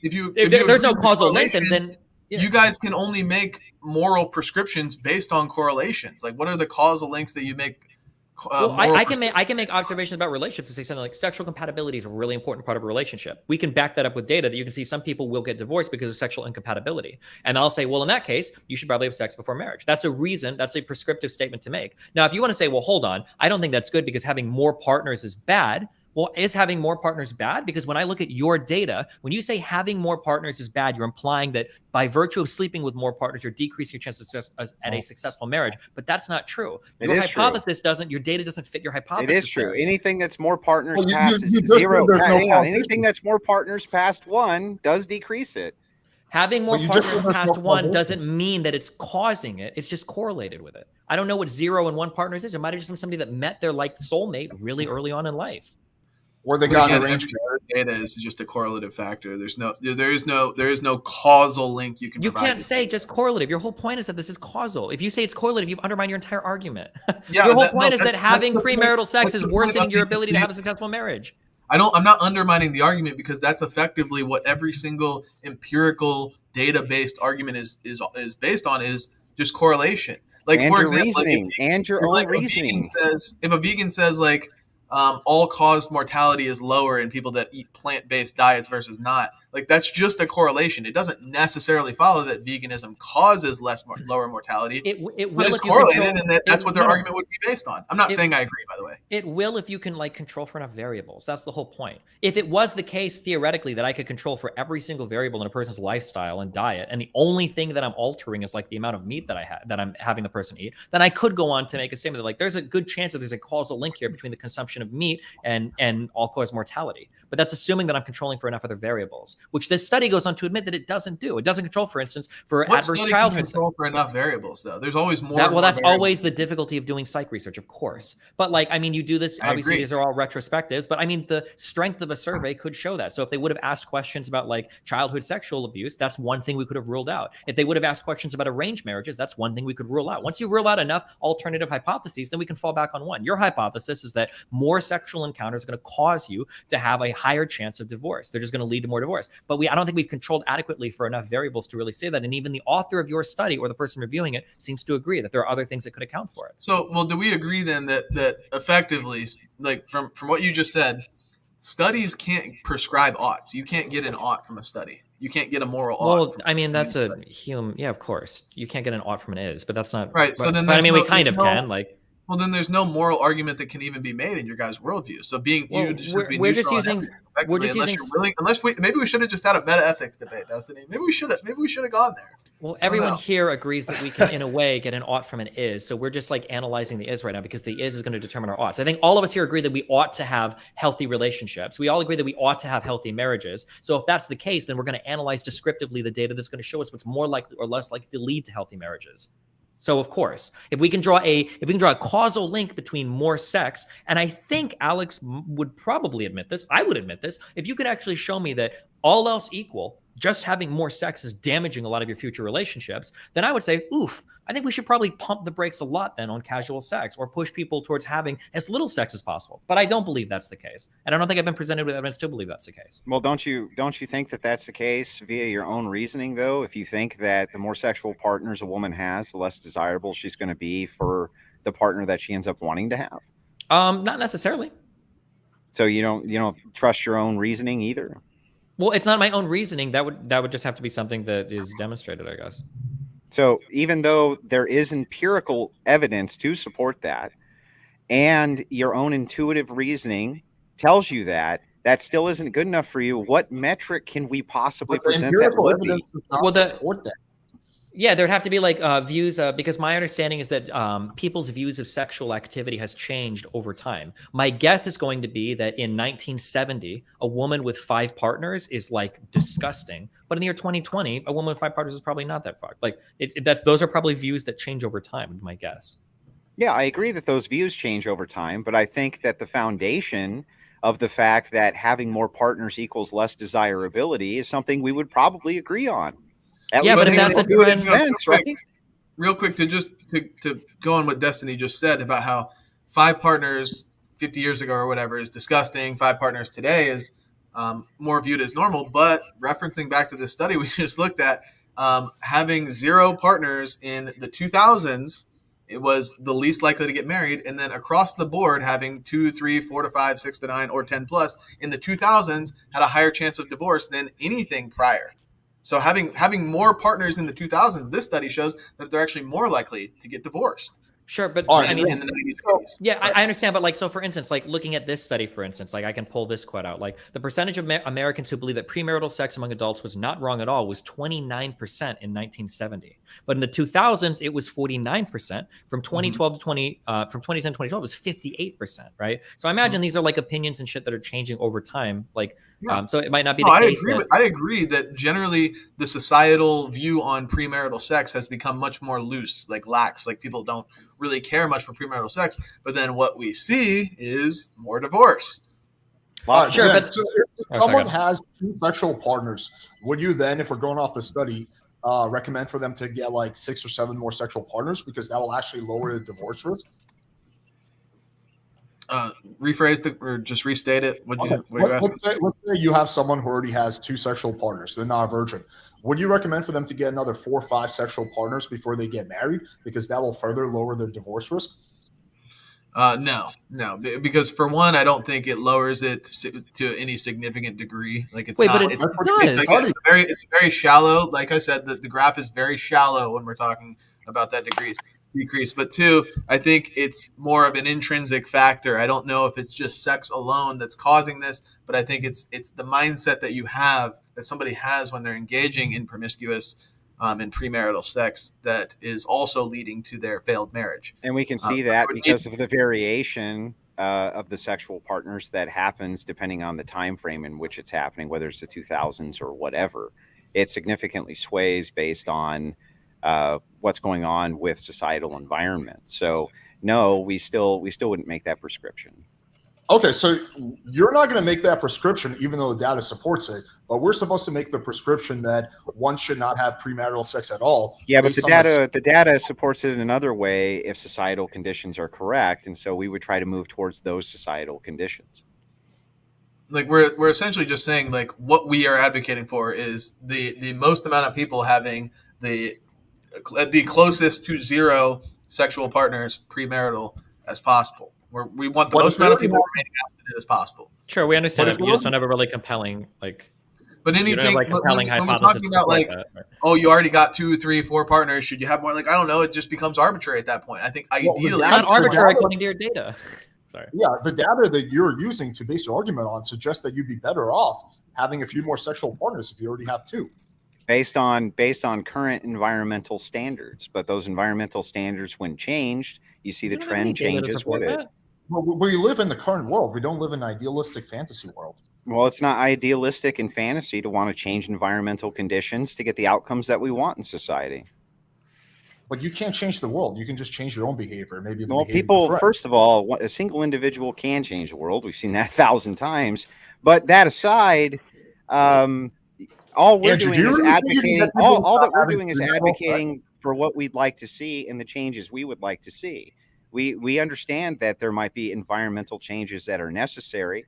If there's no causal link, then yeah. You guys can only make moral prescriptions based on correlations. Like, what are the causal links that you make? I can make observations about relationships and say something like sexual compatibility is a really important part of a relationship. We can back that up with data that you can see some people will get divorced because of sexual incompatibility. And I'll say, well, in that case, you should probably have sex before marriage. That's a reason. That's a prescriptive statement to make. Now, if you want to say, well, hold on, I don't think that's good because having more partners is bad. Well, is having more partners bad? Because when I look at your data, when you say having more partners is bad, you're implying that by virtue of sleeping with more partners, you're decreasing your chance of success at a successful marriage. But that's not true. Your hypothesis doesn't, your data doesn't fit your hypothesis. It is true. Anything that's more partners past 0. Anything that's more partners past 1 does decrease it. Having more partners past 1 doesn't mean that it's causing it. It's just correlated with it. I don't know what 0 and 1 partners is. It might have just been somebody that met their like soulmate really early on in life. Or they got arranged. Data is just a correlative factor. There is no causal link you can. You can't say just correlative. Your whole point is that this is causal. If you say it's correlative, you've undermined your entire argument. Yeah, your whole point is that having premarital sex is worsening your ability to have a successful marriage. I'm not undermining the argument, because that's effectively what every single empirical data-based argument is based on, is just correlation. Like, and for your example, reasoning and your own reasoning. If a vegan says like all-cause mortality is lower in people that eat plant-based diets versus not, like, that's just a correlation. It doesn't necessarily follow that veganism causes lower mortality. It but will it's if you correlated, control, and that's what their argument would be based on. I'm not saying I agree, by the way. It will if you can like control for enough variables. That's the whole point. If it was the case theoretically that I could control for every single variable in a person's lifestyle and diet, and the only thing that I'm altering is like the amount of meat that I'm having the person eat, then I could go on to make a statement that like there's a good chance that there's a causal link here between the consumption of meat and all-cause mortality. But that's assuming that I'm controlling for enough other variables, which this study goes on to admit that it doesn't do. It doesn't control, for instance, for adverse childhood. Control for enough variables, though. There's always more. That's always the difficulty of doing psych research, of course. But like, I mean, you do this. Obviously, these are all retrospectives. But I mean, the strength of a survey could show that. So if they would have asked questions about like childhood sexual abuse, that's one thing we could have ruled out. If they would have asked questions about arranged marriages, that's one thing we could rule out. Once you rule out enough alternative hypotheses, then we can fall back on one. Your hypothesis is that more sexual encounters are going to cause you to have a higher chance of divorce. They're just going to lead to more divorce. But I don't think we've controlled adequately for enough variables to really say that. And even the author of your study or the person reviewing it seems to agree that there are other things that could account for it. So, well, do we agree then that effectively, like from what you just said, studies can't prescribe oughts? You can't get an ought from a study. You can't get a moral ought. Well, I mean, that's a human. Yeah, of course. You can't get an ought from an is, but that's not right. But, so then, but I mean, we kind of can. Like, well, then there's no moral argument that can even be made in your guys' worldview. So we're just using. Maybe we should have just had a meta ethics debate, Destiny. Maybe we should have gone there. Well, everyone here agrees that we can, in a way, get an ought from an is. So we're just like analyzing the is right now because the is going to determine our oughts. I think all of us here agree that we ought to have healthy relationships. We all agree that we ought to have healthy marriages. So if that's the case, then we're going to analyze descriptively the data that's going to show us what's more likely or less likely to lead to healthy marriages. So of course, if we can draw a causal link between more sex, and I think Alex would probably admit this, I would admit this, if you could actually show me that all else equal, just having more sex is damaging a lot of your future relationships, then I would say, oof, I think we should probably pump the brakes a lot then on casual sex or push people towards having as little sex as possible. But I don't believe that's the case. And I don't think I've been presented with evidence to believe that's the case. Well, don't you think that that's the case via your own reasoning, though? If you think that the more sexual partners a woman has, the less desirable she's going to be for the partner that she ends up wanting to have? Not necessarily. So you don't trust your own reasoning either? Well, it's not my own reasoning. That would just have to be something that is demonstrated, I guess. So even though there is empirical evidence to support that, and your own intuitive reasoning tells you that still isn't good enough for you, what metric can we possibly present that would be? Well, yeah, there'd have to be like views, because my understanding is that people's views of sexual activity has changed over time. My guess is going to be that in 1970, a woman with 5 partners is like disgusting. But in the year 2020, a woman with 5 partners is probably not that fucked. Like those are probably views that change over time, my guess. Yeah, I agree that those views change over time, but I think that the foundation of the fact that having more partners equals less desirability is something we would probably agree on. But if that's a trend, sense, right? Real quick, to go on what Destiny just said about how 5 partners 50 years ago or whatever is disgusting. 5 partners today is more viewed as normal. But referencing back to the study we just looked at, having 0 partners in the 2000s, it was the least likely to get married. And then across the board, having 2, 3, 4 to 5, 6 to 9, or 10 plus in the 2000s had a higher chance of divorce than anything prior. So having more partners in the 2000s, this study shows that they're actually more likely to get divorced. Sure, but I mean, in the 90s. Yeah, I understand, but like, so for instance, like looking at this study, for instance, like I can pull this quote out, like the percentage of Americans who believe that premarital sex among adults was not wrong at all was 29% in 1970, but in the 2000s it was 49%. From 2012 to from 2010 to 2012 it was 58%, right? So I imagine these are like opinions and shit that are changing over time, like. Yeah. So it might not be the case. I agree that generally the societal view on premarital sex has become much more loose, like lax, like people don't really care much for premarital sex. But then what we see is more divorce. Sure, but so if someone has 2 sexual partners, would you then, if we're going off the study, recommend for them to get like 6 or 7 more sexual partners because that will actually lower the divorce risk? Rephrase it or just restate it. What you asking? Let's say you have someone who already has 2 sexual partners. They're not a virgin. Would you recommend for them to get another 4 or 5 sexual partners before they get married? Because that will further lower their divorce risk? No, because for one, I don't think it lowers it to any significant degree. Like it's not. It's very shallow. Like I said, the graph is very shallow when we're talking about that decrease. But 2, I think it's more of an intrinsic factor. I don't know if it's just sex alone that's causing this, but I think it's the mindset that somebody has when they're engaging in promiscuous and premarital sex that is also leading to their failed marriage. And we can see that because of the variation of the sexual partners that happens depending on the time frame in which it's happening, whether it's the 2000s or whatever. It significantly sways based on what's going on with societal environment. So no, we still wouldn't make that prescription. Okay, so you're not going to make that prescription, even though the data supports it. But we're supposed to make the prescription that one should not have premarital sex at all. Yeah, but the data supports it in another way if societal conditions are correct, and so we would try to move towards those societal conditions. Like we're essentially just saying like what we are advocating for is the most amount of people having the closest to 0 sexual partners premarital as possible. We want the most amount of people remaining abstinent as possible. Sure, we understand that. You just don't have a really compelling But anything like compelling when we're hypothesis talking about like, oh, you already got 2, 3, 4 partners. Should you have more? Like I don't know. It just becomes arbitrary at that point. I think ideally, it's not arbitrary according to your data. Sorry. Yeah, the data that you're using to base your argument on suggests that you'd be better off having a few more sexual partners if you already have 2. Based on current environmental standards, but those environmental standards, when changed, you see the trend changes with it. Well, we live in the current world. We don't live in an idealistic fantasy world. Well, it's not idealistic in fantasy to want to change environmental conditions to get the outcomes that we want in society. But you can't change the world. You can just change your own behavior. Maybe first of all, a single individual can change the world. We've seen that 1,000 times. But that aside, all we're doing is advocating. All that we're doing is advocating for what we'd like to see and the changes we would like to see. We understand that there might be environmental changes that are necessary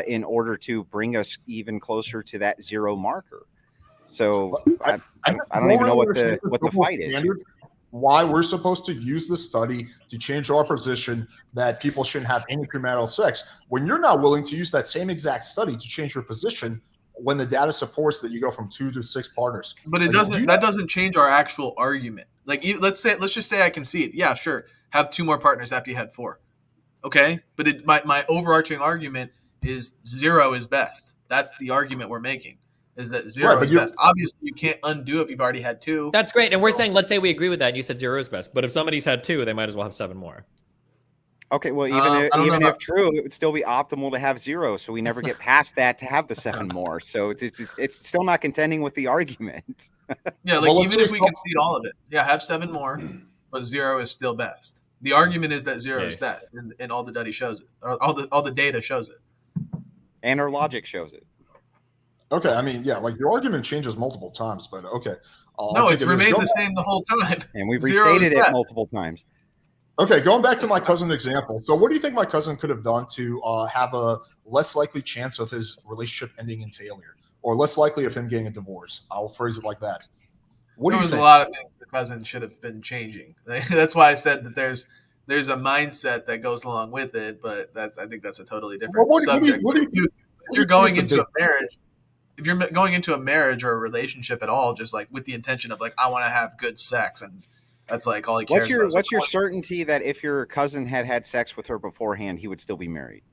in order to bring us even closer to that 0 marker. So I don't even know what the fight is. Why we're supposed to use the study to change our position that people shouldn't have any premarital sex when you're not willing to use that same exact study to change your position when the data supports that you go from 2 to 6 partners. But it doesn't. That doesn't change our actual argument. Like let's just say I concede. Yeah, sure. Have 2 more partners after you had 4. Okay, but my overarching argument is 0 is best. That's the argument we're making. Is that 0 is best? Obviously, you can't undo if you've already had 2. That's great, and we're saying let's say we agree with that. And you said 0 is best, but if somebody's had 2, they might as well have 7 more. Okay, well, even if true, it would still be optimal to have 0, so we never get past that to have the 7 more. So it's still not contending with the argument. Yeah, like even if we concede all of it, yeah, have 7 more, but 0 is still best. The argument is that 0 is best, and all the data shows it, or all the data shows it, and our logic shows it. Okay, I mean, yeah, like your argument changes multiple times, but okay. No, it's remained the same the whole time, and we've restated it multiple times. Okay, going back to my cousin example. So what do you think my cousin could have done to have a less likely chance of his relationship ending in failure, or less likely of him getting a divorce? I'll phrase it like that. What do you think? There's a lot of things the cousin should have been changing. That's why I said that there's a mindset that goes along with it, but I think that's a totally different subject. If you're going into a marriage or a relationship at all, just like with the intention of like, I want to have good sex, and that's like all he cares about. What's your certainty that if your cousin had sex with her beforehand, he would still be married?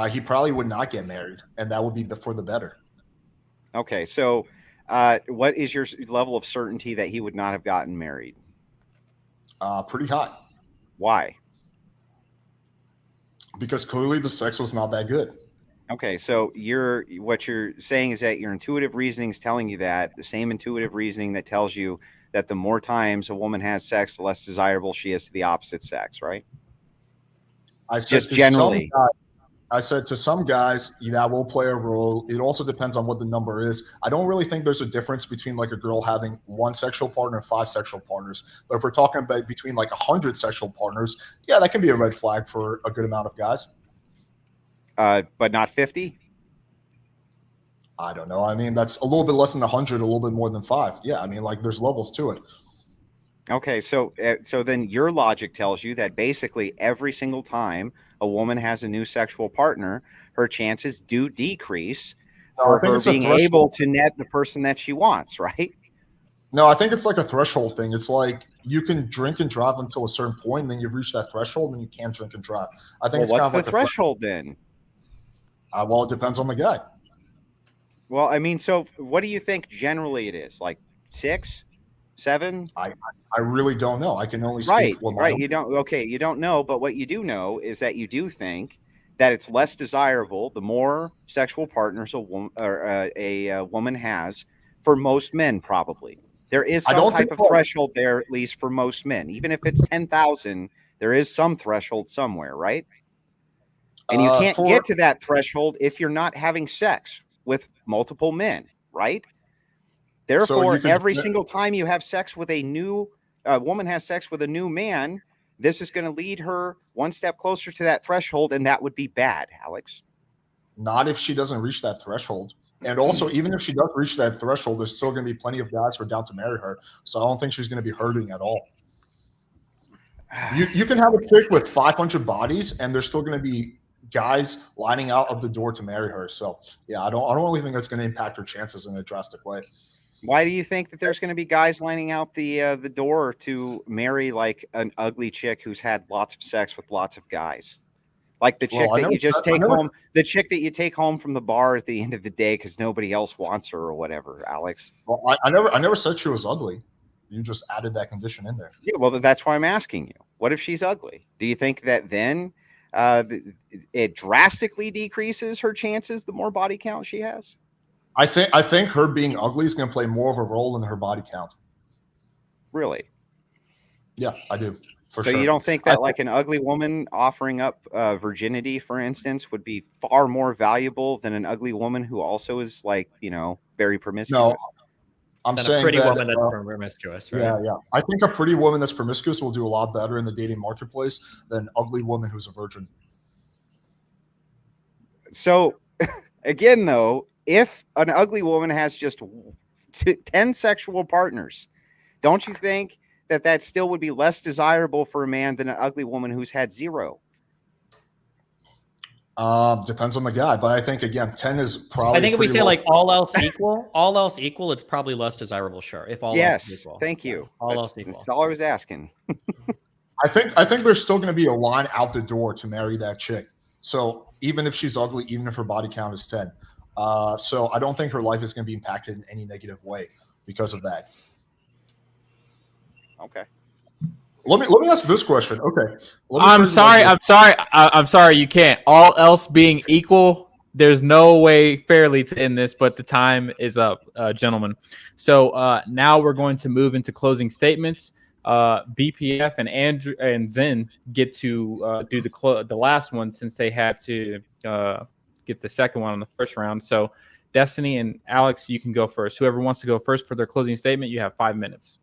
He probably would not get married, and that would be for the better. Okay, so what is your level of certainty that he would not have gotten married? Pretty high. Why? Because clearly the sex was not that good. Okay, so what you're saying is that your intuitive reasoning is telling you that the same intuitive reasoning that tells you that the more times a woman has sex, the less desirable she is to the opposite sex, right? I said just generally. I said to some guys, that will play a role. It also depends on what the number is. I don't really think there's a difference between like a girl having one sexual partner and 5 sexual partners. But if we're talking about between like 100 sexual partners, yeah, that can be a red flag for a good amount of guys. But not 50? I don't know. I mean, that's a little bit less than 100, a little bit more than 5. Yeah, I mean, like there's levels to it. Okay, so then your logic tells you that basically every single time a woman has a new sexual partner, her chances do decrease for her being able to net the person that she wants, right? No, I think it's like a threshold thing. It's like you can drink and drive until a certain point, and then you've reached that threshold, and you can't drink and drive. I think Well, it's what's kind of the like threshold then? Well, it depends on the guy. Well, I mean, so what do you think generally it is? Like 6, 7? I really don't know. I can only speak right. You don't know, but what you do know is that you do think that it's less desirable the more sexual partners a woman has for most men. Probably there is some type of threshold there, at least for most men. Even if it's 10,000, there is some threshold somewhere, right? And you can't get to that threshold if you're not having sex with multiple men, right? Therefore, every single time you have sex with a new woman has sex with a new man, this is going to lead her one step closer to that threshold, and that would be bad, Alex. Not if she doesn't reach that threshold. And also, even if she does reach that threshold, there's still going to be plenty of guys who are down to marry her. So I don't think she's going to be hurting at all. You can have a chick with 500 bodies, and there's still going to be guys lining out of the door to marry her. So yeah, I don't really think that's going to impact her chances in a drastic way. Why do you think that there's going to be guys lining out the door to marry like an ugly chick who's had lots of sex with lots of guys? Like the chick the chick that you take home from the bar at the end of the day because nobody else wants her or whatever, Alex. Well, I never said she was ugly. You just added that condition in there. Yeah, well, that's why I'm asking you. What if she's ugly? Do you think that then it drastically decreases her chances the more body count she has? I think her being ugly is going to play more of a role in her body count. Really? Yeah, I do. For so sure. You don't think that like an ugly woman offering up virginity, for instance, would be far more valuable than an ugly woman who also is like, very promiscuous? No, I'm saying a pretty woman that's promiscuous, right? Yeah. I think a pretty woman that's promiscuous will do a lot better in the dating marketplace than an ugly woman who's a virgin. So, again, though, if an ugly woman has just 10 sexual partners, don't you think that still would be less desirable for a man than an ugly woman who's had 0? Depends on the guy, but I think again, 10 is probably. I think if we say like all else equal, it's probably less desirable. Sure, if all else is equal. Thank you. All else equal. That's all I was asking. I think there's still going to be a line out the door to marry that chick. So even if she's ugly, even if her body count is 10, so I don't think her life is going to be impacted in any negative way because of that. Okay. Let me ask this question. Okay. I'm sorry. You can't. All else being equal, there's no way fairly to end this, but the time is up, gentlemen. So now we're going to move into closing statements. BPF and Andrew and Zen get to do the last one since they had to get the second one on the first round. So Destiny and Alex, you can go first. Whoever wants to go first for their closing statement, you have 5 minutes.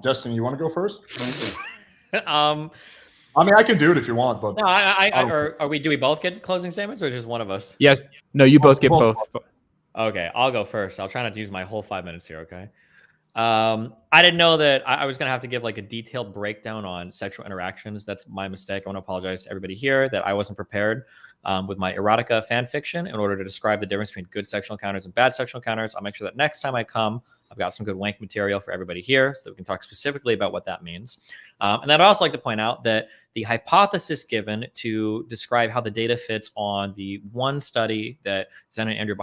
Destiny, you want to go first? I mean, I can do it if you want, but no, do we both get closing statements or just one of us? Yes. No, you both get both. Okay, I'll go first. I'll try not to use my whole 5 minutes here. Okay. I didn't know that I was going to have to give like a detailed breakdown on sexual interactions. That's my mistake. I want to apologize to everybody here that I wasn't prepared with my erotica fan fiction in order to describe the difference between good sexual encounters and bad sexual encounters. I'll make sure that next time I come, I've got some good wank material for everybody here so that we can talk specifically about what that means. And then I'd also like to point out that the hypothesis given to describe how the data fits on the one study that Zen and Andrew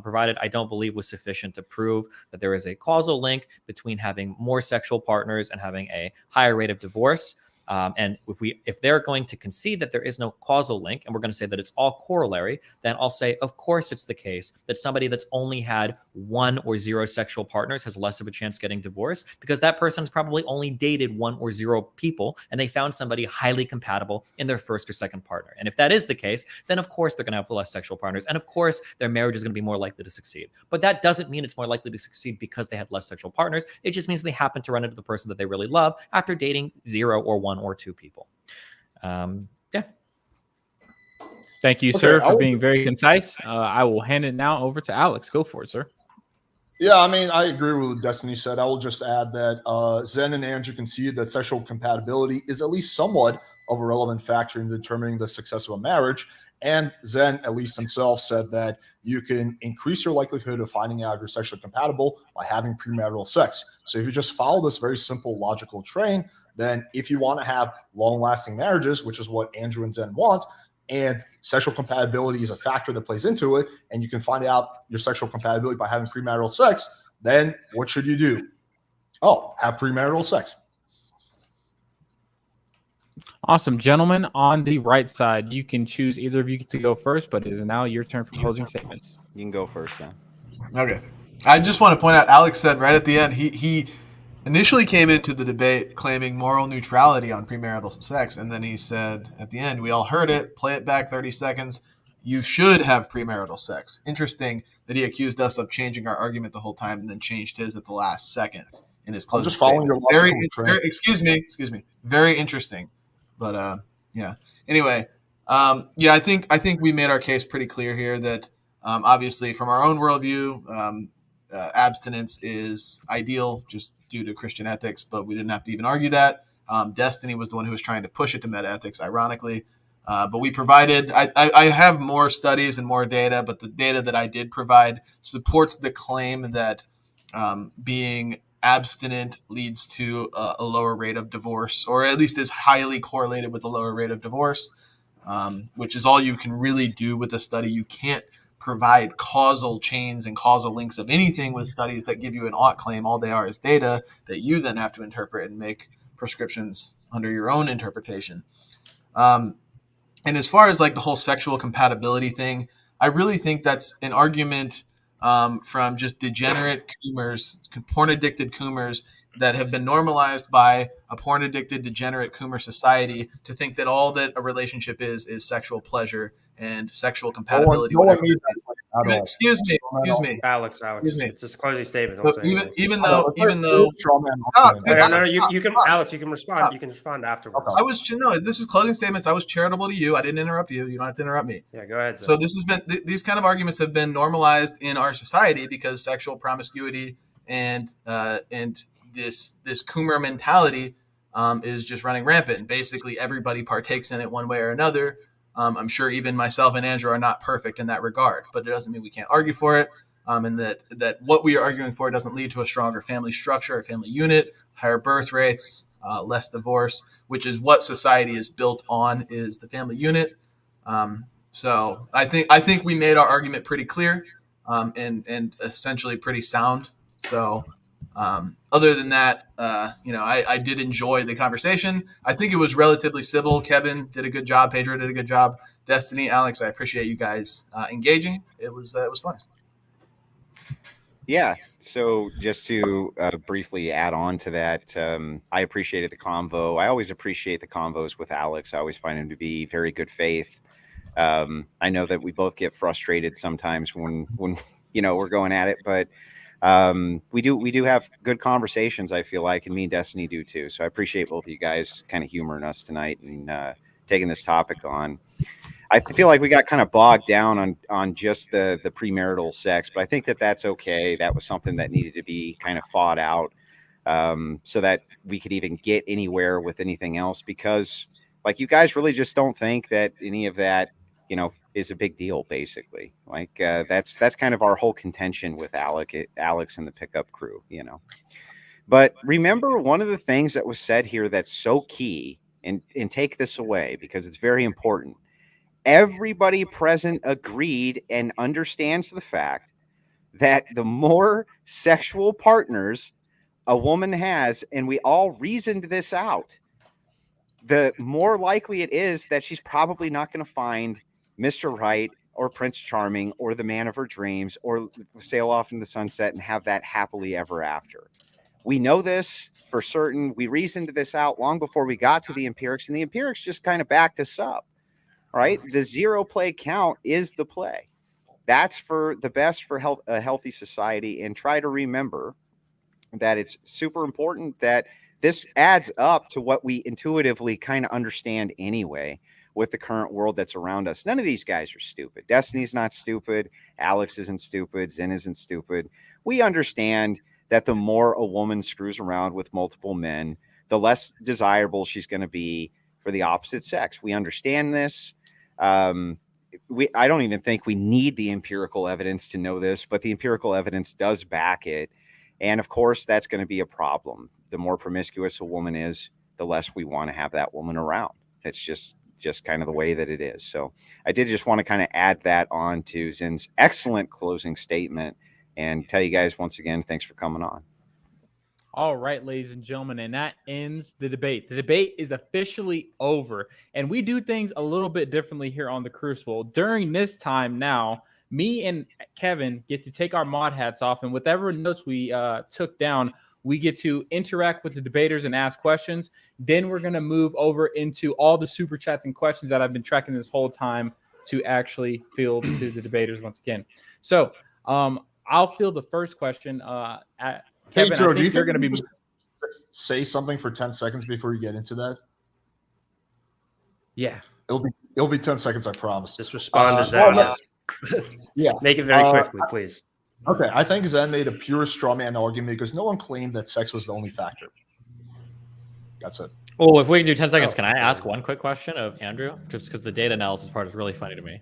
provided, I don't believe was sufficient to prove that there is a causal link between having more sexual partners and having a higher rate of divorce. And if they're going to concede that there is no causal link, and we're going to say that it's all corollary, then I'll say, of course, it's the case that somebody that's only had 1 or 0 sexual partners has less of a chance getting divorced, because that person's probably only dated 1 or 0 people, and they found somebody highly compatible in their first or second partner. And if that is the case, then of course they're going to have less sexual partners, and of course their marriage is going to be more likely to succeed. But that doesn't mean it's more likely to succeed because they had less sexual partners. It just means they happen to run into the person that they really love after dating 0 or 1 or 2 people. Yeah. Thank you, sir, for being very concise. I will hand it now over to Alex. Go for it, sir. Yeah, I mean, I agree with what Destiny said. I will just add that Zen and Andrew conceded that sexual compatibility is at least somewhat of a relevant factor in determining the success of a marriage. And Zen, at least himself, said that you can increase your likelihood of finding out if you're sexually compatible by having premarital sex. So if you just follow this very simple logical train, then if you want to have long-lasting marriages, which is what Andrew and Zen want, and sexual compatibility is a factor that plays into it, and you can find out your sexual compatibility by having premarital sex, then what should you do? Oh, have premarital sex. Awesome. Gentlemen, on the right side, you can choose either of you to go first, but it is now your turn for closing statements. You can go first then. Okay. I just want to point out, Alex said right at the end, he initially came into the debate claiming moral neutrality on premarital sex, and then he said at the end, we all heard it, play it back 30 seconds, you should have premarital sex. Interesting that he accused us of changing our argument the whole time and then changed his at the last second in his closing statement. Excuse me. Very interesting. But yeah. Anyway, yeah, I think we made our case pretty clear here that obviously from our own worldview, abstinence is ideal just due to Christian ethics, but we didn't have to even argue that. Destiny was the one who was trying to push it to meta ethics, ironically. But we provided, I have more studies and more data, but the data that I did provide supports the claim that being abstinent leads to a lower rate of divorce, or at least is highly correlated with a lower rate of divorce, which is all you can really do with a study. You can't provide causal chains and causal links of anything with studies that give you an ought claim. All they are is data that you then have to interpret and make prescriptions under your own interpretation. And as far as like the whole sexual compatibility thing, I really think that's an argument from just degenerate coomers, porn-addicted coomers that have been normalized by a porn-addicted, degenerate coomer society to think that all that a relationship is sexual pleasure and sexual compatibility. Excuse me, Alex. Excuse me. It's just a closing statement. Even though, you can, Alex, you can respond. You can respond afterwards. Okay. This is closing statements. I was charitable to you. I didn't interrupt you. You don't have to interrupt me. Yeah, go ahead. So this has been these kind of arguments have been normalized in our society because sexual promiscuity and this coomer mentality is just running rampant. And basically, everybody partakes in it one way or another. I'm sure even myself and Andrew are not perfect in that regard, but it doesn't mean we can't argue for it. And that what we are arguing for doesn't lead to a stronger family structure, a family unit, higher birth rates, less divorce, which is what society is built on, is the family unit. So I think we made our argument pretty clear and essentially pretty sound. So other than that, I did enjoy the conversation. I think it was relatively civil. Kevin did a good job. Pedro did a good job. Destiny, Alex, I appreciate you guys engaging. It was fun. Yeah. So just to briefly add on to that, I appreciated the convo. I always appreciate the convos with Alex. I always find him to be very good faith. I know that we both get frustrated sometimes when we're going at it, but we do have good conversations, I feel like, and me and Destiny do too. So I appreciate both of you guys kind of humoring us tonight and taking this topic on. I feel like we got kind of bogged down on just the premarital sex, but I think that's okay. That was something that needed to be kind of fought out so that we could even get anywhere with anything else, because like you guys really just don't think that any of that, is a big deal, basically. Like that's kind of our whole contention with Alex and the pickup crew, But remember, one of the things that was said here that's so key, and take this away because it's very important. Everybody present agreed and understands the fact that the more sexual partners a woman has, and we all reasoned this out, the more likely it is that she's probably not going to find Mr. Right or Prince Charming or the man of her dreams or sail off into the sunset and have that happily ever after. We know this for certain. We reasoned this out long before we got to the empirics, and the empirics just kind of backed us up, right? The 0 play count is the play. That's for the best for a healthy society. And try to remember that it's super important that this adds up to what we intuitively kind of understand anyway with the current world that's around us. None of these guys are stupid. Destiny's not stupid. Alex isn't stupid. Zen isn't stupid. We understand that the more a woman screws around with multiple men, the less desirable she's going to be for the opposite sex. We understand this. I don't even think we need the empirical evidence to know this, but the empirical evidence does back it. And of course, that's going to be a problem. The more promiscuous a woman is, the less we want to have that woman around. It's just kind of the way that it is. So I did just want to kind of add that on to Zen's excellent closing statement and tell you guys once again, thanks for coming on. All right, ladies and gentlemen, and that ends the debate. The debate is officially over, and we do things a little bit differently here on the Crucible. During this time now, me and Kevin get to take our mod hats off, and whatever notes we took down, we get to interact with the debaters and ask questions. Then we're going to move over into all the super chats and questions that I've been tracking this whole time to actually field to the debaters once again. So I'll field the first question. Kevin, Joe, I think you're going to be say something for 10 seconds before you get into that. Yeah, it'll be 10 seconds, I promise. Just respond to that. Yeah, make it very quickly, please. Okay, I think Zen made a pure straw man argument because no one claimed that sex was the only factor. That's it. Oh, if we can do 10 seconds, can I ask one quick question of Andrew? Just because the data analysis part is really funny to me.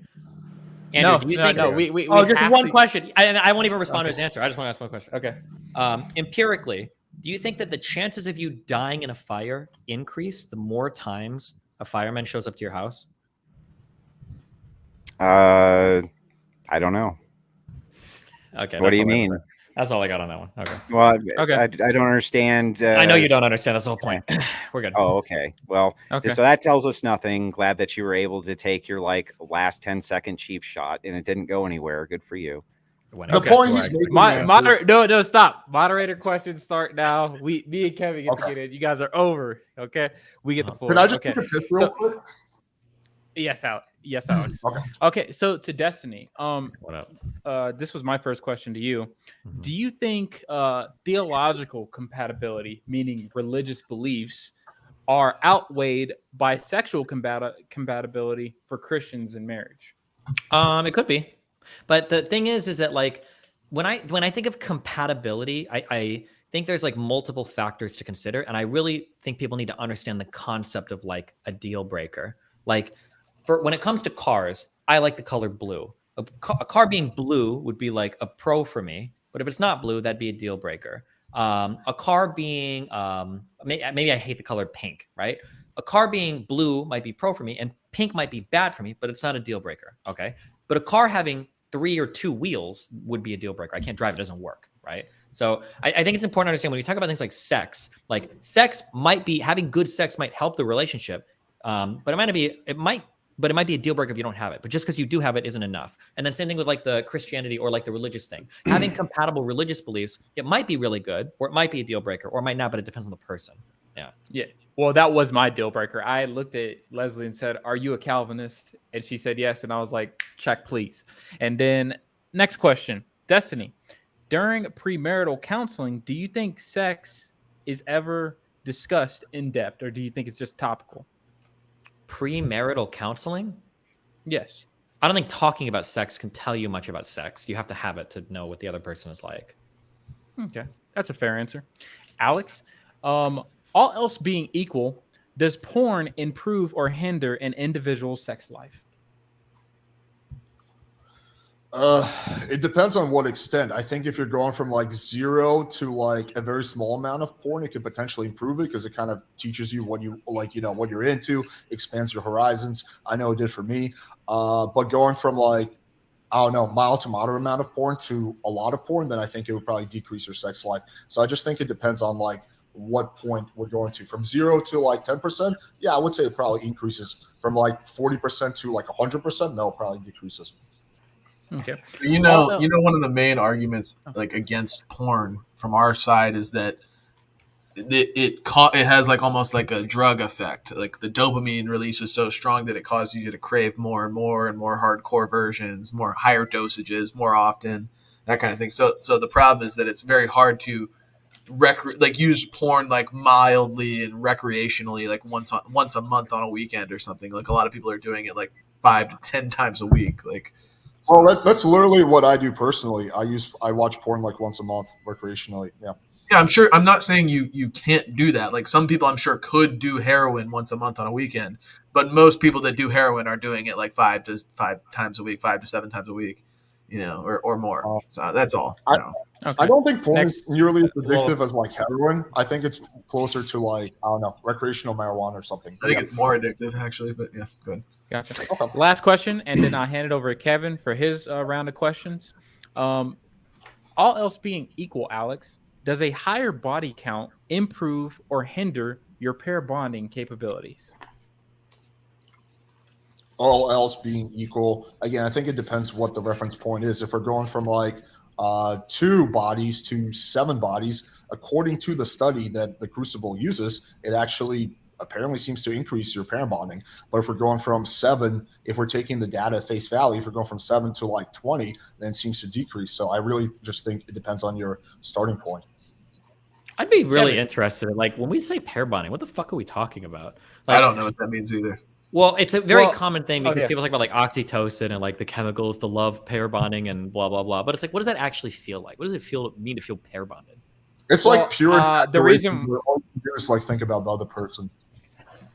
Andrew, do you think we just one question. And I won't even respond to his answer. I just want to ask one question. Okay. Empirically, do you think that the chances of you dying in a fire increase the more times a fireman shows up to your house? I don't know. Okay. What do you mean? That's all I got on that one. Okay. Well, okay. I don't understand. I know you don't understand. That's the whole point. We're good. Oh, okay. Well, okay. So that tells us nothing. Glad that you were able to take your last 10-second cheap shot and it didn't go anywhere. Good for you. The point he's making, no, stop. Moderator questions start now. Me and Kevin get to get in. You guys are over. Okay. We get the floor. Can I just okay. pick this real quick? Yes, Alex. Okay. So to Destiny, what up? This was my first question to you. Mm-hmm. Do you think theological compatibility, meaning religious beliefs, are outweighed by sexual compatibility for Christians in marriage? It could be, but the thing is that like when I think of compatibility, I think there's like multiple factors to consider, and I really think people need to understand the concept of like a deal breaker. Like for when it comes to cars, I like the color blue. A car being blue would be like a pro for me, but if it's not blue, that'd be a deal breaker. A car being maybe I hate the color pink, right? A car being blue might be pro for me, and pink might be bad for me, but it's not a deal breaker. Okay, but a car having 3 or 2 wheels would be a deal breaker. I can't drive; it doesn't work, right? So I think it's important to understand when we talk about things like sex might be having good sex might help the relationship, but it might be a deal breaker if you don't have it. But just because you do have it isn't enough. And then same thing with like the Christianity or like the religious thing. Having compatible religious beliefs, it might be really good, or it might be a deal breaker, or it might not, but it depends on the person. Yeah. Yeah. Well, that was my deal breaker. I looked at Leslie and said, "Are you a Calvinist?" And she said yes. And I was like, "Check, please." And then next question, Destiny. During premarital counseling, do you think sex is ever discussed in depth, or do you think it's just topical? Premarital counseling? Yes. I don't think talking about sex can tell you much about sex. You have to have it to know what the other person is like. Okay. That's a fair answer. Alex, all else being equal, does porn improve or hinder an individual's sex life? It depends on what extent. I think if you're going from like 0 to like a very small amount of porn, it could potentially improve it because it kind of teaches you what you like, what you're into, expands your horizons. I know it did for me. But going from like, I don't know, mild to moderate amount of porn to a lot of porn, then I think it would probably decrease your sex life. So I just think it depends on like what point we're going to. From 0 to like 10%, yeah, I would say it probably increases. From like 40% to like 100%, no, it probably decreases. Okay. You know, one of the main arguments like against porn from our side is that it has like almost like a drug effect. Like the dopamine release is so strong that it causes you to crave more and more and more hardcore versions, more higher dosages, more often, that kind of thing. So the problem is that it's very hard to use porn like mildly and recreationally, like once a month on a weekend or something. Like a lot of people are doing it like 5 to 10 times a week. Like, so. Well, that's literally what I do personally. I watch porn like once a month recreationally. Yeah. Yeah, I'm sure. I'm not saying you can't do that. Like some people, I'm sure, could do heroin once a month on a weekend, but most people that do heroin are doing it like 5 times a week, 5 to 7 times a week, or more. So that's all. Okay. I don't think porn is nearly as addictive as like heroin. I think it's closer to like, I don't know, recreational marijuana or something. I think it's more addictive actually, but yeah, go ahead. Gotcha. Okay. Last question, and then I'll hand it over to Kevin for his round of questions. All else being equal, Alex, does a higher body count improve or hinder your pair bonding capabilities? All else being equal, again, I think it depends what the reference point is. If we're going from like 2 bodies to 7 bodies, according to the study that the Crucible uses, it actually apparently seems to increase your pair bonding. But if we're going from 7, if we're taking the data at face value, if we're going from 7 to like 20, then it seems to decrease. So I really just think it depends on your starting point. I'd be really interested in, like, when we say pair bonding, what the fuck are we talking about? Like, I don't know what that means either. Well, it's a very common thing because people talk about like oxytocin and like the chemicals, the love pair bonding and blah, blah, blah. But it's like, what does that actually feel like? What does it mean to feel pair bonded? It's like pure the reason where all you do is like think about the other person.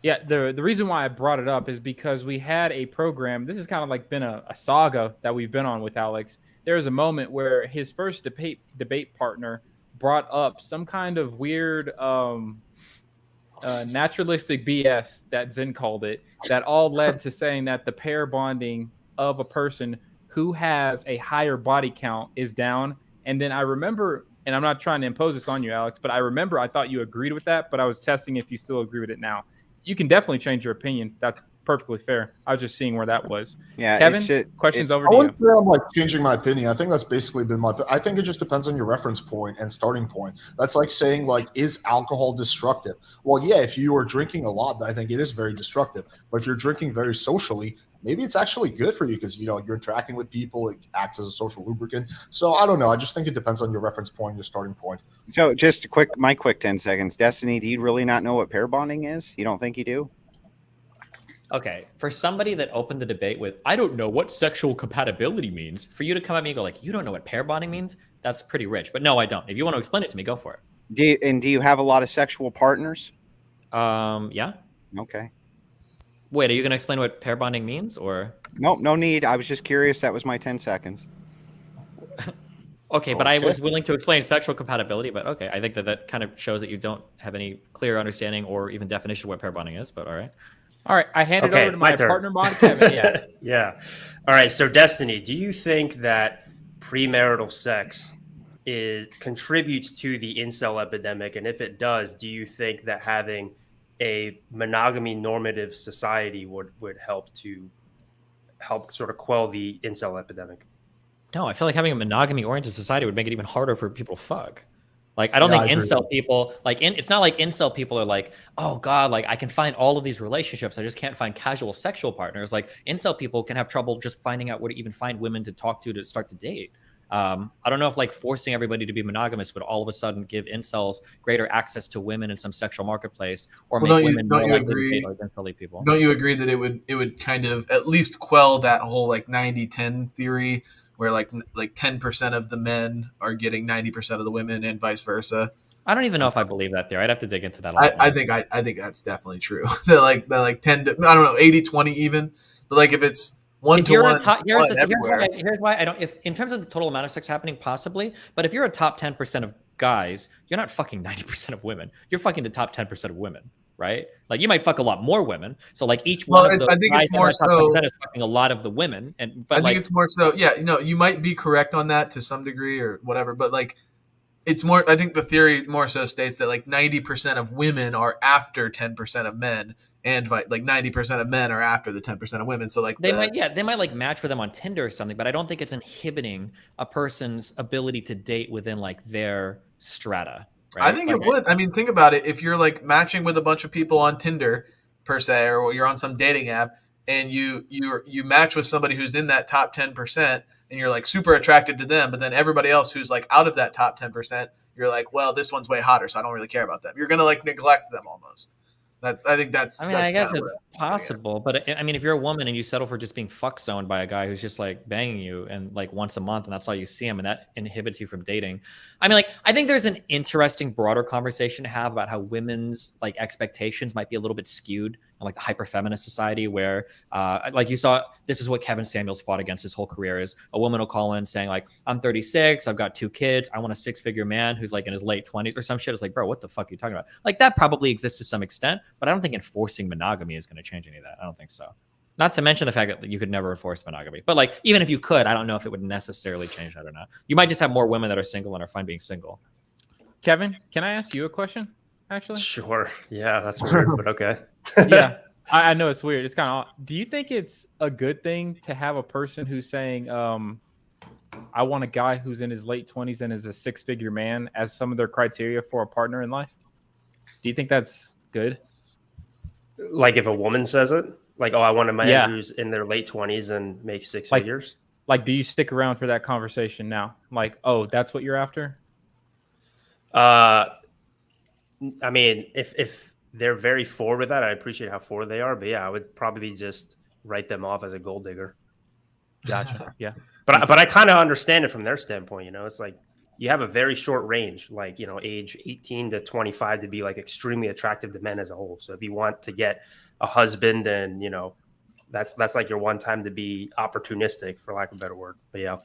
Yeah, the reason why I brought it up is because we had a program. This has kind of like been a saga that we've been on with Alex. There was a moment where his first debate partner brought up some kind of weird naturalistic BS that Zen called it, that all led to saying that the pair bonding of a person who has a higher body count is down. And then I remember, and I'm not trying to impose this on you, Alex, but I remember I thought you agreed with that, but I was testing if you still agree with it now. You can definitely change your opinion. That's perfectly fair. I was just seeing where that was. Yeah, Kevin, questions over to you. I wouldn't say I'm like changing my opinion. I think that's basically been I think it just depends on your reference point and starting point. That's like saying, like, is alcohol destructive? Well, yeah, if you are drinking a lot, I think it is very destructive. But if you're drinking very socially, maybe it's actually good for you because, you're interacting with people. It acts as a social lubricant. So I don't know. I just think it depends on your reference point, your starting point. So just my quick 10 seconds. Destiny, do you really not know what pair bonding is? You don't think you do? Okay, for somebody that opened the debate with, I don't know what sexual compatibility means, for you to come at me and go like, you don't know what pair bonding means? That's pretty rich. But no, I don't. If you want to explain it to me, go for it. Do you have a lot of sexual partners? Yeah. Okay. Wait, are you going to explain what pair bonding means, or? Nope, no need. I was just curious. That was my 10 seconds. Okay, but I was willing to explain sexual compatibility, but okay. I think that kind of shows that you don't have any clear understanding or even definition of what pair bonding is, but all right. All right, I hand it over to my partner mod, Kevin. Yeah. Yeah. All right, so Destiny, do you think that premarital sex contributes to the incel epidemic? And if it does, do you think that having a monogamy normative society would help sort of quell the incel epidemic? No, I feel like having a monogamy oriented society would make it even harder for people to fuck. Like, I don't think incel people, it's not like incel people are like, oh God, like I can find all of these relationships. I just can't find casual sexual partners. Like, incel people can have trouble just finding out where to even find women to talk to start to date. I don't know if like forcing everybody to be monogamous would all of a sudden give incels greater access to women in some sexual marketplace, or make women more likely to date like incel people. Don't you agree that it would kind of at least quell that whole like 90-10 theory, where like 10% of the men are getting 90% of the women and vice versa? I don't even know if I believe that theory. I'd have to dig into that. I think that's definitely true. They're like 10 to, I don't know, 80-20 even. But like if it's 1-to-1, here's why I don't. If in terms of the total amount of sex happening, possibly. But if you're a top 10% of guys, you're not fucking 90% of women. You're fucking the top 10% of women, right? Like you might fuck a lot more women. So like each one of the guys in the top 10% is fucking a lot of the women. But I think it's more so. Yeah, you might be correct on that to some degree or whatever. But like it's more, I think the theory more so states that like 90% of women are after 10% of men, and like 90% of men are after the 10% of women. So like they might like match with them on Tinder or something, but I don't think it's inhibiting a person's ability to date within like their strata. Right? I think like, it would. I mean, think about it. If you're like matching with a bunch of people on Tinder per se, or you're on some dating app, and you match with somebody who's in that top 10%, and you're like super attracted to them, but then everybody else who's like out of that top 10%, you're like, well, this one's way hotter, so I don't really care about them. You're gonna like neglect them almost. I think that's. I mean, that's I guess kinda it's what I'm possible, but I mean, if you're a woman and you settle for just being fuck zoned by a guy who's just like banging you and like once a month, and that's all you see him, and that inhibits you from dating. I mean, like, I think there's an interesting broader conversation to have about how women's like expectations might be a little bit skewed in like the hyper feminist society, where like you saw, this is what Kevin Samuels fought against his whole career: is a woman will call in saying like, I'm 36, I've got 2 kids, I want a 6-figure man who's like in his late 20s or some shit. It's like, bro, what the fuck are you talking about? Like, that probably exists to some extent, but I don't think enforcing monogamy is going to change any of that. I don't think so. Not to mention the fact that you could never enforce monogamy, but like, even if you could, I don't know if it would necessarily change that or not. You might just have more women that are single and are fine being single. Kevin, can I ask you a question? Actually, Sure. Yeah, that's weird, but okay. Yeah, I know it's weird. It's kind of. Do you think it's a good thing to have a person who's saying, "I want a guy who's in his late 20s and is a 6-figure man" as some of their criteria for a partner in life? Do you think that's good? Like if a woman says it, like, oh, I want a man Yeah. who's in their late 20s and makes 6 Like- figures. Like, do you stick around for that conversation now? Like, oh, that's what you're after? I mean, if they're very forward with that, I appreciate how forward they are. But yeah, I would probably just write them off as a gold digger. Gotcha. Yeah. But I kind of understand it from their standpoint. You know, it's like you have a very short range, like, you know, age 18 to 25 to be like extremely attractive to men as a whole. So if you want to get a husband, and, you know, that's like your one time to be opportunistic, for lack of a better word. But yeah.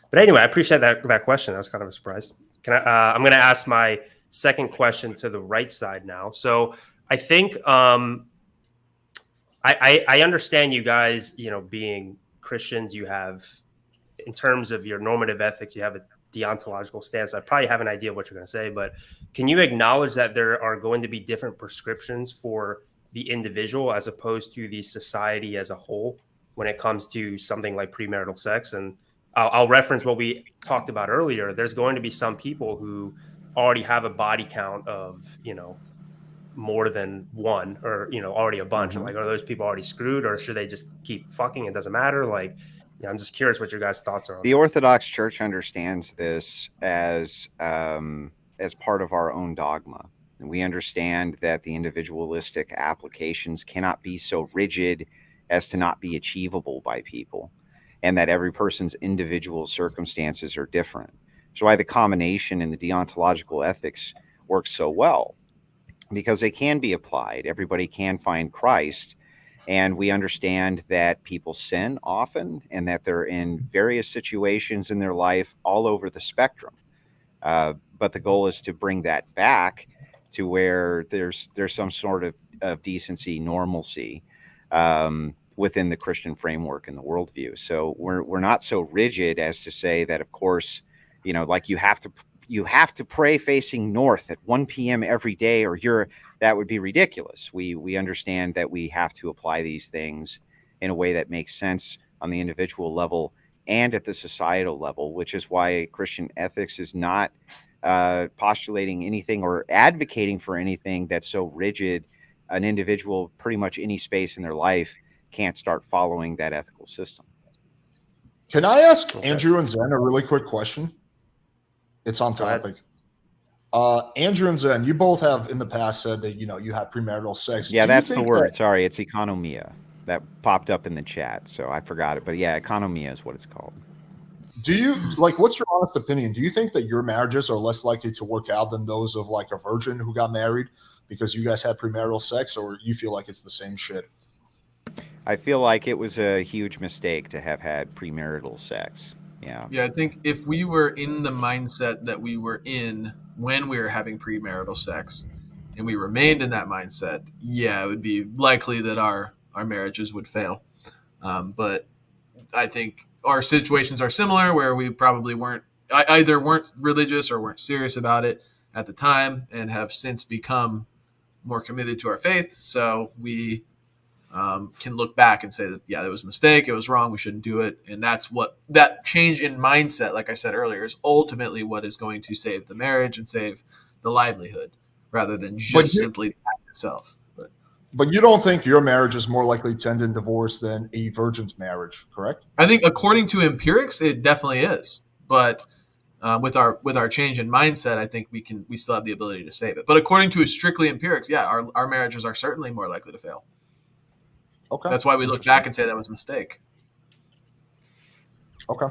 But anyway, I appreciate that question. That was kind of a surprise. I'm going to ask my second question to the right side now. So I think I understand you guys, you know, being Christians, you have, in terms of your normative ethics, you have a deontological stance. I probably have an idea of what you're going to say, but can you acknowledge that there are going to be different prescriptions for the individual as opposed to the society as a whole when it comes to something like premarital sex? And I'll reference what we talked about earlier. There's going to be some people who already have a body count of, you know, more than one, or, you know, already a bunch. Mm-hmm. Like, are those people already screwed, or should they just keep fucking? It doesn't matter. Like, yeah, I'm just curious what your guys' thoughts are on The Orthodox Church understands this as part of our own dogma. And we understand that the individualistic applications cannot be so rigid as to not be achievable by people, and that every person's individual circumstances are different. That's why the combination in the deontological ethics works so well, because they can be applied. Everybody can find Christ. And we understand that people sin often, and that they're in various situations in their life all over the spectrum. But the goal is to bring that back to where there's some sort of decency, normalcy within the Christian framework and the worldview. So we're not so rigid as to say that, of course, you know, like you have to pray facing north at 1 p.m. every day, or that would be ridiculous. We understand that we have to apply these things in a way that makes sense on the individual level and at the societal level, which is why Christian ethics is not postulating anything or advocating for anything that's so rigid. An individual, pretty much any space in their life, can't start following that ethical system. Can I ask Andrew and Zen a really quick question? It's on topic. Andrew and Zen, you both have in the past said that, you know, you had premarital sex. Yeah, that's the word. Sorry, it's economia. That popped up in the chat, so I forgot it. But yeah, economia is what it's called. Do you, like, what's your honest opinion? Do you think that your marriages are less likely to work out than those of like a virgin who got married because you guys had premarital sex, or you feel like it's the same shit? I feel like it was a huge mistake to have had premarital sex. Yeah. Yeah, I think if we were in the mindset that we were in when we were having premarital sex, and we remained in that mindset, yeah, it would be likely that our marriages would fail. But I think our situations are similar, where we probably weren't either weren't religious or weren't serious about it at the time and have since become more committed to our faith. So we can look back and say that, yeah, it was a mistake. It was wrong. We shouldn't do it. And that's what that change in mindset, like I said earlier, is ultimately what is going to save the marriage and save the livelihood rather than just simply the act itself. But you don't think your marriage is more likely to end in divorce than a virgin's marriage, correct? I think according to empirics, it definitely is. But with our change in mindset, I think we still have the ability to save it. But according to strictly empirics, yeah, our marriages are certainly more likely to fail. Okay. That's why we look back and say that was a mistake. Okay.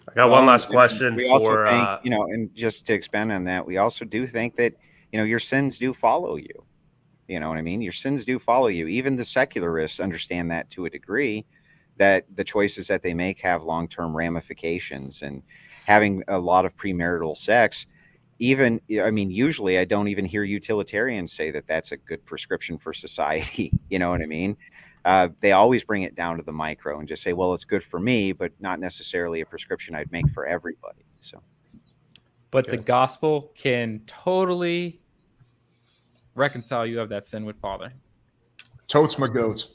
I got one last question. We also think, and just to expand on that, we also do think that, your sins do follow you. You know what I mean? Your sins do follow you. Even the secularists understand that to a degree, that the choices that they make have long-term ramifications. And having a lot of premarital sex, usually I don't even hear utilitarians say that that's a good prescription for society. You know what I mean? They always bring it down to the micro and just say, well, it's good for me, but not necessarily a prescription I'd make for everybody. So, but the gospel can totally reconcile you of that sin with Father. Totes my goats.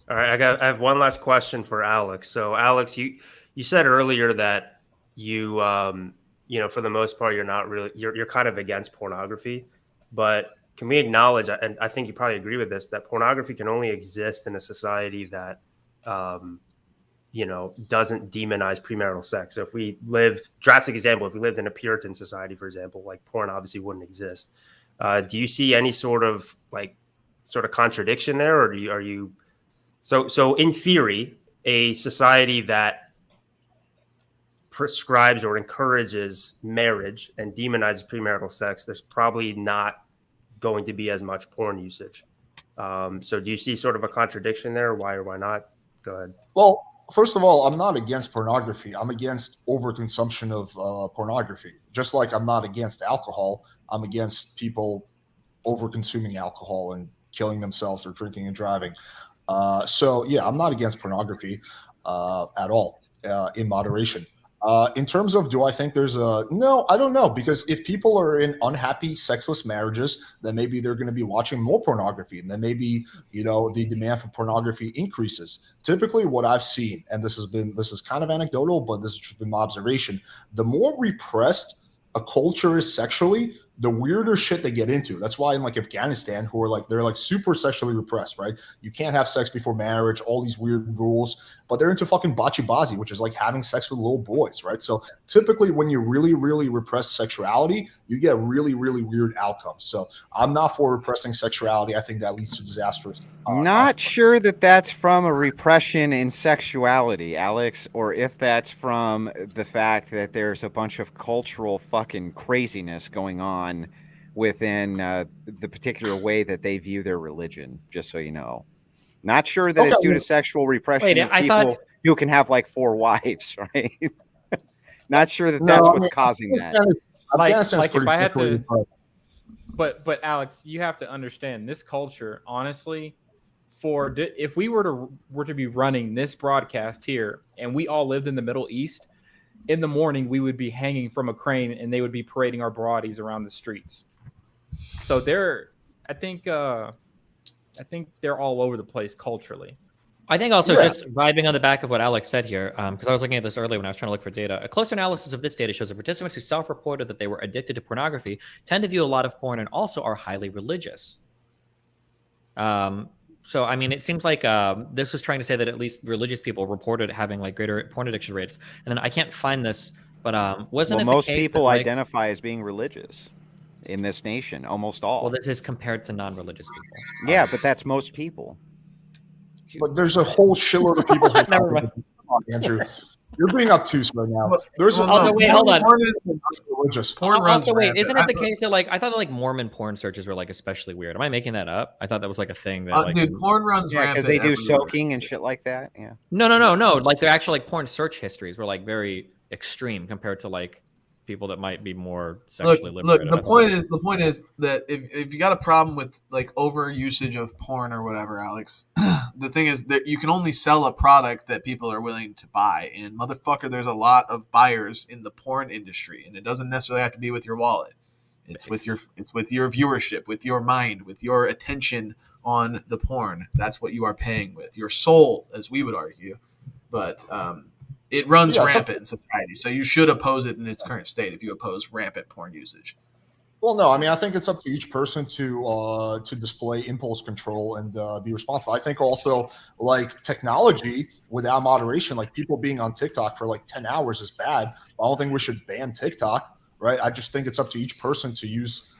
All right, I have one last question for Alex. So, Alex, you said earlier that you for the most part, you're kind of against pornography, but can we acknowledge, and I think you probably agree with this, that pornography can only exist in a society that doesn't demonize premarital sex. So if we lived, drastic example, if we lived in a Puritan society, for example, like porn obviously wouldn't exist. Do you see any sort of contradiction there, or are you so in theory, a society that prescribes or encourages marriage and demonizes premarital sex, there's probably not going to be as much porn usage. So do you see sort of a contradiction there? Why or why not? Go ahead. Well, first of all, I'm not against pornography. I'm against overconsumption of pornography. Just like I'm not against alcohol, I'm against people over-consuming alcohol and killing themselves or drinking and driving. So, yeah, I'm not against pornography at all in moderation. In terms of, do I think there's no, I don't know, because if people are in unhappy sexless marriages, then maybe they're going to be watching more pornography, and then maybe, the demand for pornography increases. Typically what I've seen, and this is kind of anecdotal, but this has just been my observation, the more repressed a culture is sexually, the weirder shit they get into. That's why in Afghanistan, they're super sexually repressed, right? You can't have sex before marriage, all these weird rules, but they're into fucking bachi-bazi, which is like having sex with little boys, right? So typically when you really, really repress sexuality, you get really, really weird outcomes. So I'm not for repressing sexuality. I think that leads to disastrous. Not sure that that's from a repression in sexuality, Alex, or if that's from the fact that there's a bunch of cultural fucking craziness going on within the particular way that they view their religion, just so you know. Not sure that it's due to sexual repression of people who can have 4 wives, right? Not sure that that's what's causing that. If I had to, but Alex, you have to understand this culture, honestly, if we were to be running this broadcast here and we all lived in the Middle East, in the morning we would be hanging from a crane and they would be parading our bodies around the streets. So I think they're all over the place culturally. I think also just vibing on the back of what Alex said here, because I was looking at this earlier when I was trying to look for data. A closer analysis of this data shows that participants who self-reported that they were addicted to pornography tend to view a lot of porn and also are highly religious. So, I mean, it seems like this was trying to say that at least religious people reported having greater porn addiction rates. And then I can't find this, but wasn't it the most case people that, identify as being religious in this nation, almost all. Well, this is compared to non-religious people. Yeah, but that's most people. But there's a whole shitload of people. Never mind. Come on, Andrew. You're being obtuse right now. There's wait, hold on. Porn is religious. Porn runs Also, wait, rampant. isn't it the case that I thought that Mormon porn searches were especially weird? Am I making that up? I thought that was a thing that dude, porn runs rampant. Because they do soaking and shit like that. Yeah. No. Their actual porn search histories were very extreme compared to people that might be more sexually Look, liberated. the point is that if you got a problem with like over usage of porn or whatever, Alex, the thing is that you can only sell a product that people are willing to buy. And motherfucker, there's a lot of buyers in the porn industry, and it doesn't necessarily have to be with your wallet. It's with your viewership, with your mind, with your attention on the porn. That's what you are paying with. Your soul, as we would argue. But it runs rampant in society, so you should oppose it in its current state if you oppose rampant porn usage. Well, no, I mean, I think it's up to each person to display impulse control and be responsible. I think also like technology without moderation, like people being on TikTok for like 10 hours is bad. I don't think we should ban TikTok, right? I just think it's up to each person to use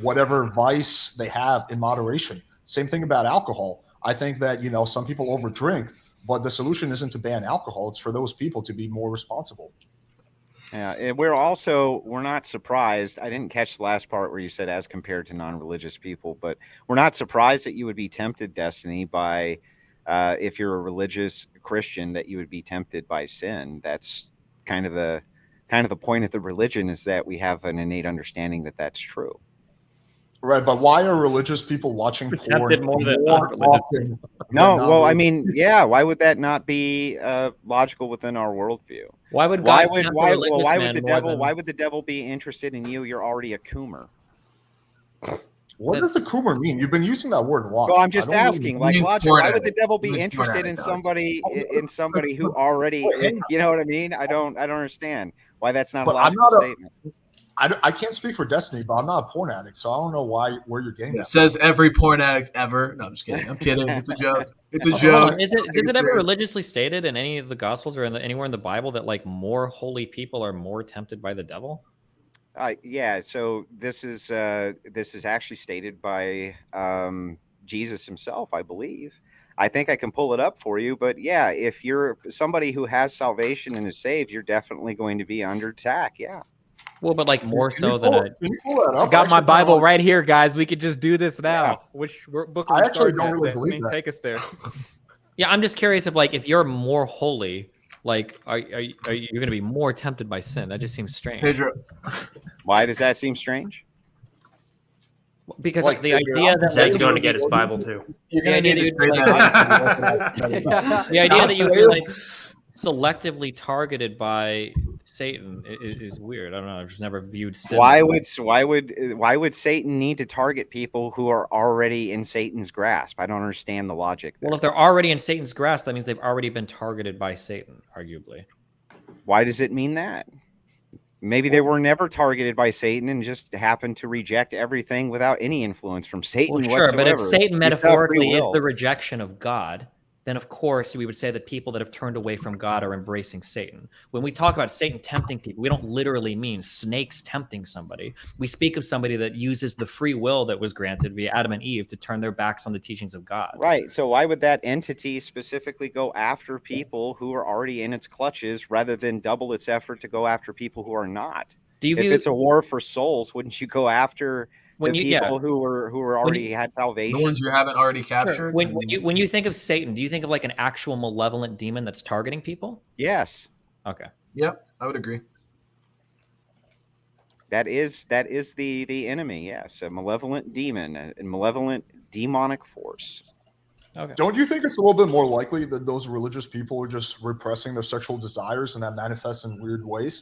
whatever vice they have in moderation. Same thing about alcohol. I think that, some people overdrink, but the solution isn't to ban alcohol. It's for those people to be more responsible. Yeah, and we're not surprised. I didn't catch the last part where you said as compared to non-religious people, but we're not surprised that you would be tempted, Destiny, by if you're a religious Christian, that you would be tempted by sin. That's kind of the point of the religion, is that we have an innate understanding that that's true. Right, but why are religious people watching porn more than more often? No, well, I mean, yeah, why would that not be logical within our worldview? Why would the devil be interested in you? You're already a coomer. What does the coomer mean? You've been using that word a lot. Well, I'm just asking, like, logic. Why would the devil be interested in somebody who already, you know what I mean? I don't understand why that's not a logical statement. I can't speak for Destiny, but I'm not a porn addict, so I don't know where you're getting that. It says every porn addict ever. No, I'm just kidding. I'm kidding. It's a joke. It's a joke. Is it ever religiously stated in any of the Gospels or anywhere in the Bible that like more holy people are more tempted by the devil? Yeah. So this is actually stated by Jesus himself, I believe. I think I can pull it up for you, but yeah, if you're somebody who has salvation and is saved, you're definitely going to be under attack. Yeah. Well, but like more so than I got my Bible right here, guys. We could just do this now. Yeah. Which book? I actually don't really believe that. Take us there. Yeah, I'm just curious if you're more holy, like are you going to be more tempted by sin? That just seems strange. Pedro. Why does that seem strange? Because like the idea that Zed's going to get his Bible too. You're going to need to say that. The idea that you feel like selectively targeted by Satan is weird. I don't know. I've just never viewed sin. Why would Satan need to target people who are already in Satan's grasp? I don't understand the logic there. Well, if they're already in Satan's grasp, that means they've already been targeted by Satan, arguably. Why does it mean that? Maybe they were never targeted by Satan and just happened to reject everything without any influence from Satan whatsoever. But if Satan metaphorically is the rejection of God, then of course we would say that people that have turned away from God are embracing Satan. When we talk about Satan tempting people, we don't literally mean snakes tempting somebody. We speak of somebody that uses the free will that was granted via Adam and Eve to turn their backs on the teachings of God. Right. So why would that entity specifically go after people who are already in its clutches rather than double its effort to go after people who are not? If it's a war for souls, wouldn't you go after people who were already had salvation? The ones you haven't already captured? Sure. When you think of Satan, do you think of like an actual malevolent demon that's targeting people? Yes. Okay. Yep, I would agree. That is the enemy, yes. A malevolent demon, a malevolent demonic force. Okay. Don't you think it's a little bit more likely that those religious people are just repressing their sexual desires and that manifests in weird ways?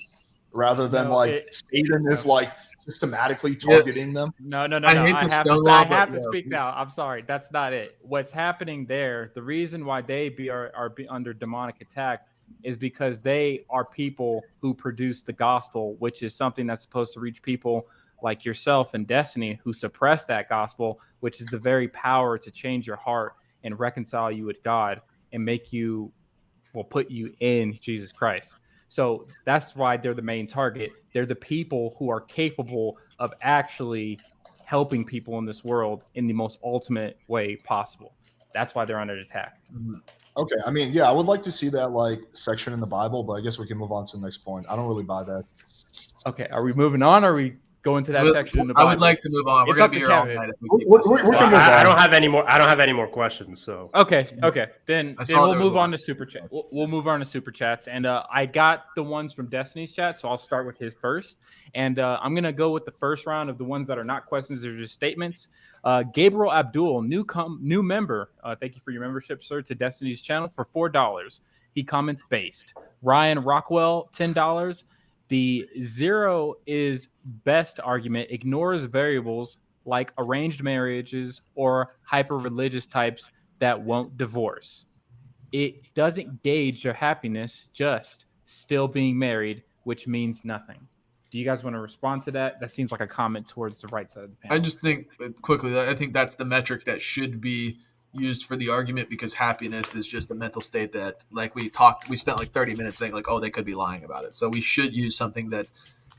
Rather than Satan is like systematically targeting them. No. I have to speak now. I'm sorry. That's not it. What's happening there, the reason why they are under demonic attack is because they are people who produce the gospel, which is something that's supposed to reach people like yourself and Destiny who suppress that gospel, which is the very power to change your heart and reconcile you with God and make you, put you in Jesus Christ. So that's why they're the main target. They're the people who are capable of actually helping people in this world in the most ultimate way possible. That's why they're under attack. Okay. I mean, yeah, I would like to see that like section in the Bible, but I guess we can move on to the next point. I don't really buy that. Okay. Are we moving on or are we go into that We'll- section in the I Bible. would like to move on. We're It's gonna up be to here all Kevin. night if we keep We- this we- up. we can move I on. don't have any more. I don't have any more questions. So Okay. Then I saw we'll there was move a on lot to of super chat. super chats. We'll move on to super chats, and I got the ones from Destiny's chat, so I'll start with his first. And I'm gonna go with the first round of the ones that are not questions; they're just statements. Gabriel Abdul, new member. Thank you for your membership, sir, to Destiny's channel for $4. He comments based. Ryan Rockwell, $10. The zero is best argument ignores variables like arranged marriages or hyper-religious types that won't divorce. It doesn't gauge their happiness, just still being married, which means nothing. Do you guys want to respond to that? That seems like a comment towards the right side of the panel. I just think quickly, I think that's the metric that should be used for the argument, because happiness is just a mental state that, like we spent like 30 minutes saying like, oh, they could be lying about it. So we should use something that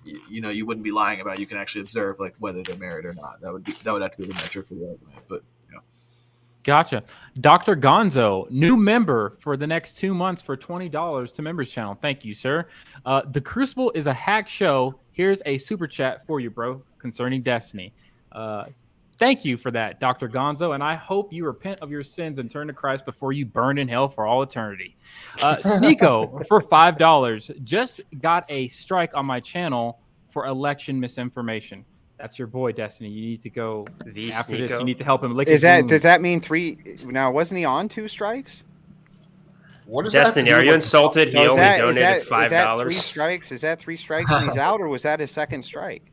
you wouldn't be lying about. You can actually observe like whether they're married or not. That would have to be the metric for the argument. But yeah. Gotcha. Dr. Gonzo, new member for the next 2 months for $20 to members channel. Thank you, sir. The Crucible is a hack show. Here's a super chat for you, bro, concerning Destiny. Thank you for that, Dr. Gonzo, and I hope you repent of your sins and turn to Christ before you burn in hell for all eternity. Sneeko for $5 just got a strike on my channel for election misinformation. That's your boy, Destiny. You need to go The after this. Sneeko? You need to help him lick Is his that wounds. does that mean 3? Now, wasn't he on 2 strikes? What does that have to Destiny, do are you with- insulted? He So only donated is that 3 $5. strikes? Is that 3 strikes and he's out, or was that his second strike?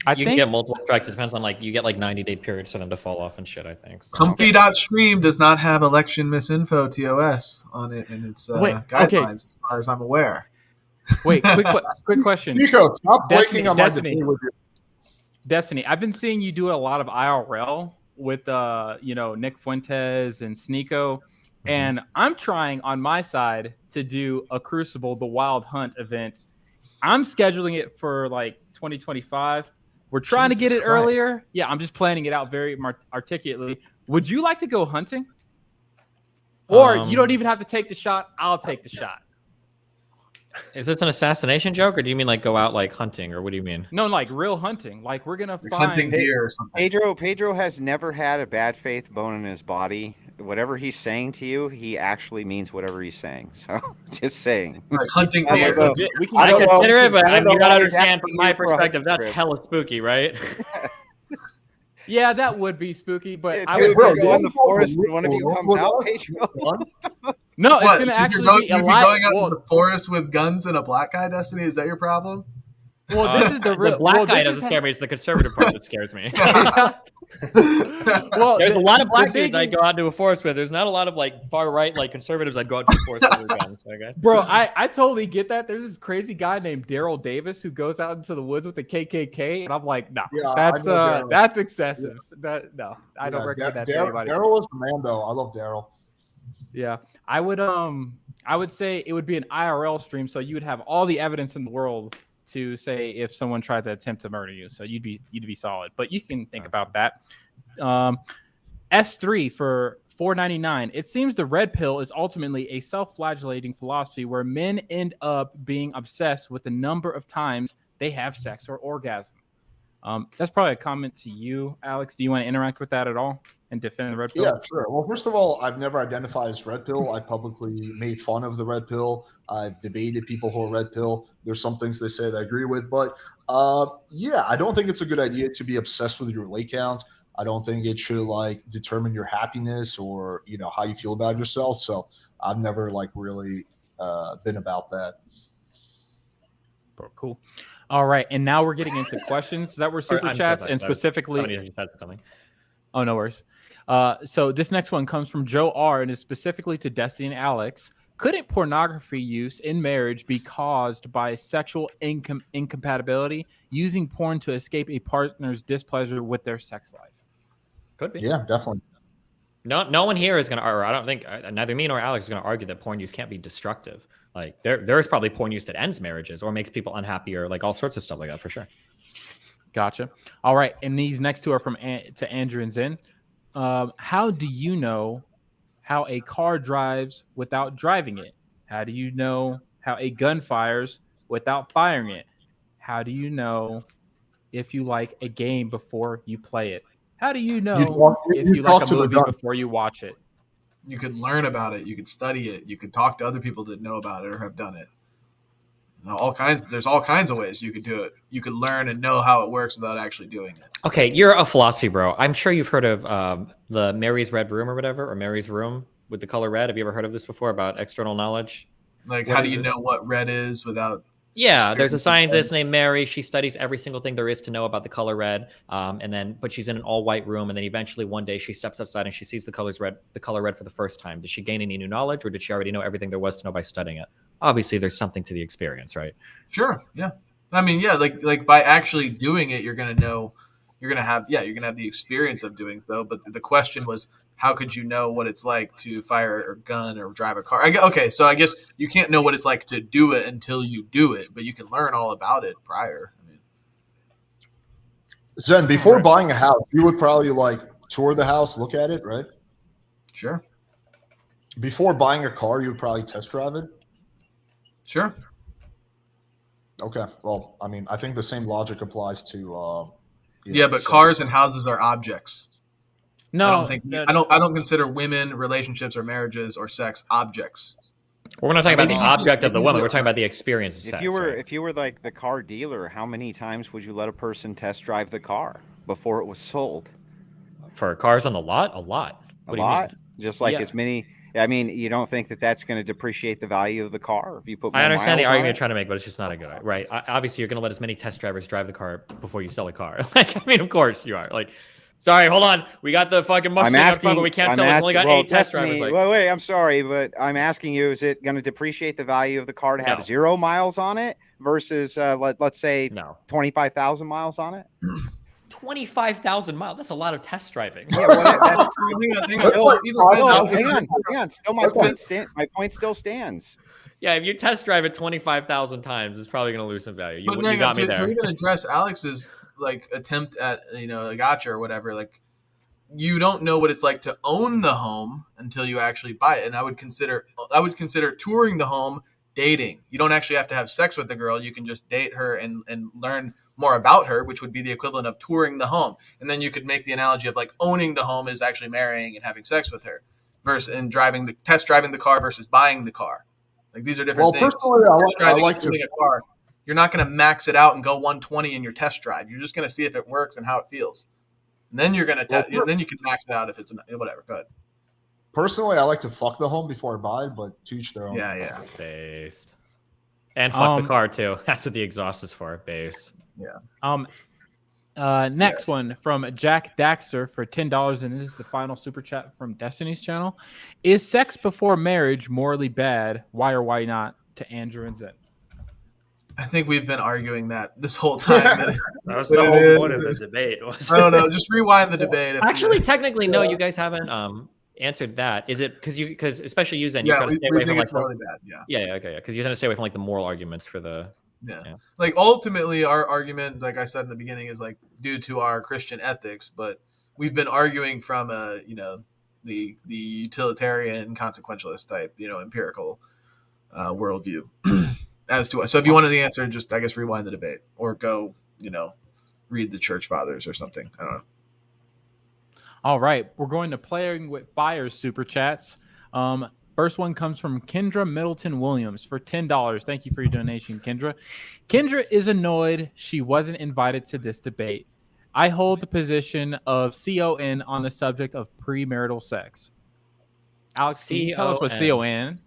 I You can think get multiple strikes. It depends on like you get like 90-day periods for them to fall off and shit. I think. So. Comfy.stream does not have election misinfo TOS on it in its Wait, guidelines, okay. as far as I'm aware. Wait, quick question. Nico, stop Destiny- breaking on my Destiny. debate with you. Destiny, I've been seeing you do a lot of IRL with Nick Fuentes and Sneeko, and I'm trying on my side to do a Crucible the Wild Hunt event. I'm scheduling it for like 2025. We're trying to get Jesus it Christ. earlier. Yeah, I'm just planning it out very articulately. Would you like to go hunting? Or you don't even have to take the shot. I'll take the shot. Is this an assassination joke, or do you mean like go out like hunting, or what do you mean? No, like real hunting. Like we're gonna Like find hunting deer or something. Pedro has never had a bad faith bone in his body. Whatever he's saying to you, he actually means whatever he's saying. So, just saying. Like hunting I deer. don't know. legit. We can I I don't know. consider it, but I don't know you gotta why he's understand asking from my you for a perspective, hunting that's trip. hella spooky, right? Yeah, that would be spooky, but Yeah, I dude, would we're say going in the this. forest and one of you comes out, Pedro. No, it's What? gonna You'd actually be be a going live. out Well, to the forest with guns and a black guy, Destiny? Is that your problem? well, this is the real. black well, guy this doesn't is scare me. It's the conservative part that scares me. well, There's a lot of black the thing dudes I'd is- go out to a forest with. There's not a lot of like far right like conservatives I'd go out to a forest with their guns. Okay. Bro, I totally get that. There's this crazy guy named Daryl Davis who goes out into the woods with the KKK, and I'm like, no, Yeah, I that's know Daryl. that's excessive. That no, I don't recommend that to anybody. Daryl is the man, though. I love Daryl. Yeah, I would say it would be an IRL stream, so you would have all the evidence in the world to say if someone tried to attempt to murder you. So you'd be solid. But you can think about that. S3 for $4.99. It seems the red pill is ultimately a self-flagellating philosophy where men end up being obsessed with the number of times they have sex or orgasm. That's probably a comment to you, Alex. Do you want to interact with that at all and defend the red pill? Yeah, sure. Well, first of all, I've never identified as red pill. I publicly made fun of the red pill. I've debated people who are red pill. There's some things they say that I agree with, but yeah, I don't think it's a good idea to be obsessed with your lay count. I don't think it should like determine your happiness or how you feel about yourself. So I've never like really been about that. Cool. All right, and now we're getting into questions that were super I'm so chats sorry. and specifically. Somebody just said something. Oh, no worries. So this next one comes from Joe R. and is specifically to Destiny and Alex. Couldn't pornography use in marriage be caused by sexual incompatibility, using porn to escape a partner's displeasure with their sex life? Could be. Yeah, definitely. No one here is going to, or I don't think neither me nor Alex is going to argue that porn use can't be destructive. Like there is probably porn use that ends marriages or makes people unhappy or like all sorts of stuff like that for sure. Gotcha. All right, and these next two are from to Andrew and Zen. How do you know how a car drives without driving it? How do you know how a gun fires without firing it? How do you know if you like a game before you play it? How do you know if you you like talk a to the movie gun. before you watch it? You could learn about it. You could study it. You could talk to other people that know about it or have done it. There's all kinds of ways you could do it. You could learn and know how it works without actually doing it. Okay, you're a philosophy bro. I'm sure you've heard of the Mary's Red Room or whatever, or Mary's Room with the color red. Have you ever heard of this before about external knowledge? Like, What how do is you it? know what red is without? Yeah, there's a experiencing scientist red? named Mary. She studies every single thing there is to know about the color red. But she's in an all-white room, and then eventually one day she steps outside and she sees the color red for the first time. Did she gain any new knowledge, or did she already know everything there was to know by studying it? Obviously, there's something to the experience, right? Sure. Yeah. I mean, yeah. Like by actually doing it, you're gonna know. You're gonna have the experience of doing so. But the question was, how could you know what it's like to fire a gun or drive a car? Okay, so I guess you can't know what it's like to do it until you do it, but you can learn all about it prior. I mean, Zen, before buying a house, you would probably like tour the house, look at it, right? sure. Before buying a car, you would probably test drive it. Sure. Okay. Well, I mean, I think the same logic applies to. Yeah, but cars and houses are objects. No, I don't think I don't consider women, relationships, or marriages or sex objects. We're not talking about Maybe the you object could- of the woman. We're talking about the experience of If sex. you were right? if you were like the car dealer, how many times would you let a person test drive the car before it was sold? For cars on the lot, a lot. A What do you lot, mean? just like Yeah. as many. I mean, you don't think that that's going to depreciate the value of the car if you put more I understand the miles on argument you're it? trying to make, but it's just not a good right. Obviously, you're going to let as many test drivers drive the car before you sell a car. Like, I mean, of course you are. Like, sorry, hold on, we got the fucking Mustang out front, but we can't sell it. It's only got 8 test drivers. Like, wait, I'm sorry, but I'm asking you: is it going to depreciate the value of the car to have No. 0 miles on it versus, let's say, no, 25,000 miles on it? 25,000 miles. That's a lot of test driving. Yeah, well, that's Hang on. That's like Either way, no, though, hang on. Still, my point still stands. Yeah, if you test drive it 25,000 times, it's probably going to lose some value. You, But you got me to there. even address Alex's like attempt at a gotcha or whatever, like you don't know what it's like to own the home until you actually buy it. And I would consider touring the home dating. You don't actually have to have sex with the girl. You can just date her and learn more about her, which would be the equivalent of touring the home. And then you could make the analogy of like owning the home is actually marrying and having sex with her versus and test driving the car versus buying the car. Like these are different things. Personally, I like to. Owning a car, you're not going to max it out and go 120 in your test drive. You're just going to see if it works and how it feels. And then you're going to then you can max it out if it's whatever. Go ahead. Personally, I like to fuck the home before I buy it, but to each their own. Yeah. Based. And fuck the car too. That's what the exhaust is for. Based. Next Yes. one from Jack Daxter for $10, and this is the final super chat from Destiny's channel. Is sex before marriage morally bad? Why or why not? To Andrew and Zen. I think we've been arguing that this whole time. That was the whole point of the debate. I don't know. Just rewind the debate. Actually, technically, no. You guys haven't answered that. Is it because especially you, Zen, you yeah, try to we stay away think from it's like really bad. Yeah. okay, because you're trying to stay away from like the moral arguments for the. Yeah. Yeah. Like ultimately our argument, like I said in the beginning, is like due to our Christian ethics, but we've been arguing from the utilitarian consequentialist type, empirical worldview as to us. So if you wanted the answer, just I guess rewind the debate or go, read the church fathers or something. I don't know. All right, we're going to Playing with Fire's super chats. First one comes from Kendra Middleton Williams for $10. Thank you for your donation, Kendra. Kendra is annoyed she wasn't invited to this debate. I hold the position of CON on the subject of premarital sex. Alex, can you tell us what CON?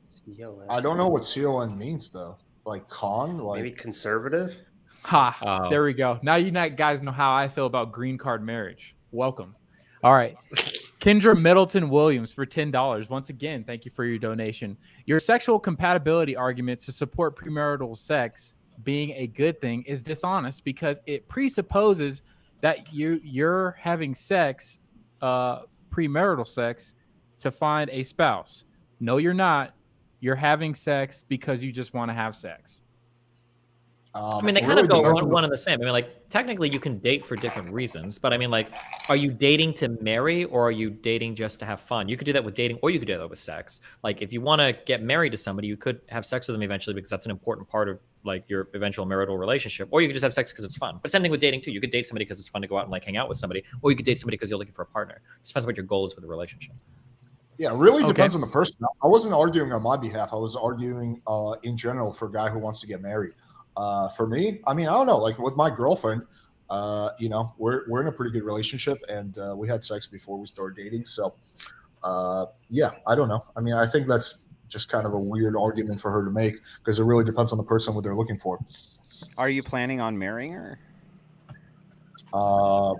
I don't know what CON means though. Like con, like Maybe conservative. Ha! There we go. Now you guys know how I feel about green card marriage. Welcome. All right. Kendra Middleton Williams for $10. Once again, thank you for your donation. Your sexual compatibility argument to support premarital sex being a good thing is dishonest because it presupposes that you're having sex, premarital sex, to find a spouse. No, you're not. You're having sex because you just want to have sex. I mean, they kind of go one and the same. I mean, like, technically you can date for different reasons, but I mean, like, are you dating to marry or are you dating just to have fun? You could do that with dating or you could do that with sex. Like, if you want to get married to somebody, you could have sex with them eventually because that's an important part of like your eventual marital relationship, or you could just have sex because it's fun. But same thing with dating too. You could date somebody because it's fun to go out and like hang out with somebody, or you could date somebody because you're looking for a partner. It just depends on what your goal is for the relationship. Yeah, it really depends on the person. I wasn't arguing on my behalf. I was arguing in general for a guy who wants to get married. For me, I mean, I don't know. Like with my girlfriend, you know, we're in a pretty good relationship, and we had sex before we started dating. So, yeah, I don't know. I mean, I think that's just kind of a weird argument for her to make because it really depends on the person what they're looking for. Are you planning on marrying her? I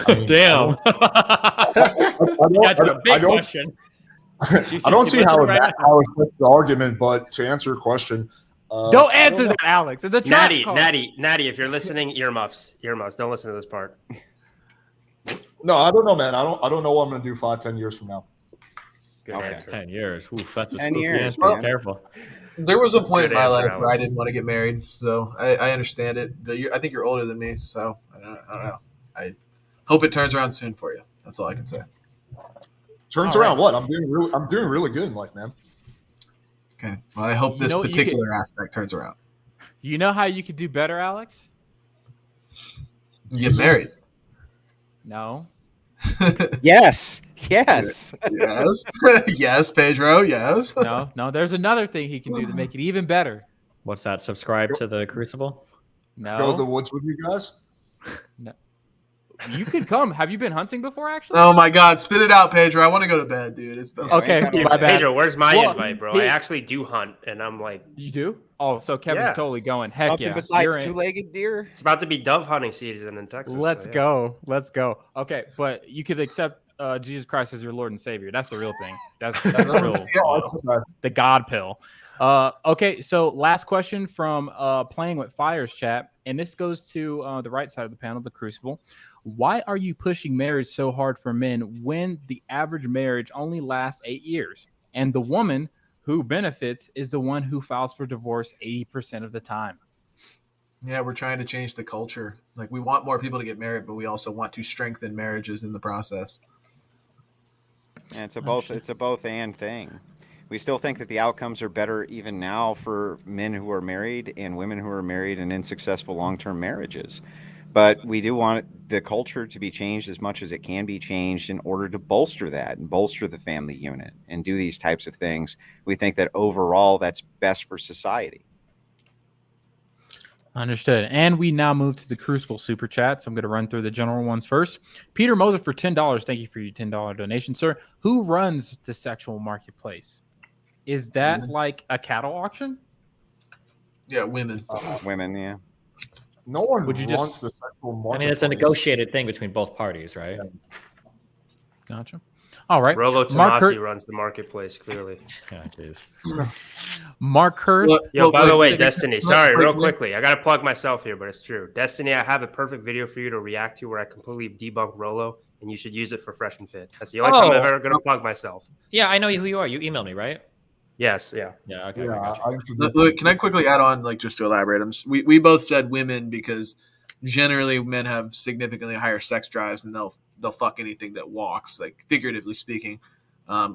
mean, Damn. That's a big question. I don't see how it fits the argument, but to answer your question, don't answer that, Alex. It's a trap card. Natty, if you're listening, earmuffs. Don't listen to this part. No, I don't know, man. I don't know what I'm gonna do 5-10 years from now. Good answer. 10 years. Oof, that's a 10 years. Well, careful. There was a point Good in my answer, life where I didn't want to get married, so I understand it. But I think you're older than me, so I don't know. I hope it turns around soon for you. That's all I can say. Turns around what? I'm doing really good in life, man. Okay. Well, I hope this particular aspect turns around. You know how you could do better, Alex? Get married. No. Yes. Yes. Yes, Pedro. Yes. No. There's another thing he can do to make it even better. What's that? Subscribe to the Crucible? No. Go to the woods with you guys? No. You could come. Have you been hunting before, actually? Oh my God! Spit it out, Pedro. I want to go to bed, dude. It's been okay. My bad. Pedro, where's my invite, bro? I actually do hunt, and I'm like, you do? Oh, so Kevin's totally going. Heck Nothing yeah! besides two-legged deer. It's about to be dove hunting season in Texas. Let's go. Okay, but you could accept Jesus Christ as your Lord and Savior. That's the real thing. That's the real, the God pill. Okay, so last question from Playing with Fires chat, and this goes to the right side of the panel, the Crucible. Why are you pushing marriage so hard for men when the average marriage only lasts 8 years? And the woman who benefits is the one who files for divorce 80% of the time. Yeah, we're trying to change the culture. Like, we want more people to get married, but we also want to strengthen marriages in the process. And it's a both and thing. We still think that the outcomes are better even now for men who are married and women who are married and in successful long-term marriages. But we do want the culture to be changed as much as it can be changed in order to bolster that and bolster the family unit and do these types of things. We think that overall that's best for society. Understood. And we now move to the Crucible super chat. So I'm going to run through the general ones first. Peter Moser for $10. Thank you for your $10 donation, sir. Who runs the sexual marketplace? Is that like a cattle auction? Yeah, women. Women, yeah. No one wants the sexual marketplace. I mean, it's a negotiated thing between both parties, right? Gotcha. All right. Rolo Tomasi runs the marketplace, clearly. Yeah, it is. Mark Hurst. Yo, by the way, Destiny, sorry, real quickly. I got to plug myself here, but it's true. Destiny, I have a perfect video for you to react to where I completely debunk Rolo, and you should use it for Fresh and Fit. That's the only time I'm ever going to plug myself. Yeah, I know who you are. You emailed me, right? Yes, yeah. Yeah, okay. Look, can I quickly add on, like, just to elaborate? We both said women because generally men have significantly higher sex drives and they'll fuck anything that walks, like figuratively speaking,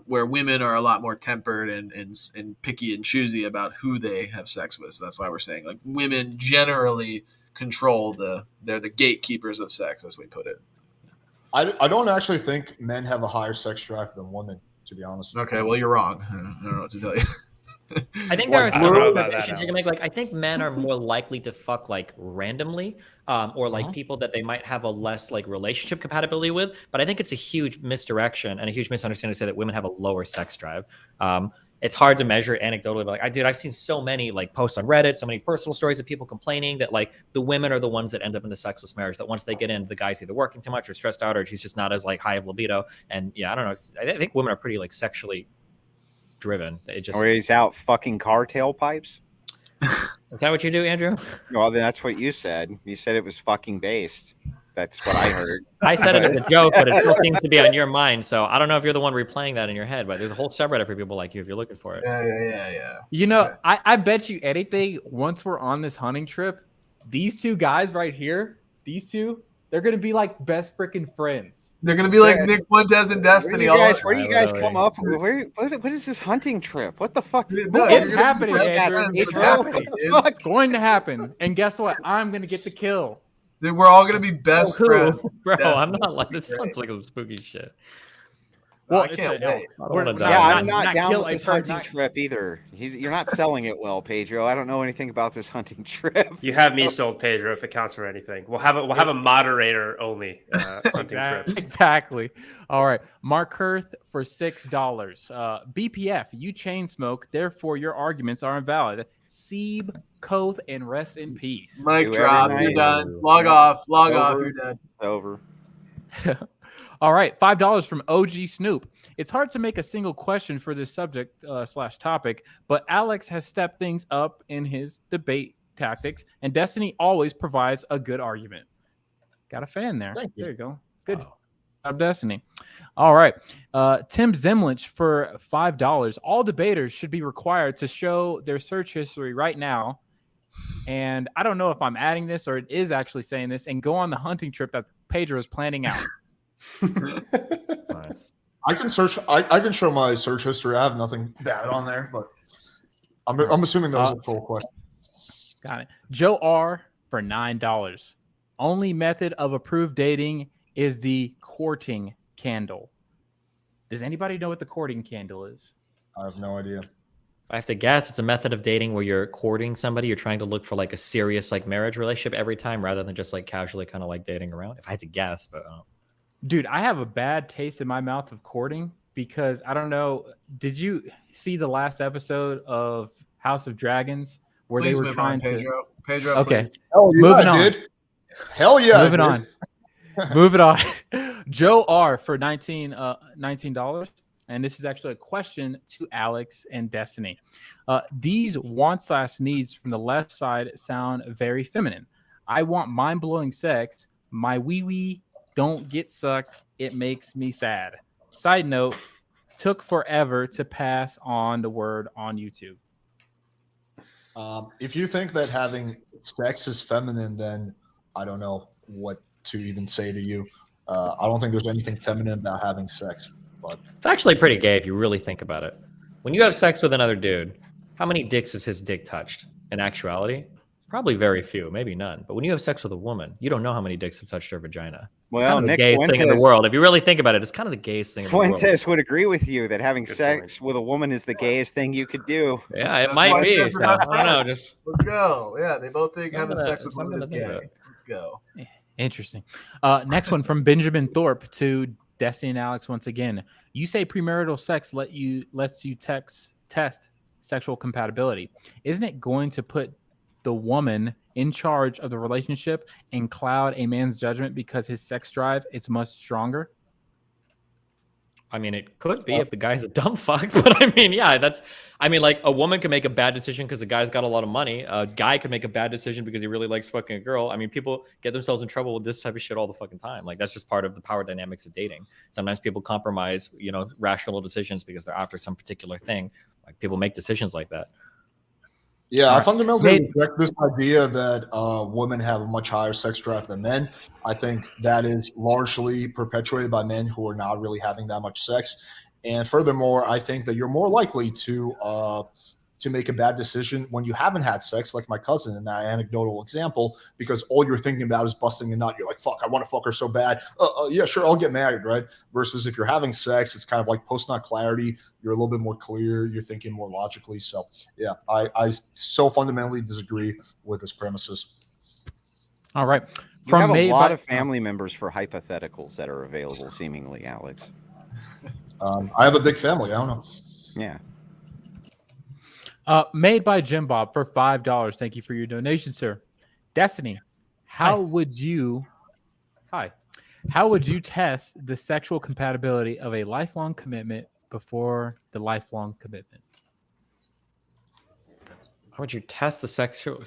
where women are a lot more tempered and picky and choosy about who they have sex with. So that's why we're saying, like, women generally control they're the gatekeepers of sex, as we put it. I don't actually think men have a higher sex drive than women, to be honest. Okay, well, you're wrong. I don't know what to tell you. I think there are some observations you can make. Like, I think men are more likely to fuck like randomly, or like people that they might have a less like relationship compatibility with. But I think it's a huge misdirection and a huge misunderstanding to say that women have a lower sex drive. It's hard to measure anecdotally, but like, I've seen so many like posts on Reddit, so many personal stories of people complaining that like the women are the ones that end up in the sexless marriage. That once they get in, the guy's either working too much or stressed out, or he's just not as like high of libido. And yeah, I don't know. I think women are pretty like sexually driven. Or he's out fucking car tailpipes. Is that what you do, Andrew? Well, that's what you said. You said it was fucking based. That's what I heard. I said it as a joke, but it still seems to be on your mind. So I don't know if you're the one replaying that in your head, but there's a whole subreddit for people like you if you're looking for it. Yeah. You know, I bet you anything, once we're on this hunting trip, these two guys right here, they're going to be like best freaking friends. They're gonna be like Nick Fuentes and Destiny. Where do you guys come up? What is this hunting trip? What the fuck? It's happening, Andrew. It's going to happen. And guess what? I'm going to get the kill. We're all gonna be best friends, bro. Destiny. I'm not like this. Sounds like a spooky shit. Well, I can't wait. I'm not down with this hunting trip either. You're not selling it well, Pedro. I don't know anything about this hunting trip. You have me sold, Pedro. If it counts for anything, we'll have a moderator only hunting trip. Exactly. All right, Mark Kurth for $6. BPF, you chain smoke, therefore your arguments are invalid. Sieb, Koth, and rest in peace. Mic drop. You're done. Log off. You're dead. Over. All right, $5 from OG Snoop. It's hard to make a single question for this subject / topic, but Alex has stepped things up in his debate tactics, and Destiny always provides a good argument. Got a fan there. There you go. Good job, Destiny. All right, Tim Zemlich for $5. All debaters should be required to show their search history right now, and I don't know if I'm adding this or it is actually saying this, and go on the hunting trip that Pedro is planning out. Nice. I can search. I can show my search history. I have nothing bad on there, but I'm assuming that was a full question. Got it. Joe R for $9. Only method of approved dating is the courting candle. Does anybody know what the courting candle is? I have no idea. I have to guess it's a method of dating where you're courting somebody. You're trying to look for like a serious like marriage relationship every time rather than just like casually kind of like dating around. If I had to guess, but dude, I have a bad taste in my mouth of courting because I don't know. Did you see the last episode of House of Dragons where they were trying to? Pedro, okay, moving on. Hell yeah, moving on. Moving on. Joe R for $19, and this is actually a question to Alex and Destiny. These wants/needs from the left side sound very feminine. I want mind-blowing sex. My wee-wee don't get sucked. It makes me sad. Side note, took forever to pass on the word on YouTube. If you think that having sex is feminine, then I don't know what to even say to you. I don't think there's anything feminine about having sex. But it's actually pretty gay if you really think about it. When you have sex with another dude, how many dicks has his dick touched? In actuality, probably very few, maybe none. But when you have sex with a woman, you don't know how many dicks have touched her vagina. It's well, kind of Nick the gayest Fuentes, thing in the world. If you really think about it, it's kind of the gayest thing in the world. Fuentes would agree with you that having sex with a woman is the gayest thing you could do. Yeah, it might be. I don't know. Let's go. Yeah, they both think having sex with women is gay. Let's go. Interesting. Next one from Benjamin Thorpe to Destiny and Alex once again. You say premarital sex lets you test sexual compatibility. Isn't it going to put the woman in charge of the relationship and cloud a man's judgment because his sex drive is much stronger? I mean, it could be if the guy's a dumb fuck, but I mean, yeah, like a woman can make a bad decision because the guy's got a lot of money. A guy can make a bad decision because he really likes fucking a girl. I mean, people get themselves in trouble with this type of shit all the fucking time. Like, that's just part of the power dynamics of dating. Sometimes people compromise, rational decisions because they're after some particular thing. Like, people make decisions like that. Yeah, I fundamentally reject this idea that women have a much higher sex drive than men. I think that is largely perpetuated by men who are not really having that much sex. And furthermore, I think that you're more likely to make a bad decision when you haven't had sex, like my cousin in that anecdotal example, because all you're thinking about is busting a nut. You're like, fuck, I want to fuck her so bad. Yeah, sure, I'll get married, right? Versus if you're having sex, it's kind of like post-nut clarity. You're a little bit more clear. You're thinking more logically. So, yeah, I so fundamentally disagree with this premises. All right. You have a lot of family members for hypotheticals that are available, seemingly, Alex. I have a big family. I don't know. Yeah. Made by Jim Bob for $5. Thank you for your donation, sir. Destiny, how would you test the sexual compatibility of a lifelong commitment before the lifelong commitment? How would you test the sexual?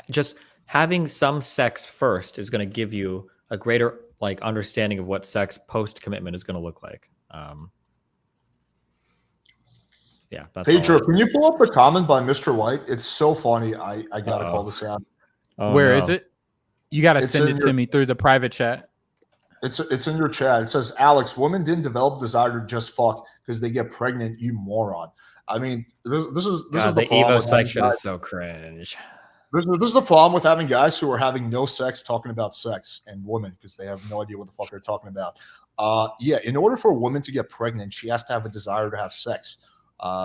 Just having some sex first is going to give you a greater like understanding of what sex post commitment is going to look like. Yeah, that's Pedro, all. can you pull up the comment by Mr. White? It's so funny. I gotta call this out. Oh, Where is it? You got to It's send in it your- to me through the private chat. It's in your chat. It says, Alex, women didn't develop desire to just fuck because they get pregnant, you moron. I mean, this is God, the the problem Evo with having section guys. is so cringe. This is the problem with having guys who are having no sex talking about sex and women because they have no idea what the fuck they're talking about. Yeah, in order for a woman to get pregnant, she has to have a desire to have sex.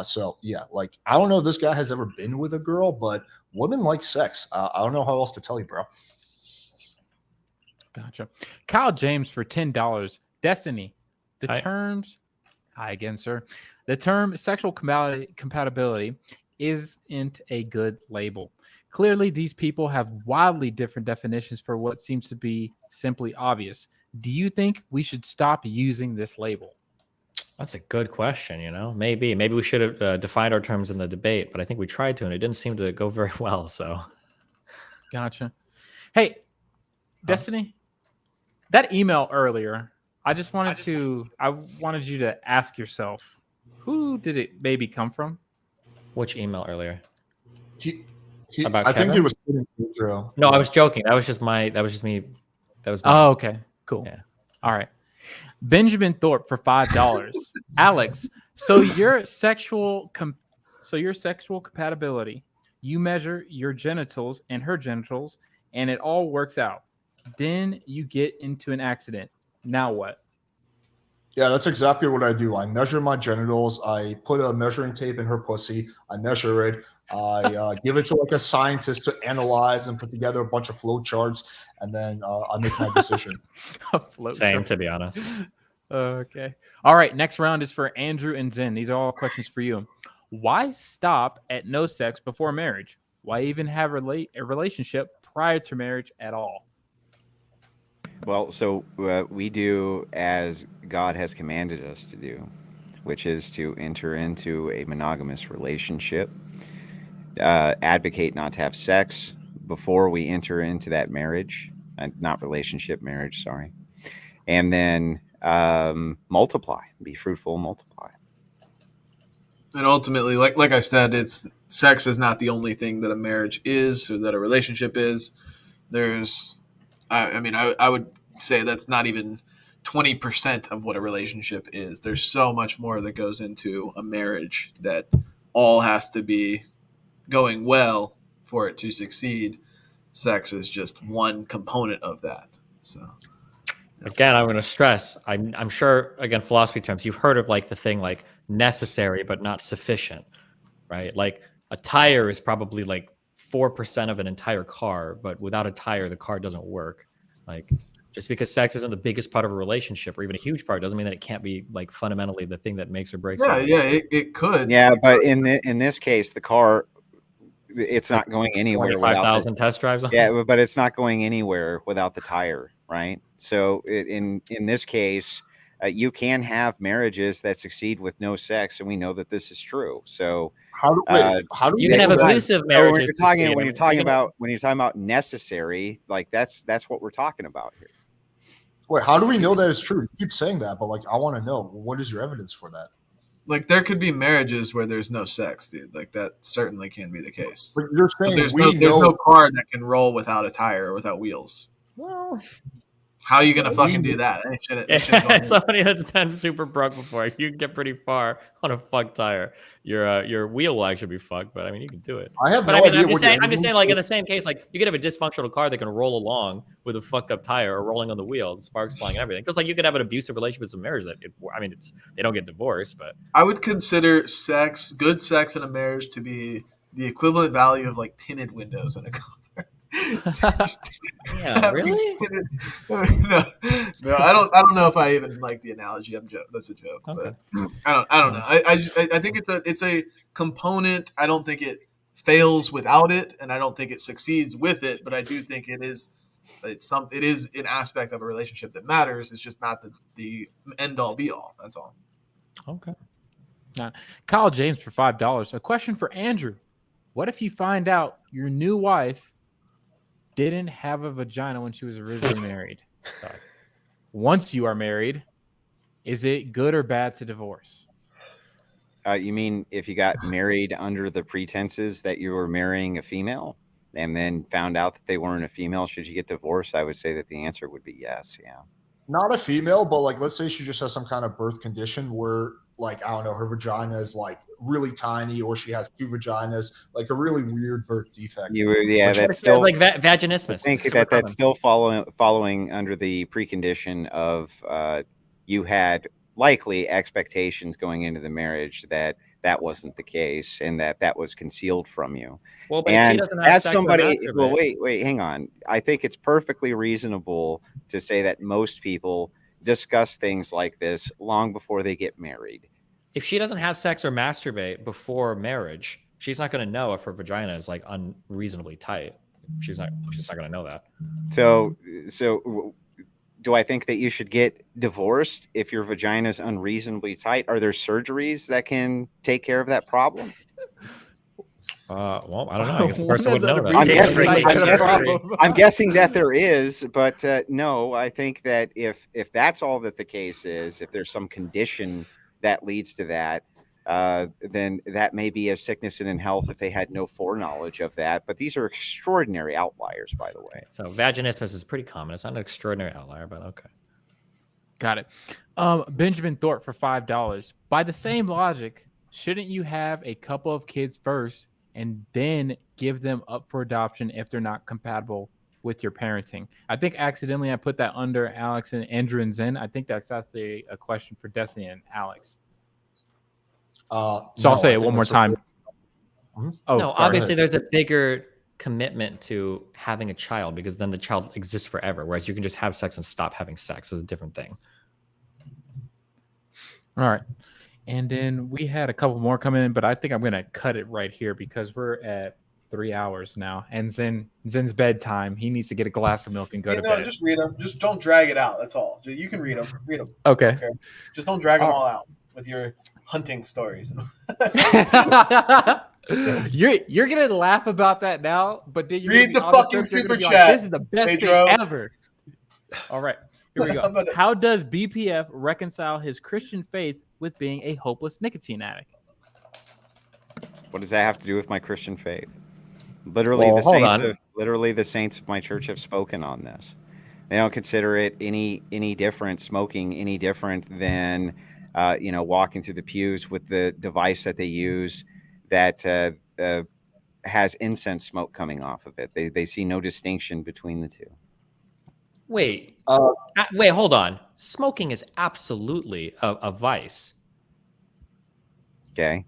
So yeah, like I don't know if this guy has ever been with a girl, but women like sex. I don't know how else to tell you, bro. Gotcha. Kyle James for $10. Destiny. The Hi. terms. Hi again, sir. The term sexual compatibility isn't a good label. Clearly, these people have wildly different definitions for what seems to be simply obvious. Do you think we should stop using this label? That's a good question. Maybe we should have defined our terms in the debate, but I think we tried to, and it didn't seem to go very well. So, Gotcha. Hey, Destiny, that email earlier, I wanted you to ask yourself, who did it maybe come from? which email earlier? I think he was kidding, Pedro. No, I was joking. That was just me. That was me. Oh, okay. Cool. Yeah. All right. Benjamin Thorpe for $5. Alex, so your sexual compatibility, you measure your genitals and her genitals, and it all works out. Then you get into an accident. Now what? Yeah, that's exactly what I do. I measure my genitals. I put a measuring tape in her pussy. I measure it. I give it to like a scientist to analyze and put together a bunch of flow charts, and then I make my decision. Same, to be honest. Okay. All right. Next round is for Andrew and Zen. These are all questions for you. Why stop at no sex before marriage? Why even have a relationship prior to marriage at all? Well, so we do as God has commanded us to do, which is to enter into a monogamous relationship, advocate not to have sex before we enter into that marriage, not relationship, marriage, sorry. And then multiply, be fruitful, multiply. And ultimately, like I said, it's sex is not the only thing that a marriage is or that a relationship is. There's, I would say that's not even 20% of what a relationship is. There's so much more that goes into a marriage that all has to be going well for it to succeed. Sex is just one component of that. So again, I'm going to stress, I'm sure, again, philosophy terms, you've heard of like the thing like necessary but not sufficient, right? Like a tire is probably like 4% of an entire car, but without a tire, the car doesn't work. Like just because sex isn't the biggest part of a relationship or even a huge part doesn't mean that it can't be like fundamentally the thing that makes or breaks. It could. Yeah, but in this case, the car, it's not going anywhere. 25,000 test drives on. Yeah, but it's not going anywhere without the tire, right? So in this case, you can have marriages that succeed with no sex, and we know that this is true. So How do you can have abusive marriages? When you're talking about necessary, like that's what we're talking about here. Wait, how do we know that it's true? You keep saying that, but like I want to know, what is your evidence for that? Like there could be marriages where there's no sex, dude. Like that certainly can be the case. But you're saying there's no car that can roll without a tire or without wheels. Well, how are you gonna fucking do that? Somebody that's been super broke before, you can get pretty far on a fucked tire. Your wheel will actually be fucked, but I mean you can do it. I'm just saying, like in the same case, like you could have a dysfunctional car that can roll along with a fucked up tire or rolling on the wheel, the sparks flying and everything. Just like you could have an abusive relationship with some marriage that they don't get divorced, but I would consider good sex in a marriage to be the equivalent value of like tinted windows in a car. Yeah, really? No, I don't know if I even like the analogy. That's a joke, okay. But I don't know. I think it's a component. I don't think it fails without it, and I don't think it succeeds with it. But I do think it is an aspect of a relationship that matters. It's just not the end all be all. That's all. Okay. Now, Kyle James for $5. A question for Andrew: what if you find out your new wife didn't have a vagina when she was originally married? Once you are married, is it good or bad to divorce? You mean if you got married under the pretenses that you were marrying a female and then found out that they weren't a female, should you get divorced? I would say that the answer would be yes. Yeah. Not a female, but like, let's say she just has some kind of birth condition where, like, I don't know, her vagina is like really tiny, or she has 2 vaginas, like a really weird birth defect. That's still like vaginismus. I think that's still following under the precondition of you had likely expectations going into the marriage that wasn't the case and that was concealed from you. Well, but and if she doesn't have as sex or somebody, masturbate- well, wait, hang on. I think it's perfectly reasonable to say that most people discuss things like this long before they get married. If she doesn't have sex or masturbate before marriage, she's not going to know if her vagina is like unreasonably tight. She's not going to know that. So do I think that you should get divorced if your vagina is unreasonably tight? Are there surgeries that can take care of that problem? Well, I don't know. I guess the person would know that. I'm guessing that there is, but no, I think that if that's all that the case is, if there's some condition that leads to that, then that may be a sickness and in health if they had no foreknowledge of that. But these are extraordinary outliers, by the way. So vaginismus is pretty common. It's not an extraordinary outlier, but okay. Got it. Benjamin Thorpe for $5. By the same logic, shouldn't you have a couple of kids first and then give them up for adoption if they're not compatible with your parenting? I think accidentally I put that under Alex and Andrew and Zen. I think that's actually a question for Destiny and Alex. So I'll say it one more time. Oh, no, obviously there's a bigger commitment to having a child because then the child exists forever, whereas you can just have sex and stop having sex. Is a different thing. All right. And then we had a couple more coming in, but I think I'm going to cut it right here because we're at 3 hours now. And Zen's bedtime. He needs to get a glass of milk and go to bed. Just read them. Just don't drag it out. That's all. You can read them. Read them. Okay. Just don't drag them all out with your hunting stories. You're going to laugh about that now, but then you read the fucking super chat. This is the best thing ever. All right. Here we go. How does BPF reconcile his Christian faith with being a hopeless nicotine addict? What does that have to do with my Christian faith? Literally, the saints of my church have spoken on this. They don't consider it any different, smoking any different than walking through the pews with the device that they use that has incense smoke coming off of it. They see no distinction between the two. Wait, hold on. Smoking is absolutely a vice. Okay.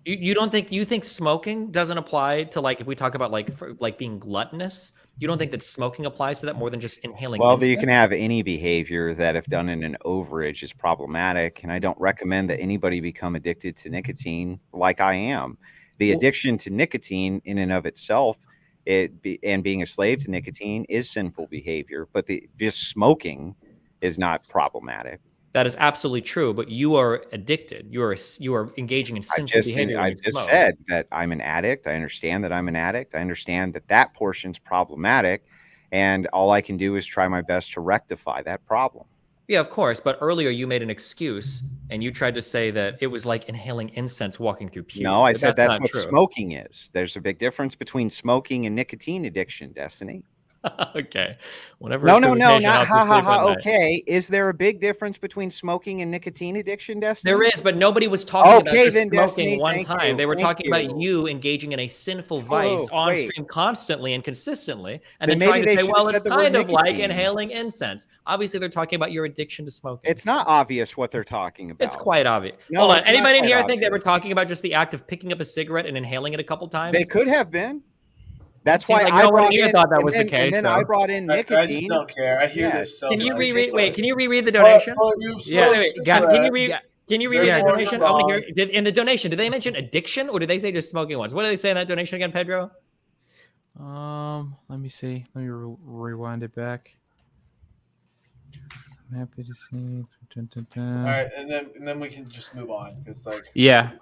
You don't think smoking doesn't apply to, like, if we talk about like being gluttonous, you don't think that smoking applies to that more than just inhaling? Well, you can have any behavior that, if done in an overage, is problematic, and I don't recommend that anybody become addicted to nicotine like I am. The addiction to nicotine in and of itself, and being a slave to nicotine, is sinful behavior, but just smoking is not problematic. That is absolutely true, but you are addicted. You are engaging in sinful behavior. I just said that I'm an addict. I understand that I'm an addict. I understand that portion's problematic, and all I can do is try my best to rectify that problem. Yeah, of course. But earlier you made an excuse, and you tried to say that it was like inhaling incense walking through pews. No, I said that's what smoking is. There's a big difference between smoking and nicotine addiction, Destiny. Okay. Whenever no, not ha. Okay. Is there a big difference between smoking and nicotine addiction, Destiny? There is, but nobody was talking about just smoking Destiny, one time. They were talking about you engaging in a sinful vice on stream constantly and consistently, and then trying to say, well, it's kind of like inhaling incense. Obviously, they're talking about your addiction to smoking. It's not obvious what they're talking about. It's quite obvious. No, hold on. Anybody in here think they were talking about just the act of picking up a cigarette and inhaling it a couple times? They could have been. That's why I thought that was the case. And then I brought in nicotine. I just don't care. I hear this. Can you reread? Wait, can you reread the donation? Can you reread the donation? I want to hear. In the donation, did they mention addiction, or did they say just smoking ones? What did they say in that donation again, Pedro? Let me see. Let me rewind it back. I'm happy to see. All right, and then we can just move on because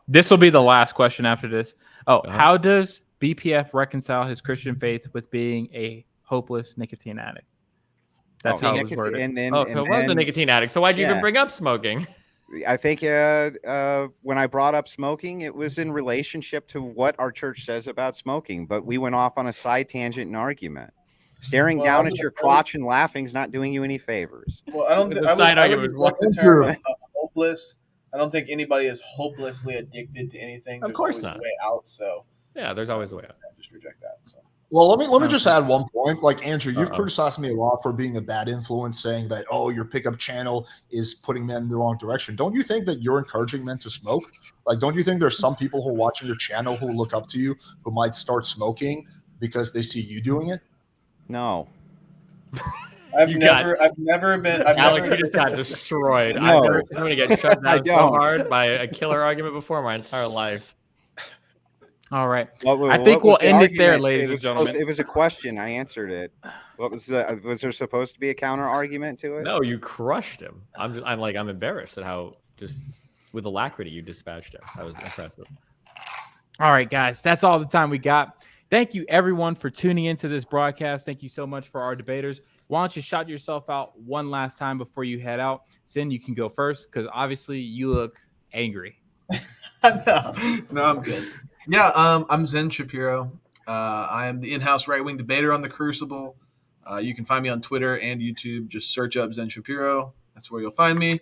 this will be the last question after this. How does BPF reconcile his Christian faith with being a hopeless nicotine addict? That's how it was nicotine, worded. and then, Oh, and so it was a then nicotine addict. So why'd you even yeah. bring up smoking? I think when I brought up smoking, it was in relationship to what our church says about smoking. But we went off on a side tangent and argument. Staring down at your crotch and laughing is not doing you any favors. Well, I don't. The I would, side I would argument reject the term of hopeless. I don't think anybody is hopelessly addicted to anything. Of There's course always not. a way out. So Yeah, there's always a way out. I just reject that. So. Well, let me just add one point. Like, Andrew, you've Uh-oh. criticized me a lot for being a bad influence, saying that, oh, your pickup channel is putting men in the wrong direction. Don't you think that you're encouraging men to smoke? Like, don't you think there's some people who are watching your channel who look up to you who might start smoking because they see you doing it? No. I've never been. Alex, you just got destroyed. No. I've never seen somebody get shut I down so don't. hard by a killer argument before in my entire life. All right. What I think was we'll the end it there, argument? ladies and was gentlemen. it was a question. I answered it. What was was there supposed to be a counter argument to it? No, you crushed him. I'm embarrassed at how just with alacrity you dispatched him. That was impressive. All right, guys, that's all the time we got. Thank you, everyone, for tuning into this broadcast. Thank you so much for our debaters. Why don't you shout yourself out one last time before you head out? Zen, you can go first because obviously you look angry. No, I'm good. Yeah, I'm Zen Shapiro. I am the in-house right-wing debater on the Crucible. You can find me on Twitter and YouTube. Just search up Zen Shapiro. That's where you'll find me.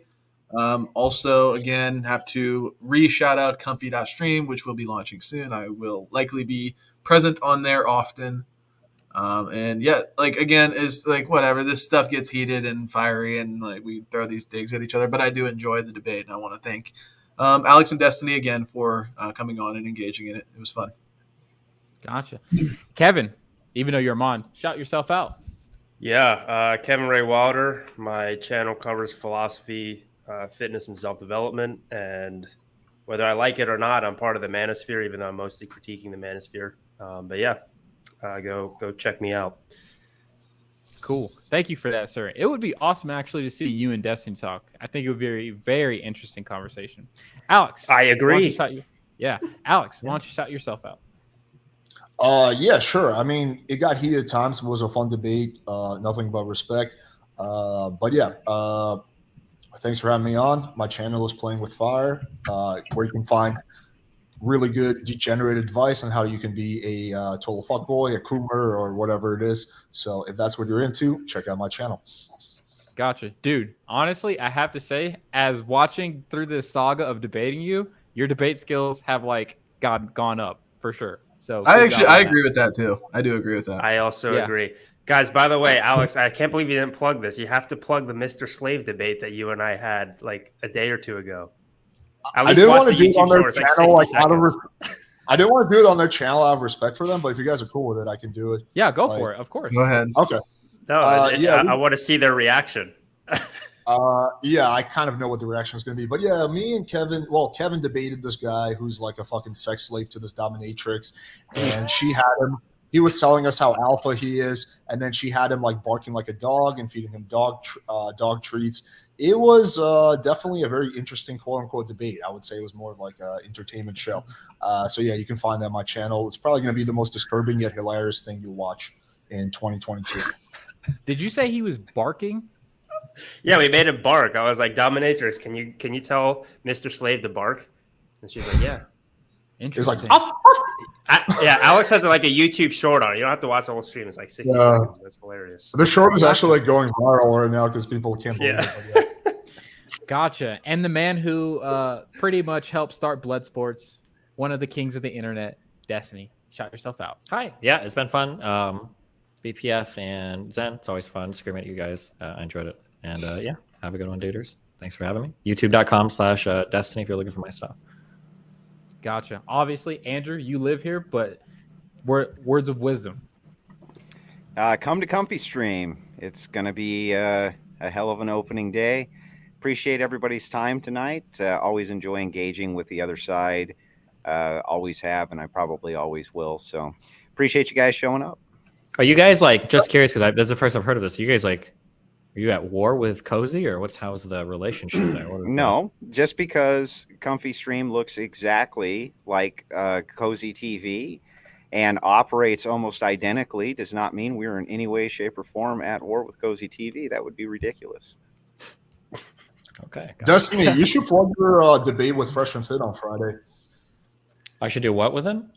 Also, again, have to re-shout out Comfy.stream, which will be launching soon. I will likely be present on there often. And yeah, like, again, it's like whatever. This stuff gets heated and fiery, and like we throw these digs at each other. But I do enjoy the debate, and I want to thank Alex and Destiny again for coming on and engaging in it. It was fun. Gotcha. Kevin, even though you're Mon, shout yourself out. Yeah, Kevin Ray Wilder. My channel covers philosophy, fitness, and self-development. And whether I like it or not, I'm part of the manosphere, even though I'm mostly critiquing the manosphere. But yeah, go check me out. Cool. Thank you for that, sir. It would be awesome actually to see you and Destiny talk. I think it would be a very interesting conversation. Alex, I agree. Alex, why don't you shout yourself out? Yeah, sure. I mean, it got heated at times. It was a fun debate. Nothing but respect. But yeah, thanks for having me on. My channel is Playing with Fire, where you can find really good degenerate advice on how you can be a total fuckboy, a coomer, or whatever it is. So if that's what you're into, check out my channel. Gotcha. Dude, honestly, I have to say, as watching through this saga of debating you, your debate skills have like gone up for sure. So I agree with that too. I do agree with that. I also agree. Guys, by the way, Alex, I can't believe you didn't plug this. You have to plug the Mr. Slave debate that you and I had like a day or two ago. At least I didn't watch want the to do it on YouTube their short. It's channel. like 60 Like, seconds. I didn't want to do it on their channel out of respect for them, but if you guys are cool with it, I can do it. Yeah, go for it. Of course. Go ahead. Okay. No, I want to see their reaction. Yeah, I kind of know what the reaction is going to be. But yeah, me and Kevin, Kevin debated this guy who's like a fucking sex slave to this dominatrix. And she had him, he was telling us how alpha he is. And then she had him like barking like a dog and feeding him dog treats. It was definitely a very interesting quote unquote debate. I would say it was more of like an entertainment show. So yeah, you can find that on my channel. It's probably going to be the most disturbing yet hilarious thing you'll watch in 2022. Did you say he was barking? Yeah, we made him bark. I was like, dominatrix, can you tell Mr. Slave to bark? And she's like, yeah. Interesting. It's like, yeah, Alex has like a YouTube short on it. You don't have to watch the whole stream. It's like 60 seconds. That's hilarious. the short is actually like going viral right now because people can't believe it. Gotcha. And the man who pretty much helped start Bloodsports, one of the kings of the internet, Destiny. Shout yourself out. Hi. Yeah, it's been fun. BPF and Zen. It's always fun screaming at you guys. I enjoyed it. And yeah, have a good one, daters. Thanks for having me. YouTube.com/Destiny if you're looking for my stuff. Gotcha. Obviously, Andrew, you live here, but words of wisdom. Come to Comfy Stream. It's going to be a hell of an opening day. Appreciate everybody's time tonight. Always enjoy engaging with the other side. Always have, and I probably always will. So appreciate you guys showing up. Are you guys like, just curious, because this is the first I've heard of this. Are you guys like, are you at war with Cozy, or how's the relationship there? No, just because Comfy Stream looks exactly like Cozy TV, and operates almost identically does not mean we're in any way, shape, or form at war with Cozy TV. That would be ridiculous. Okay. Destiny, you should plug your debate with Fresh and Fit on Friday. I should do what with him?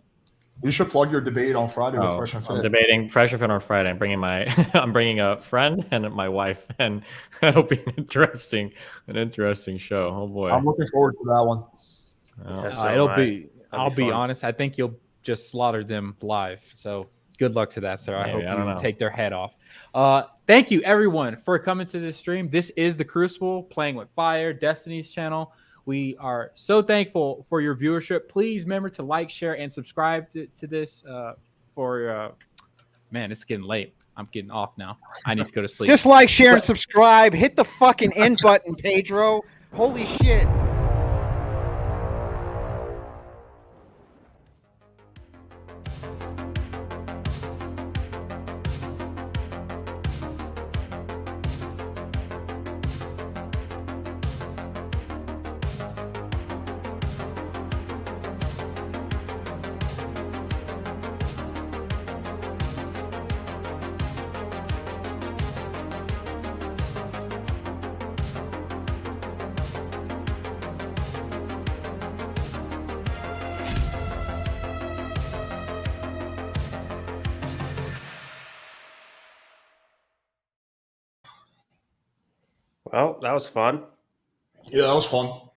You should plug your debate on Friday with Fresh and Fit. I'm debating Fresh and Fit on Friday. I'm bringing I'm bringing a friend and my wife, and that'll be an interesting show. Oh boy, I'm looking forward to that one. I'll be honest. I think you'll just slaughter them live. So good luck to that, sir. I hope you take their head off. Thank you everyone for coming to this stream. This is the Crucible, Playing with Fire, Destiny's channel. We are so thankful for your viewership. Please remember to like, share, and subscribe to this. Man, it's getting late. I'm getting off now. I need to go to sleep. Just like, share, and subscribe. Hit the fucking end button, Pedro. Holy shit. Well, that was fun. Yeah, that was fun.